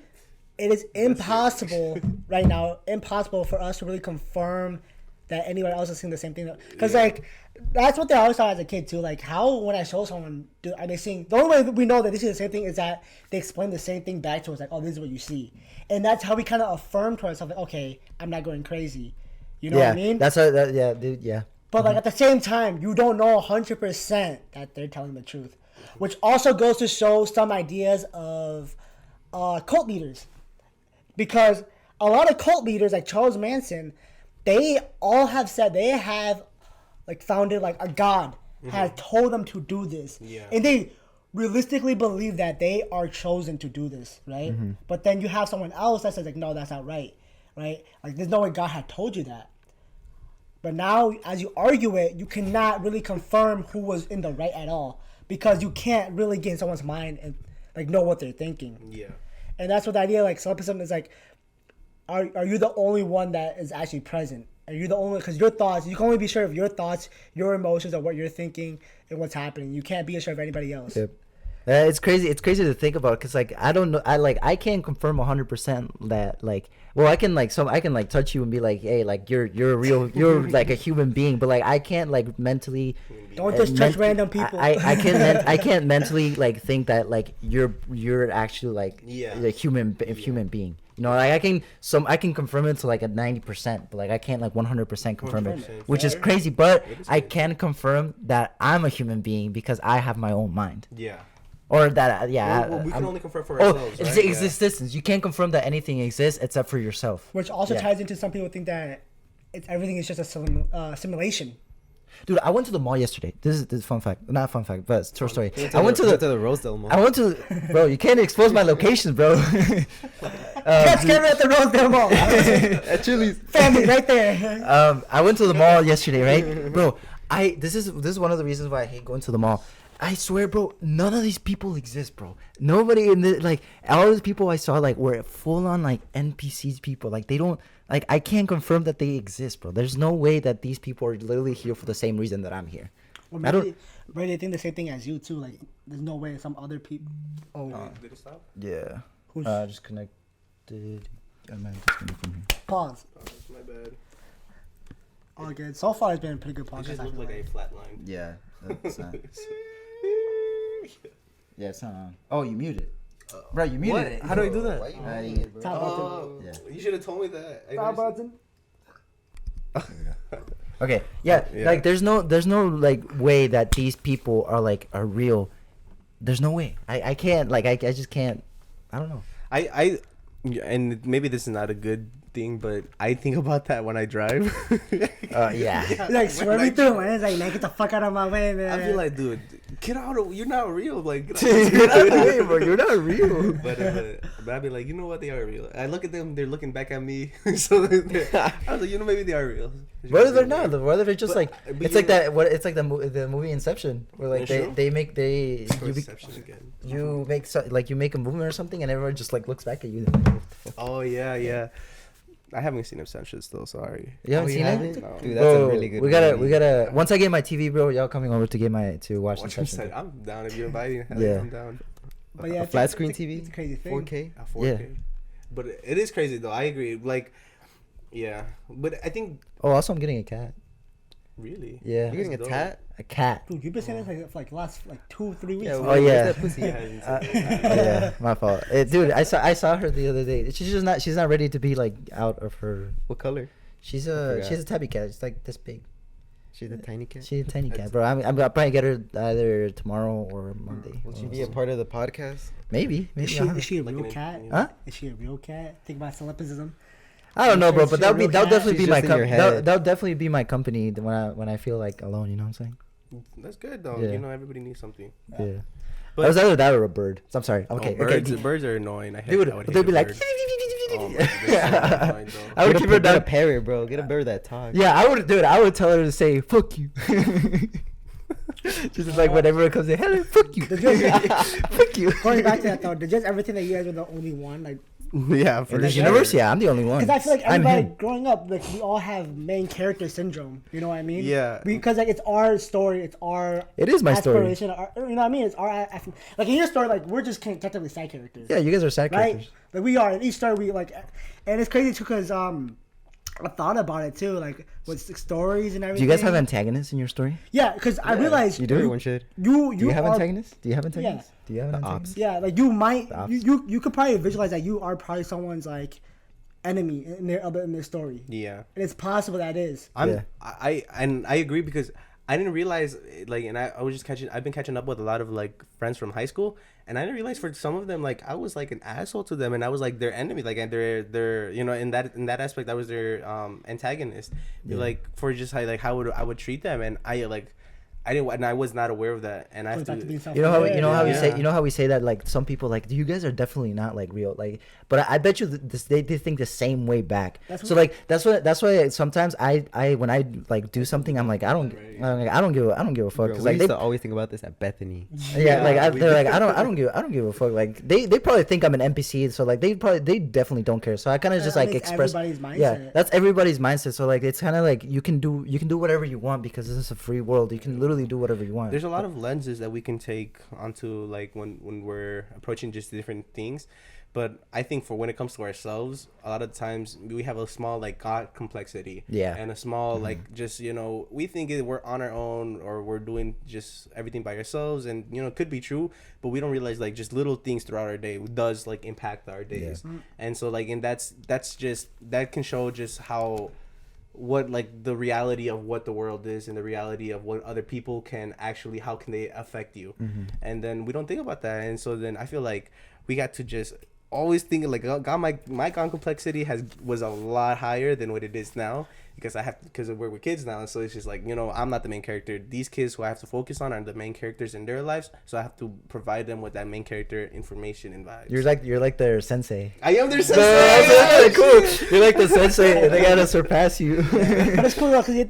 Speaker 2: it is impossible right now, impossible for us to really confirm that anyone else is seeing the same thing. Because like that's what they always thought as a kid too. Like how when I show someone, are they seeing? The only way that we know that they see the same thing is that they explain the same thing back to us. Like, oh, this is what you see, and that's how we kind of affirm to ourselves, like, okay, I'm not going crazy. You know what I mean?
Speaker 3: That's how. Yeah, dude. Yeah.
Speaker 2: But like at the same time, you don't know 100% that they're telling the truth, which also goes to show some ideas of cult leaders, because a lot of cult leaders like Charles Manson, they all have said they have like founded like a god has told them to do this, and they realistically believe that they are chosen to do this, right? But then you have someone else that says like, no, that's not right? Like there's no way God had told you that. But now, as you argue it, you cannot really confirm who was in the right at all, because you can't really get in someone's mind and like know what they're thinking.
Speaker 4: Yeah.
Speaker 2: And that's what the idea, like, solipsism is like, are you the only one that is actually present? Are you the only, because your thoughts, you can only be sure of your thoughts, your emotions, of what you're thinking and what's happening. You can't be sure of anybody else.
Speaker 3: Yep. It's crazy. It's crazy to think about, because like I don't know. I can't confirm 100% that like. Well, I can like touch you and be like, hey, like you're a real, you're like a human being, but like I can't like mentally.
Speaker 2: Don't just touch random people.
Speaker 3: I can't mentally like think that like you're actually like a human being. You know, like I can confirm it to like a 90%, but like I can't like 100% confirm it, which is crazy. But I can confirm that I'm a human being because I have my own mind.
Speaker 4: Yeah.
Speaker 3: Or that,
Speaker 4: Well, we can only confirm for ourselves.
Speaker 3: It's
Speaker 4: right?
Speaker 3: existence. You can't confirm that anything exists except for yourself.
Speaker 2: Which also ties into some people think that everything is just a simulation.
Speaker 3: Dude, I went to the mall yesterday. This is fun fact. Not fun fact, but it's a true story.
Speaker 1: I went to the Rosedale Mall.
Speaker 3: I went to, bro, you can't expose my locations, bro.
Speaker 2: Catch camera at the Rosedale Mall.
Speaker 3: At Chili's.
Speaker 2: Family right there.
Speaker 3: I went to the mall yesterday, right? Bro, this is one of the reasons why I hate going to the mall. I swear, bro, none of these people exist, bro. Nobody in the, like, all the people I saw, like, were full on, like, NPCs people. Like, they don't, like, I can't confirm that they exist, bro. There's no way that these people are literally here for the same reason that I'm here.
Speaker 2: Or maybe they think the same thing as you, too. Like, there's no way some other people. Oh,
Speaker 4: Did it stop?
Speaker 3: Yeah.
Speaker 2: Who's-
Speaker 3: Just connected. I'm disconnected from here.
Speaker 2: pause.
Speaker 4: Oh, that's my bad.
Speaker 2: All good. So far, it's been a pretty good
Speaker 4: It
Speaker 2: podcast.
Speaker 4: just
Speaker 2: I
Speaker 4: looked
Speaker 2: feel
Speaker 4: like a flat line.
Speaker 3: Yeah, that's not. Yeah, it's not on. Oh, you muted. Bro, you muted it.
Speaker 1: How do I do that?
Speaker 3: Why you muting it, bro?
Speaker 2: Top button.
Speaker 4: Oh,
Speaker 3: Yeah.
Speaker 4: you should have told me that. I
Speaker 2: Top
Speaker 4: never-
Speaker 2: button.
Speaker 3: Okay, yeah,
Speaker 4: Yeah.
Speaker 3: like there's no like way that these people are real. There's no way. I can't, like, I just can't. I don't know.
Speaker 4: And maybe this is not a good thing, but I think about that when I drive.
Speaker 3: Yeah.
Speaker 2: Like, swear me through, man. It's like, man, get the fuck out of my way, man.
Speaker 4: I feel like, dude, get out of, you're not real. Like, get
Speaker 3: Get out of the way, bro. You're not real.
Speaker 4: but I'd be like, you know what? They are real. I look at them, they're looking back at me. So I was like, you know, maybe they are real.
Speaker 3: Whether they're not, whether they're just
Speaker 4: But-
Speaker 3: like,
Speaker 4: but
Speaker 3: it's
Speaker 4: you
Speaker 3: like that. What it's like the movie Inception, where like
Speaker 4: Sure.
Speaker 3: they make
Speaker 4: Perception again.
Speaker 3: you make like you make a movement or something, and everyone just like looks back at you.
Speaker 4: Oh yeah. I haven't seen Inception still. Sorry.
Speaker 3: You haven't seen
Speaker 1: haven't?
Speaker 3: it?
Speaker 4: No.
Speaker 1: Dude, that's a really good
Speaker 3: We gotta
Speaker 1: movie.
Speaker 3: once I get my TV, bro. Y'all coming over to watch
Speaker 4: Watch
Speaker 3: Inception?
Speaker 4: Inception. I'm down if you're inviting. Hell
Speaker 3: Yeah.
Speaker 4: I'm down.
Speaker 2: But yeah,
Speaker 1: A
Speaker 2: it's
Speaker 1: flat
Speaker 2: a-
Speaker 1: screen
Speaker 2: it's a-
Speaker 1: TV,
Speaker 2: It's a crazy thing.
Speaker 1: 4K.
Speaker 4: A 4K. But it is crazy though. I agree. Like, yeah. But I think
Speaker 3: Oh, also I'm getting a cat.
Speaker 4: really.
Speaker 3: Yeah,
Speaker 1: You're getting a
Speaker 4: dope.
Speaker 1: tat?
Speaker 3: a cat.
Speaker 2: Dude, you've been saying this for like the last 2-3 weeks.
Speaker 1: Yeah,
Speaker 3: Oh,
Speaker 1: where's
Speaker 3: yeah.
Speaker 1: that pussy?
Speaker 3: Yeah, my fault. Dude, I saw her the other day. She's not ready to be like out of her.
Speaker 1: What color?
Speaker 3: She's
Speaker 1: forgot.
Speaker 3: a tabby cat. It's like this big.
Speaker 1: She's a tiny cat.
Speaker 3: She's a tiny cat, bro. I'm gonna probably get her either tomorrow or Monday.
Speaker 1: Will she be a part of the podcast?
Speaker 3: Maybe.
Speaker 2: Is she,
Speaker 3: uh-huh.
Speaker 2: is she a
Speaker 4: Like
Speaker 2: real
Speaker 4: an-
Speaker 2: cat?
Speaker 4: yeah.
Speaker 3: Huh?
Speaker 2: Is she a real cat? Think about solipsism.
Speaker 3: I don't know, bro,
Speaker 2: Is
Speaker 3: but
Speaker 2: she a
Speaker 3: that'll
Speaker 2: real cat?
Speaker 3: definitely
Speaker 1: She's
Speaker 3: be my
Speaker 1: just in your head.
Speaker 3: that'll definitely be my company when I feel like alone. You know what I'm saying?
Speaker 4: That's good though.
Speaker 3: Yeah.
Speaker 4: You know, everybody needs something.
Speaker 3: Yeah.
Speaker 4: But-
Speaker 3: I was either that or a bird. So I'm sorry. Okay.
Speaker 4: Oh,
Speaker 3: Okay.
Speaker 4: birds are annoying. I hate.
Speaker 3: They would
Speaker 4: I would hate
Speaker 3: they'd be
Speaker 4: a
Speaker 3: like.
Speaker 4: bird. Oh my God, they're so annoying, though.
Speaker 3: I would keep her
Speaker 1: Get a
Speaker 3: down.
Speaker 1: parrot, bro. Get a bird that talks.
Speaker 3: Yeah, I would do it. I would tell her to say "fuck you." Just like whenever it comes in, hello, fuck you,
Speaker 2: Did you-
Speaker 3: fuck you.
Speaker 2: Going back to that though, did just everything that you guys were the only one? Like,
Speaker 4: Yeah, for
Speaker 3: In this
Speaker 4: sure.
Speaker 3: universe, yeah, I'm the only one.
Speaker 2: Because I feel like
Speaker 3: I'm
Speaker 2: everybody
Speaker 3: him.
Speaker 2: growing up, like we all have main character syndrome. You know what I mean?
Speaker 4: Yeah.
Speaker 2: Because like it's our story, it's our.
Speaker 3: It is my story.
Speaker 2: aspiration, you know what I mean? It's our like in your story, like we're just technically side characters.
Speaker 3: Yeah, you guys are side
Speaker 2: Right?
Speaker 3: characters.
Speaker 2: Like we are in each story. We like, and it's crazy too because I thought about it too, like with stories and
Speaker 3: Do
Speaker 2: everything.
Speaker 3: you guys have antagonists in your story?
Speaker 2: Yeah, because I realized
Speaker 1: You do. Everyone should.
Speaker 2: you
Speaker 3: Do you have
Speaker 2: are,
Speaker 3: antagonists? Do you have antagonists? Do you have an
Speaker 1: The
Speaker 3: antagonist?
Speaker 1: ops.
Speaker 2: Yeah, like you might
Speaker 3: The ops.
Speaker 2: you could probably visualize that you are probably someone's like enemy in their story,
Speaker 4: Yeah.
Speaker 2: and it's possible that is.
Speaker 3: Yeah.
Speaker 4: I agree because I didn't realize like, and I was just I've been catching up with a lot of like friends from high school, and I didn't realize for some of them like I was like an asshole to them, and I was like their enemy, like and they're you know in that aspect I was their antagonist, like for just how I would treat them, and I didn't, and I was not aware of that, and I have
Speaker 2: Goes back
Speaker 4: to.
Speaker 2: to being
Speaker 3: You know how we
Speaker 4: Yeah.
Speaker 3: say we say that like some people like you guys are definitely not like real like, but I bet you they think the same way back.
Speaker 2: That's
Speaker 3: So like that's why sometimes I when I like do something I'm like I don't give a fuck
Speaker 1: Bro,
Speaker 3: because
Speaker 1: we
Speaker 3: like
Speaker 1: used
Speaker 3: they
Speaker 1: to always think about this at Bethany.
Speaker 3: yeah like
Speaker 4: we
Speaker 3: they're
Speaker 4: did.
Speaker 3: like I don't give a fuck like they probably think I'm an NPC, so like they definitely don't care, so I kind of just
Speaker 2: I
Speaker 3: like
Speaker 2: think
Speaker 3: express
Speaker 2: everybody's mindset.
Speaker 3: yeah that's everybody's mindset, so like it's kind of like you can do whatever you want because this is a free world, you can literally do whatever you want.
Speaker 4: There's a lot of lenses that we can take onto like when we're approaching just different things, but I think for when it comes to ourselves, a lot of times we have a small like God complexity,
Speaker 3: Yeah.
Speaker 4: and a small like just we think we're on our own or we're doing just everything by ourselves, and it could be true, but we don't realize like just little things throughout our day does like impact our days, and so like and that's just that can show just how what like the reality of what the world is and the reality of what other people can actually how can they affect you, and then we don't think about that, and so then I feel like we got to just always think like God, my God complexity was a lot higher than what it is now because we're with kids now, and so it's just like I'm not the main character. These kids who I have to focus on are the main characters in their lives, so I have to provide them with that main character information and vibes.
Speaker 3: You're like their sensei.
Speaker 4: I am their
Speaker 3: That's cool. You're like the sensei, and they gotta surpass you.
Speaker 2: But it's cool though, because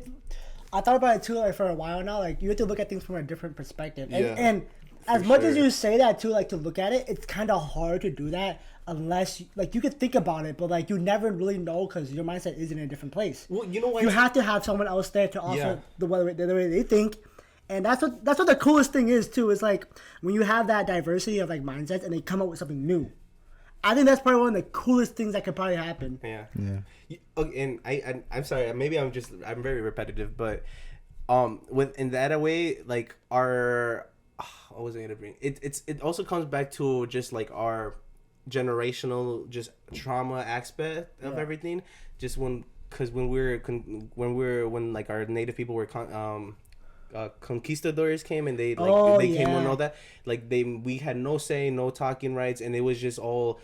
Speaker 2: I thought about it too, like for a while now. Like you have to look at things from a different perspective, and,
Speaker 4: Yeah,
Speaker 2: and as much as
Speaker 4: sure.
Speaker 2: you say that too, like to look at it, it's kind of hard to do that unless like you could think about it, but like you never really know because your mindset is in a different place.
Speaker 4: Well, you know what?
Speaker 2: You have to have someone else there to also
Speaker 4: Yeah.
Speaker 2: the way they think. And that's what the coolest thing is too. Is like when you have that diversity of like mindsets and they come up with something new. I think that's probably one of the coolest things that could probably happen.
Speaker 4: Yeah.
Speaker 3: Yeah.
Speaker 4: Okay, and I'm sorry. Maybe I'm very repetitive, but in that way, like our what was I gonna bring? It also comes back to just like our generational just trauma aspect of everything. Just when like our native people were conquistadors came and they came and all that, like we had no say, no talking rights, and it was all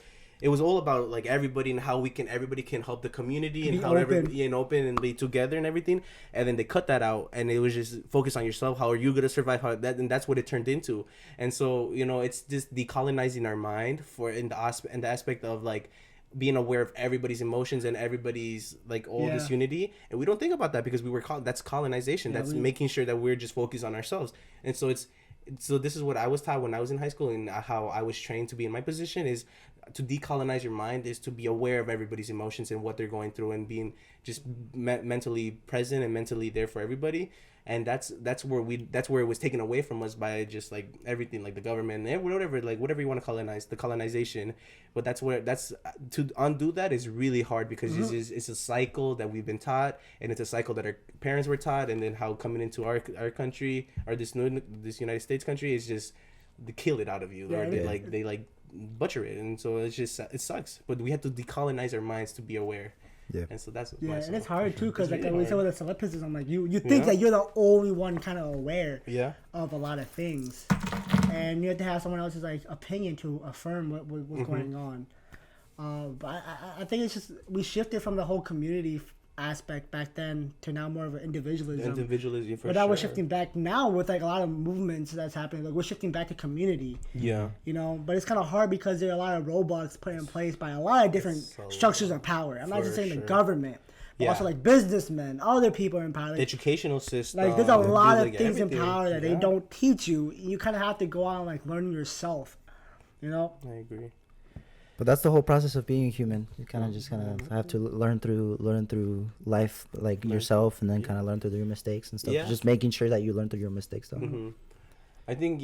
Speaker 4: about like everybody and how everybody can help the community and
Speaker 2: Be
Speaker 4: how
Speaker 2: open.
Speaker 4: everybody and open and be together and everything. And then they cut that out, and it was just focus on yourself. How are you gonna survive? And that's what it turned into. And so it's just decolonizing our mind in the aspect of like being aware of everybody's emotions and everybody's like all this unity, and we don't think about that because that's colonization. That's making sure that we're just focused on ourselves. And so this is what I was taught when I was in high school, and how I was trained to be in my position is to decolonize your mind is to be aware of everybody's emotions and what they're going through, and being just mentally present and mentally there for everybody. And that's where it was taken away from us by just like everything, like the government and whatever you want to colonize, the colonization. But to undo that is really hard because it's a cycle that we've been taught, and it's a cycle that our parents were taught, and then how coming into our country or this United States country is just to kill it out of you, or they butcher it, and so it's just it sucks. But we have to decolonize our minds to be aware.
Speaker 3: Yeah.
Speaker 4: And so that's
Speaker 2: And it's hard too because like
Speaker 4: really
Speaker 2: we said
Speaker 4: hard.
Speaker 2: with the solipsism, like you think that you're the only one kind of aware of a lot of things, and you have to have someone else's like opinion to affirm what's going on. But I think it's just we shifted from the whole community aspect back then to now more of an individualism.
Speaker 4: For
Speaker 2: But now we're
Speaker 4: sure.
Speaker 2: shifting back now with like a lot of movements that's happening. Like we're shifting back to community.
Speaker 4: Yeah.
Speaker 2: But it's kind of hard because there are a lot of roadblocks put in place by a lot of different structures of power. I'm not just
Speaker 4: For
Speaker 2: saying
Speaker 4: sure.
Speaker 2: the government, but
Speaker 4: Yeah.
Speaker 2: also like businessmen, other people in power.
Speaker 4: The
Speaker 2: Like,
Speaker 4: educational system.
Speaker 2: like there's a lot of
Speaker 4: like
Speaker 2: things in
Speaker 4: everything.
Speaker 2: power that they
Speaker 4: Yeah.
Speaker 2: don't teach you. You kind of have to go out and like learn yourself.
Speaker 4: I agree.
Speaker 3: But that's the whole process of being a human. You kind of just have to learn through life, like yourself, and then kind of learn through your mistakes and stuff.
Speaker 4: Yeah.
Speaker 3: Just making sure that you learn through your mistakes, though.
Speaker 4: Mm-hmm. I think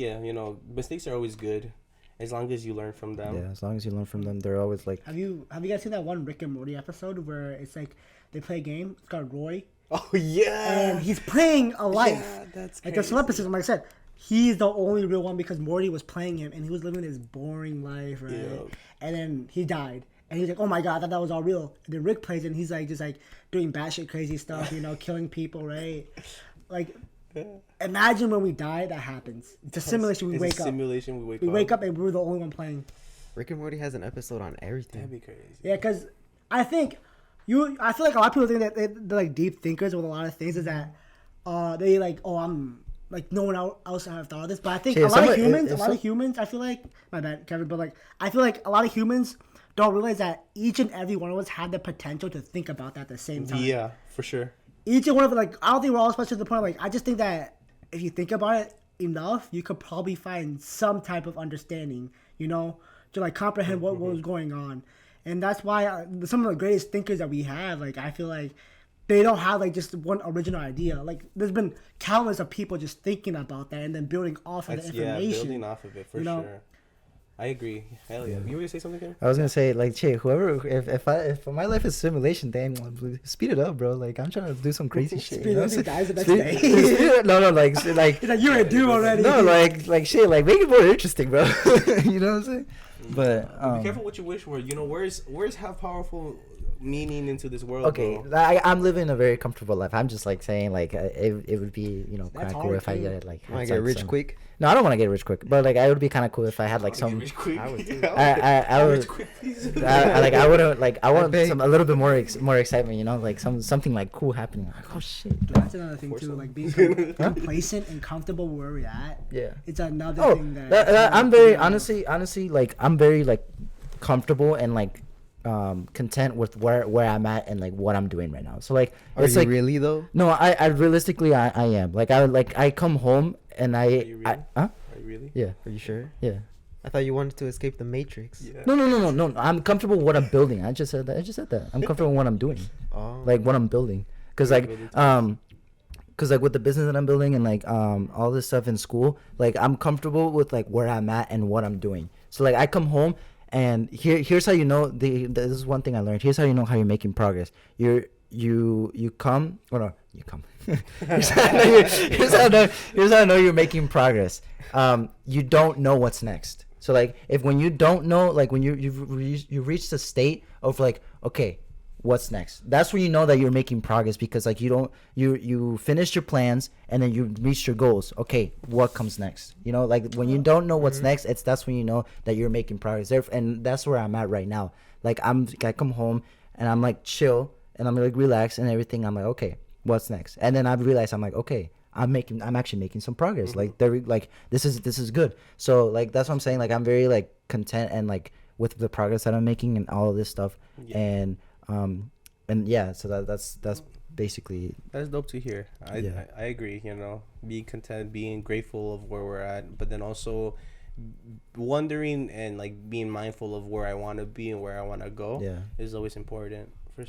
Speaker 4: mistakes are always good, as long as you learn from them.
Speaker 3: Yeah, as long as you learn from them, they're always like.
Speaker 2: Have you guys seen that one Rick and Morty episode where it's like they play a game? It's called Roy.
Speaker 4: Oh yeah.
Speaker 2: And he's playing a life.
Speaker 4: Yeah, that's
Speaker 2: like
Speaker 4: crazy.
Speaker 2: a celebrity, like I said. He's the only real one because Morty was playing him and he was living this boring life, right?
Speaker 4: Yeah.
Speaker 2: And then he died. And he's like, oh my God, I thought that was all real. And then Rick plays it and he's like, just like doing batshit crazy stuff, killing people, right? Like, imagine when we die, that happens. It's a simulation. We wake up. We wake up and we're the only one playing.
Speaker 1: Rick and Morty has an episode on everything.
Speaker 4: That'd be crazy.
Speaker 2: Yeah, because I feel like a lot of people think that they're like deep thinkers with a lot of things is that they like, oh, I'm like no one else have thought of this, but I think a lot of humans, I feel like, my bad, Kevin, but like I feel like a lot of humans don't realize that each and every one of us had the potential to think about that at the same time.
Speaker 4: Yeah, for sure.
Speaker 2: Each and one of them, like I don't think we're all special to the point. Like I just think that if you think about it enough, you could probably find some type of understanding, to like comprehend what was going on, and that's why some of the greatest thinkers that we have, like I feel like. They don't have like just one original idea. Like there's been countless of people just thinking about that and then building off of the information.
Speaker 4: Yeah, building off of it for sure. I agree. Hell yeah. You were gonna say something, Kim?
Speaker 3: I was gonna say like, whoever, if my life is simulation, damn, speed it up, bro. Like I'm trying to do some crazy shit.
Speaker 2: Speed up, guys, the next day.
Speaker 3: No, like
Speaker 2: it's like you're a dude already.
Speaker 3: No, like shit, like make it more interesting, bro. You know what I'm saying? But
Speaker 4: be careful what you wish for. Words have powerful meaning into this world.
Speaker 3: Okay,
Speaker 4: bro.
Speaker 3: I'm living a very comfortable life. I'm just like saying like it would be kind of cool if I get like.
Speaker 1: Want to get rich quick?
Speaker 3: No, I don't want to get rich quick, but like it would be kind of cool if I had like some.
Speaker 4: Rich quick.
Speaker 1: I would too.
Speaker 3: I would.
Speaker 4: Rich quick, please.
Speaker 3: I wouldn't like. I want a little bit more excitement. Like something like cool happening. Like, oh shit.
Speaker 2: That's another thing too. Like being complacent and comfortable where we're at.
Speaker 3: Yeah.
Speaker 2: It's another thing
Speaker 3: that I'm very honestly like I'm very like comfortable and like content with where I'm at and like what I'm doing right now. So like
Speaker 1: Are
Speaker 3: it's
Speaker 1: you
Speaker 3: like
Speaker 1: really though?
Speaker 3: No, I realistically I am. Like I come home and
Speaker 4: Are you really?
Speaker 3: Are
Speaker 4: you really?
Speaker 3: Yeah.
Speaker 1: Are you sure?
Speaker 3: Yeah.
Speaker 1: I thought you wanted to escape the Matrix.
Speaker 4: Yeah.
Speaker 3: No. I'm comfortable with what I'm building. I just said that. I'm comfortable with what I'm doing.
Speaker 1: Oh.
Speaker 3: Like what I'm building. Cuz like with the business that I'm building and like all this stuff in school, like I'm comfortable with like where I'm at and what I'm doing. So like I come home and here's how you know this is one thing I learned. Here's how you know how you're making progress. You come. Here's how I know you're making progress. You don't know what's next. So like when you don't know, like when you reach the state of like, okay, what's next? That's when you know that you're making progress, because like you finished your plans and then you reached your goals. Okay, what comes next? Like when you don't know what's next, that's when you know that you're making progress. And that's where I'm at right now. Like I come home and I'm like chill and I'm like relaxed and everything. I'm like, okay, what's next? And then I realize I'm like, okay, I'm actually making some progress. Like this is good. So like that's what I'm saying. Like I'm very like content and like with the progress that I'm making and all of this stuff. Yeah. And yeah, so that's basically.
Speaker 4: That's dope to hear. I agree. Being content, being grateful of where we're at, but then also wondering and like being mindful of where I want to be and where I want to go. Yeah, is always important for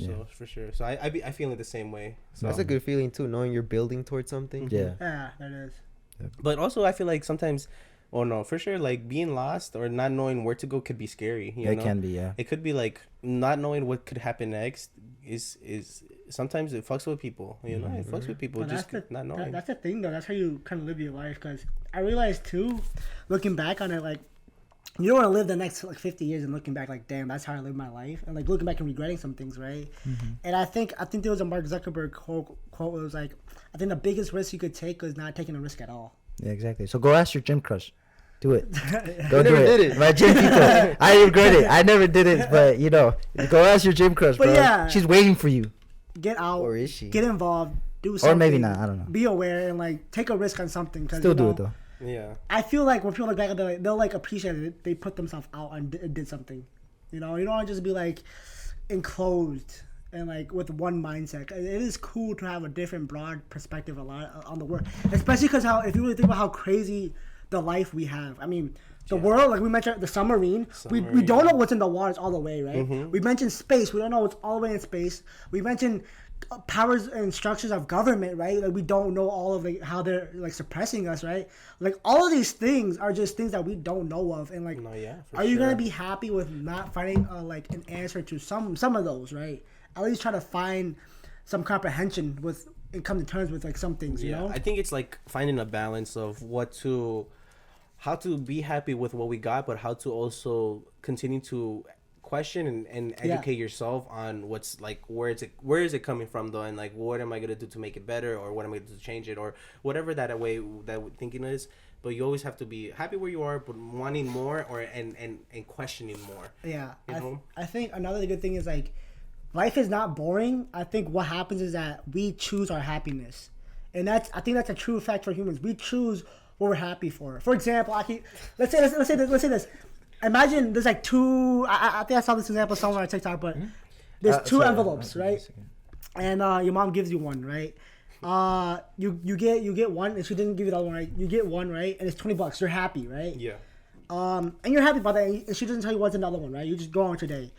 Speaker 4: sure. So I feel it the same way. So
Speaker 1: that's a good feeling too, knowing you're building towards something.
Speaker 3: Yeah,
Speaker 2: that is.
Speaker 4: But also, I feel like sometimes. Oh no, for sure. Like being lost or not knowing where to go could be scary. It
Speaker 3: can be, yeah.
Speaker 4: It could be like not knowing what could happen next is sometimes it fucks with people. It fucks with people not knowing.
Speaker 2: That's the thing though. That's how you kind of live your life. Because I realized too, looking back on it, like you don't want to live the next like 50 years and looking back like, damn, that's how I live my life, and like looking back and regretting some things, right? Mm-hmm. And I think there was a Mark Zuckerberg quote. It was like, I think the biggest risk you could take was not taking a risk at all.
Speaker 3: Yeah, exactly. So go ask your gym crush. Do it. Go do it. My gym people. I regret it. I never did it, but go ask your gym crush, bro. But yeah, she's waiting for you.
Speaker 2: Get out.
Speaker 1: Or is she?
Speaker 2: Get involved. Do something.
Speaker 3: Or maybe not. I don't know.
Speaker 2: Be aware and like take a risk on something. Cause,
Speaker 3: still do it though.
Speaker 4: Yeah.
Speaker 2: I feel like when people look back at it, they'll like appreciate it. They put themselves out and did something. You don't want to just be like enclosed and like with one mindset. It is cool to have a different, broad perspective a lot on the world, especially because if you really think about how crazy the life we have. I mean, The world, like we mentioned, the submarine. We don't know what's in the waters all the way, right? We mentioned space. We don't know what's all the way in space. We mentioned powers and structures of government, right? Like we don't know all of how they're like suppressing us, right? Like all of these things are just things that we don't know of, and like, are you gonna be happy with not finding like an answer to some of those, right? At least try to find some comprehension with and come to terms with like some things, you know?
Speaker 4: I think it's like finding a balance of how to be happy with what we got, but how to also continue to question and educate yourself on what's like where is it coming from though, and like what am I gonna do to make it better, or what am I gonna do to change it, or whatever that thinking is. But you always have to be happy where you are, but wanting more and questioning more.
Speaker 2: Yeah, I think another good thing is like life is not boring. I think what happens is that we choose our happiness, and I think that's a true fact for humans. We choose what we're happy for. For example, let's say this. Imagine there's like two. I think I saw this example somewhere on TikTok, but there's two envelopes, right? And your mom gives you one, right? You get one, and she didn't give you the other one, right? You get one, right? And it's $20. You're happy, right?
Speaker 4: Yeah.
Speaker 2: And you're happy about that, and she doesn't tell you what's another one, right? You just go on with your day.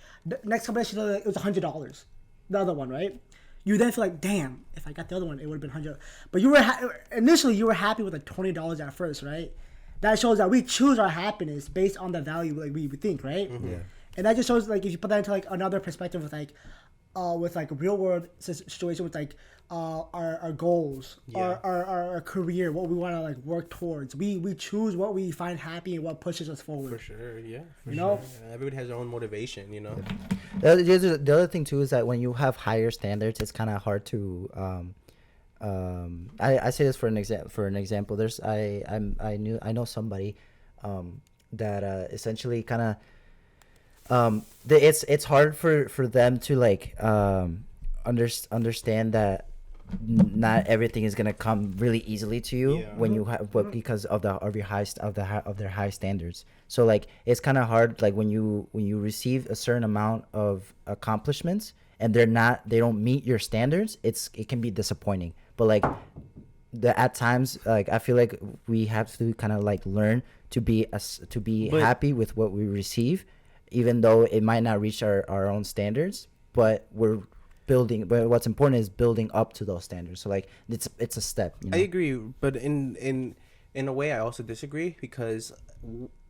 Speaker 2: Next couple days, she tells you it was $100. The other one, right? You then feel like, damn, if I got the other one, it would have been $100. But you were initially you were happy with the $20 at first, right? That shows that we choose our happiness based on the value like we think, right?
Speaker 3: Yeah.
Speaker 2: And that just shows like if you put that into like another perspective with like a real world situation with like our goals, our career, what we want to like work towards. We choose what we find happy and what pushes us forward.
Speaker 4: For sure, yeah.
Speaker 2: You know,
Speaker 4: everybody has their own motivation. You know.
Speaker 3: The other thing too is that when you have higher standards, it's kind of hard to. I say this for an example. There's I know somebody that essentially kind of it's hard for them to like understand that not everything is gonna come really easily to you when you have because of their high standards. So like it's kind of hard like when you receive a certain amount of accomplishments and they don't meet your standards, it can be disappointing. But like at times like I feel like we have to kind of like learn to be happy with what we receive, even though it might not reach our own standards, but what's important is building up to those standards. So like it's a step, you know?
Speaker 4: I agree, but in a way I also disagree, because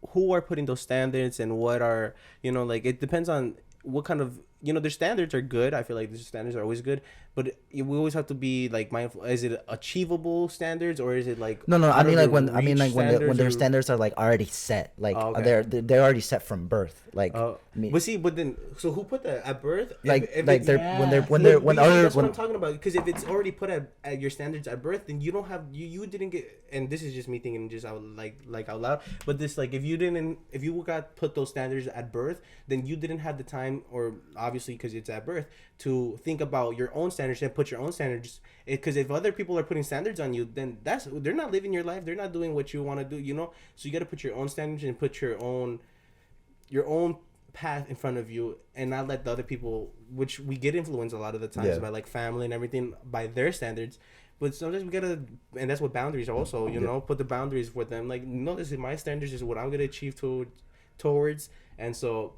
Speaker 4: who are putting those standards and what are, you know, like it depends on what kind of, you know, their standards are good. I feel like the standards are always good, but we always have to be like mindful. Is it achievable standards, or is it like
Speaker 3: no? I mean like when their standards are like already set, like they're already set from birth. Like,
Speaker 4: but then so who put that at birth?
Speaker 3: Like
Speaker 4: that's what I'm talking about. Because if it's already put at your standards at birth, then you don't have you didn't get. And this is just me thinking just out loud. But this like if you got put those standards at birth, then you didn't have the time, or obviously because it's at birth, to think about your own standards and put your own standards. Because if other people are putting standards on you, then they're not living your life. They're not doing what you want to do, you know. So you got to put your own standards and put your own path in front of you, and not let the other people, which we get influenced a lot of the times by like family and everything, by their standards. But sometimes we gotta, and that's what boundaries are also, you know, put the boundaries for them. Like, no, this is my standards, this is what I'm gonna achieve towards. And so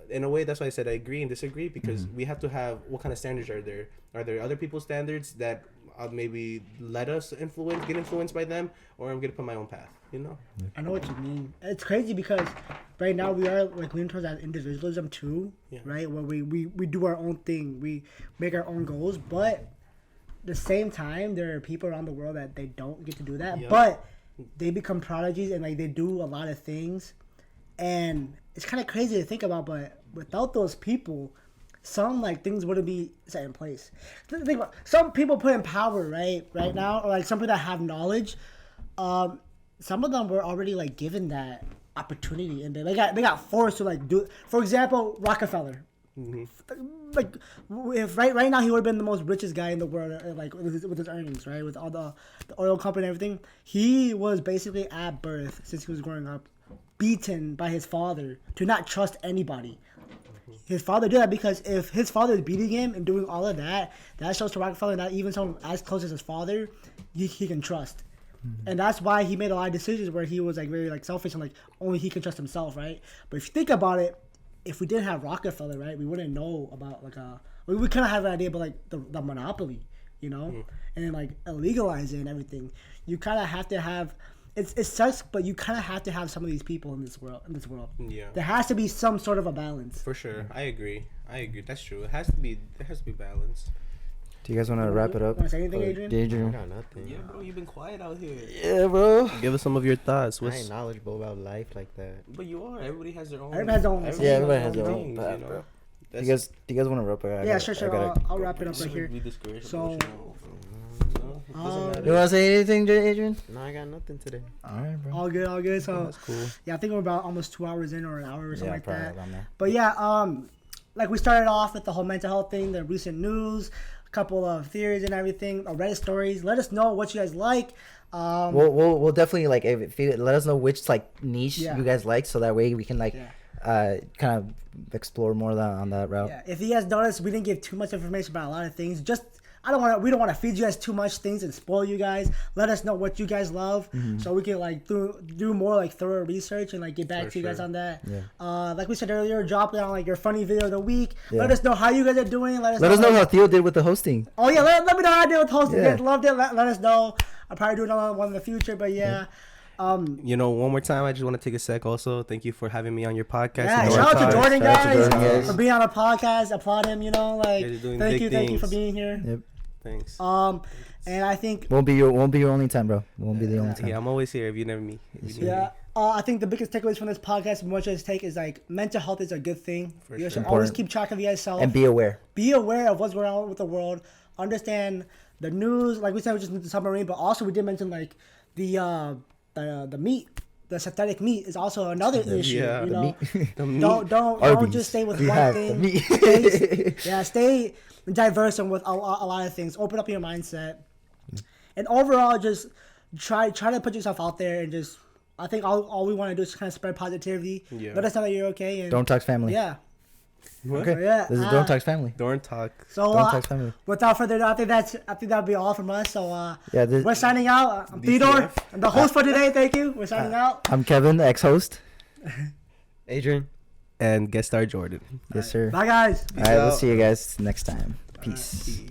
Speaker 4: in a way, that's why I said I agree and disagree, because we have to have, what kind of standards are there? Are there other people's standards that maybe let us get influenced by them, or I'm gonna put my own path, you know?
Speaker 2: I know what you mean. It's crazy because right now we are like leaning towards that individualism too, right? Where we do our own thing, we make our own goals, but the same time there are people around the world that they don't get to do that, but they become prodigies and like they do a lot of things, and it's kind of crazy to think about. But without those people, some like things wouldn't be set in place. Think about some people put in power right now, or like some people that have knowledge. Some of them were already like given that opportunity, and they got forced to like do. For example, Rockefeller. Like if right now he would have been the most richest guy in the world, like with his earnings, right, with all the oil company and everything. He was basically at birth, since he was growing up, beaten by his father to not trust anybody. His father did that because if his father is beating him and doing all of that, that shows to Rockefeller that even someone as close as his father, he can trust. And that's why he made a lot of decisions where he was like very like selfish and like only he can trust himself, right? But if you think about it, if we didn't have Rockefeller, right, we wouldn't know about like we kind of have an idea about like the monopoly, you know, and then like legalize it and everything. You kind of have to have it sucks, but you kind of have to have some of these people in this world.
Speaker 4: Yeah.
Speaker 2: There has to be some sort of a balance.
Speaker 4: For sure. I agree. That's true. There has to be balance.
Speaker 3: Do you guys want to wrap it up?
Speaker 2: Want to say anything, Adrian?
Speaker 1: I
Speaker 3: Adrian?
Speaker 1: got nothing.
Speaker 4: Yeah, bro, you've been quiet out here.
Speaker 3: Yeah, bro.
Speaker 4: Give us some of your thoughts.
Speaker 1: I ain't knowledgeable about life like that.
Speaker 4: But you are. Everybody has their own.
Speaker 2: Everybody has their own.
Speaker 3: Yeah, everybody has their own
Speaker 4: things,
Speaker 3: path,
Speaker 4: you know?
Speaker 3: bro. Do you guys want to wrap it up?
Speaker 2: Yeah, sure. I'll wrap it up right here.
Speaker 4: Be discouraged,
Speaker 2: So,
Speaker 4: emotional. No, it doesn't matter.
Speaker 3: You want to say anything, Adrian?
Speaker 1: No, I got nothing today.
Speaker 3: All right, bro.
Speaker 2: all good. So,
Speaker 4: That's cool.
Speaker 2: yeah, I think we're about almost 2 hours in or an hour or something like
Speaker 3: probably
Speaker 2: that.
Speaker 3: around there.
Speaker 2: But yeah, like we started off with the whole mental health thing, the recent news, a couple of theories and everything, Reddit stories. Let us know what you guys like.
Speaker 3: We'll definitely like if you let us know which like niche
Speaker 2: Yeah.
Speaker 3: you guys like, so that way we can like
Speaker 2: Yeah.
Speaker 3: kind of explore more on that route.
Speaker 2: Yeah, if you guys notice, we didn't give too much information about a lot of things. Just we don't want to feed you guys too much things and spoil you guys. Let us know what you guys love, so we can like do more like thorough research and like get back
Speaker 4: For
Speaker 2: to you guys
Speaker 4: sure.
Speaker 2: on that.
Speaker 3: Yeah.
Speaker 2: Like we said earlier, drop down like your funny video of the week.
Speaker 3: Yeah.
Speaker 2: Let us know how you guys are doing. Let us know
Speaker 3: how Theo did with the hosting.
Speaker 2: Oh yeah, let me know how I did with hosting.
Speaker 3: Yeah.
Speaker 2: Guys loved it. Let us know. I'll probably do another one in the future, but yeah.
Speaker 4: You know, one more time, I just want to take a sec also. Thank you for having me on your podcast.
Speaker 2: Yeah,
Speaker 4: You know,
Speaker 2: shout out to
Speaker 4: Talks.
Speaker 2: Jordan,
Speaker 3: Shout out to
Speaker 2: guys,
Speaker 3: Jordan, guys.
Speaker 2: for being on a podcast. Applaud him, you know, like
Speaker 4: You're doing
Speaker 2: thank
Speaker 4: big
Speaker 2: you for
Speaker 4: things.
Speaker 2: being here.
Speaker 3: Yep.
Speaker 4: Thanks.
Speaker 2: And I think
Speaker 3: Won't be your only time, bro. Won't be the only time.
Speaker 4: Yeah, I'm always here if you never meet.
Speaker 2: I think the biggest takeaways from this podcast, much as take, is like mental health is a good thing.
Speaker 4: For
Speaker 2: You
Speaker 4: sure.
Speaker 2: should always
Speaker 3: Important.
Speaker 2: keep track of yourself.
Speaker 3: And be aware.
Speaker 2: Be aware of what's going on with the world. Understand the news. Like we said, we just need the submarine, but also we did mention like the meat, the synthetic meat is also another issue.
Speaker 4: Yeah,
Speaker 2: you
Speaker 4: the
Speaker 2: know,
Speaker 4: The meat.
Speaker 2: don't
Speaker 3: Arby's.
Speaker 2: just stay with
Speaker 3: We
Speaker 2: one
Speaker 3: have
Speaker 2: thing.
Speaker 3: the meat.
Speaker 2: Stay diverse and with a lot of things. Open up your mindset, and overall, just try to put yourself out there and just. I think all we want to do is kind of spread positivity.
Speaker 4: Yeah.
Speaker 2: Let us know that you're okay. And
Speaker 3: Don't Talks family.
Speaker 2: Yeah.
Speaker 4: What?
Speaker 3: Okay.
Speaker 2: Yeah,
Speaker 3: This is Don't Talks family.
Speaker 4: Talk.
Speaker 2: So
Speaker 3: Don't Talks family.
Speaker 2: without further ado, I think that'll be all from us. So
Speaker 3: Yeah.
Speaker 2: we're signing out. I'm Theodore,
Speaker 4: DCF.
Speaker 2: I'm the host for today. Thank you. We're signing out.
Speaker 3: I'm Kevin, the ex-host.
Speaker 1: Adrian.
Speaker 4: And guest star Jordan.
Speaker 3: Yes, sir.
Speaker 2: Bye, guys.
Speaker 3: All right. We'll
Speaker 1: out.
Speaker 3: see you guys next time. Peace.
Speaker 4: Peace.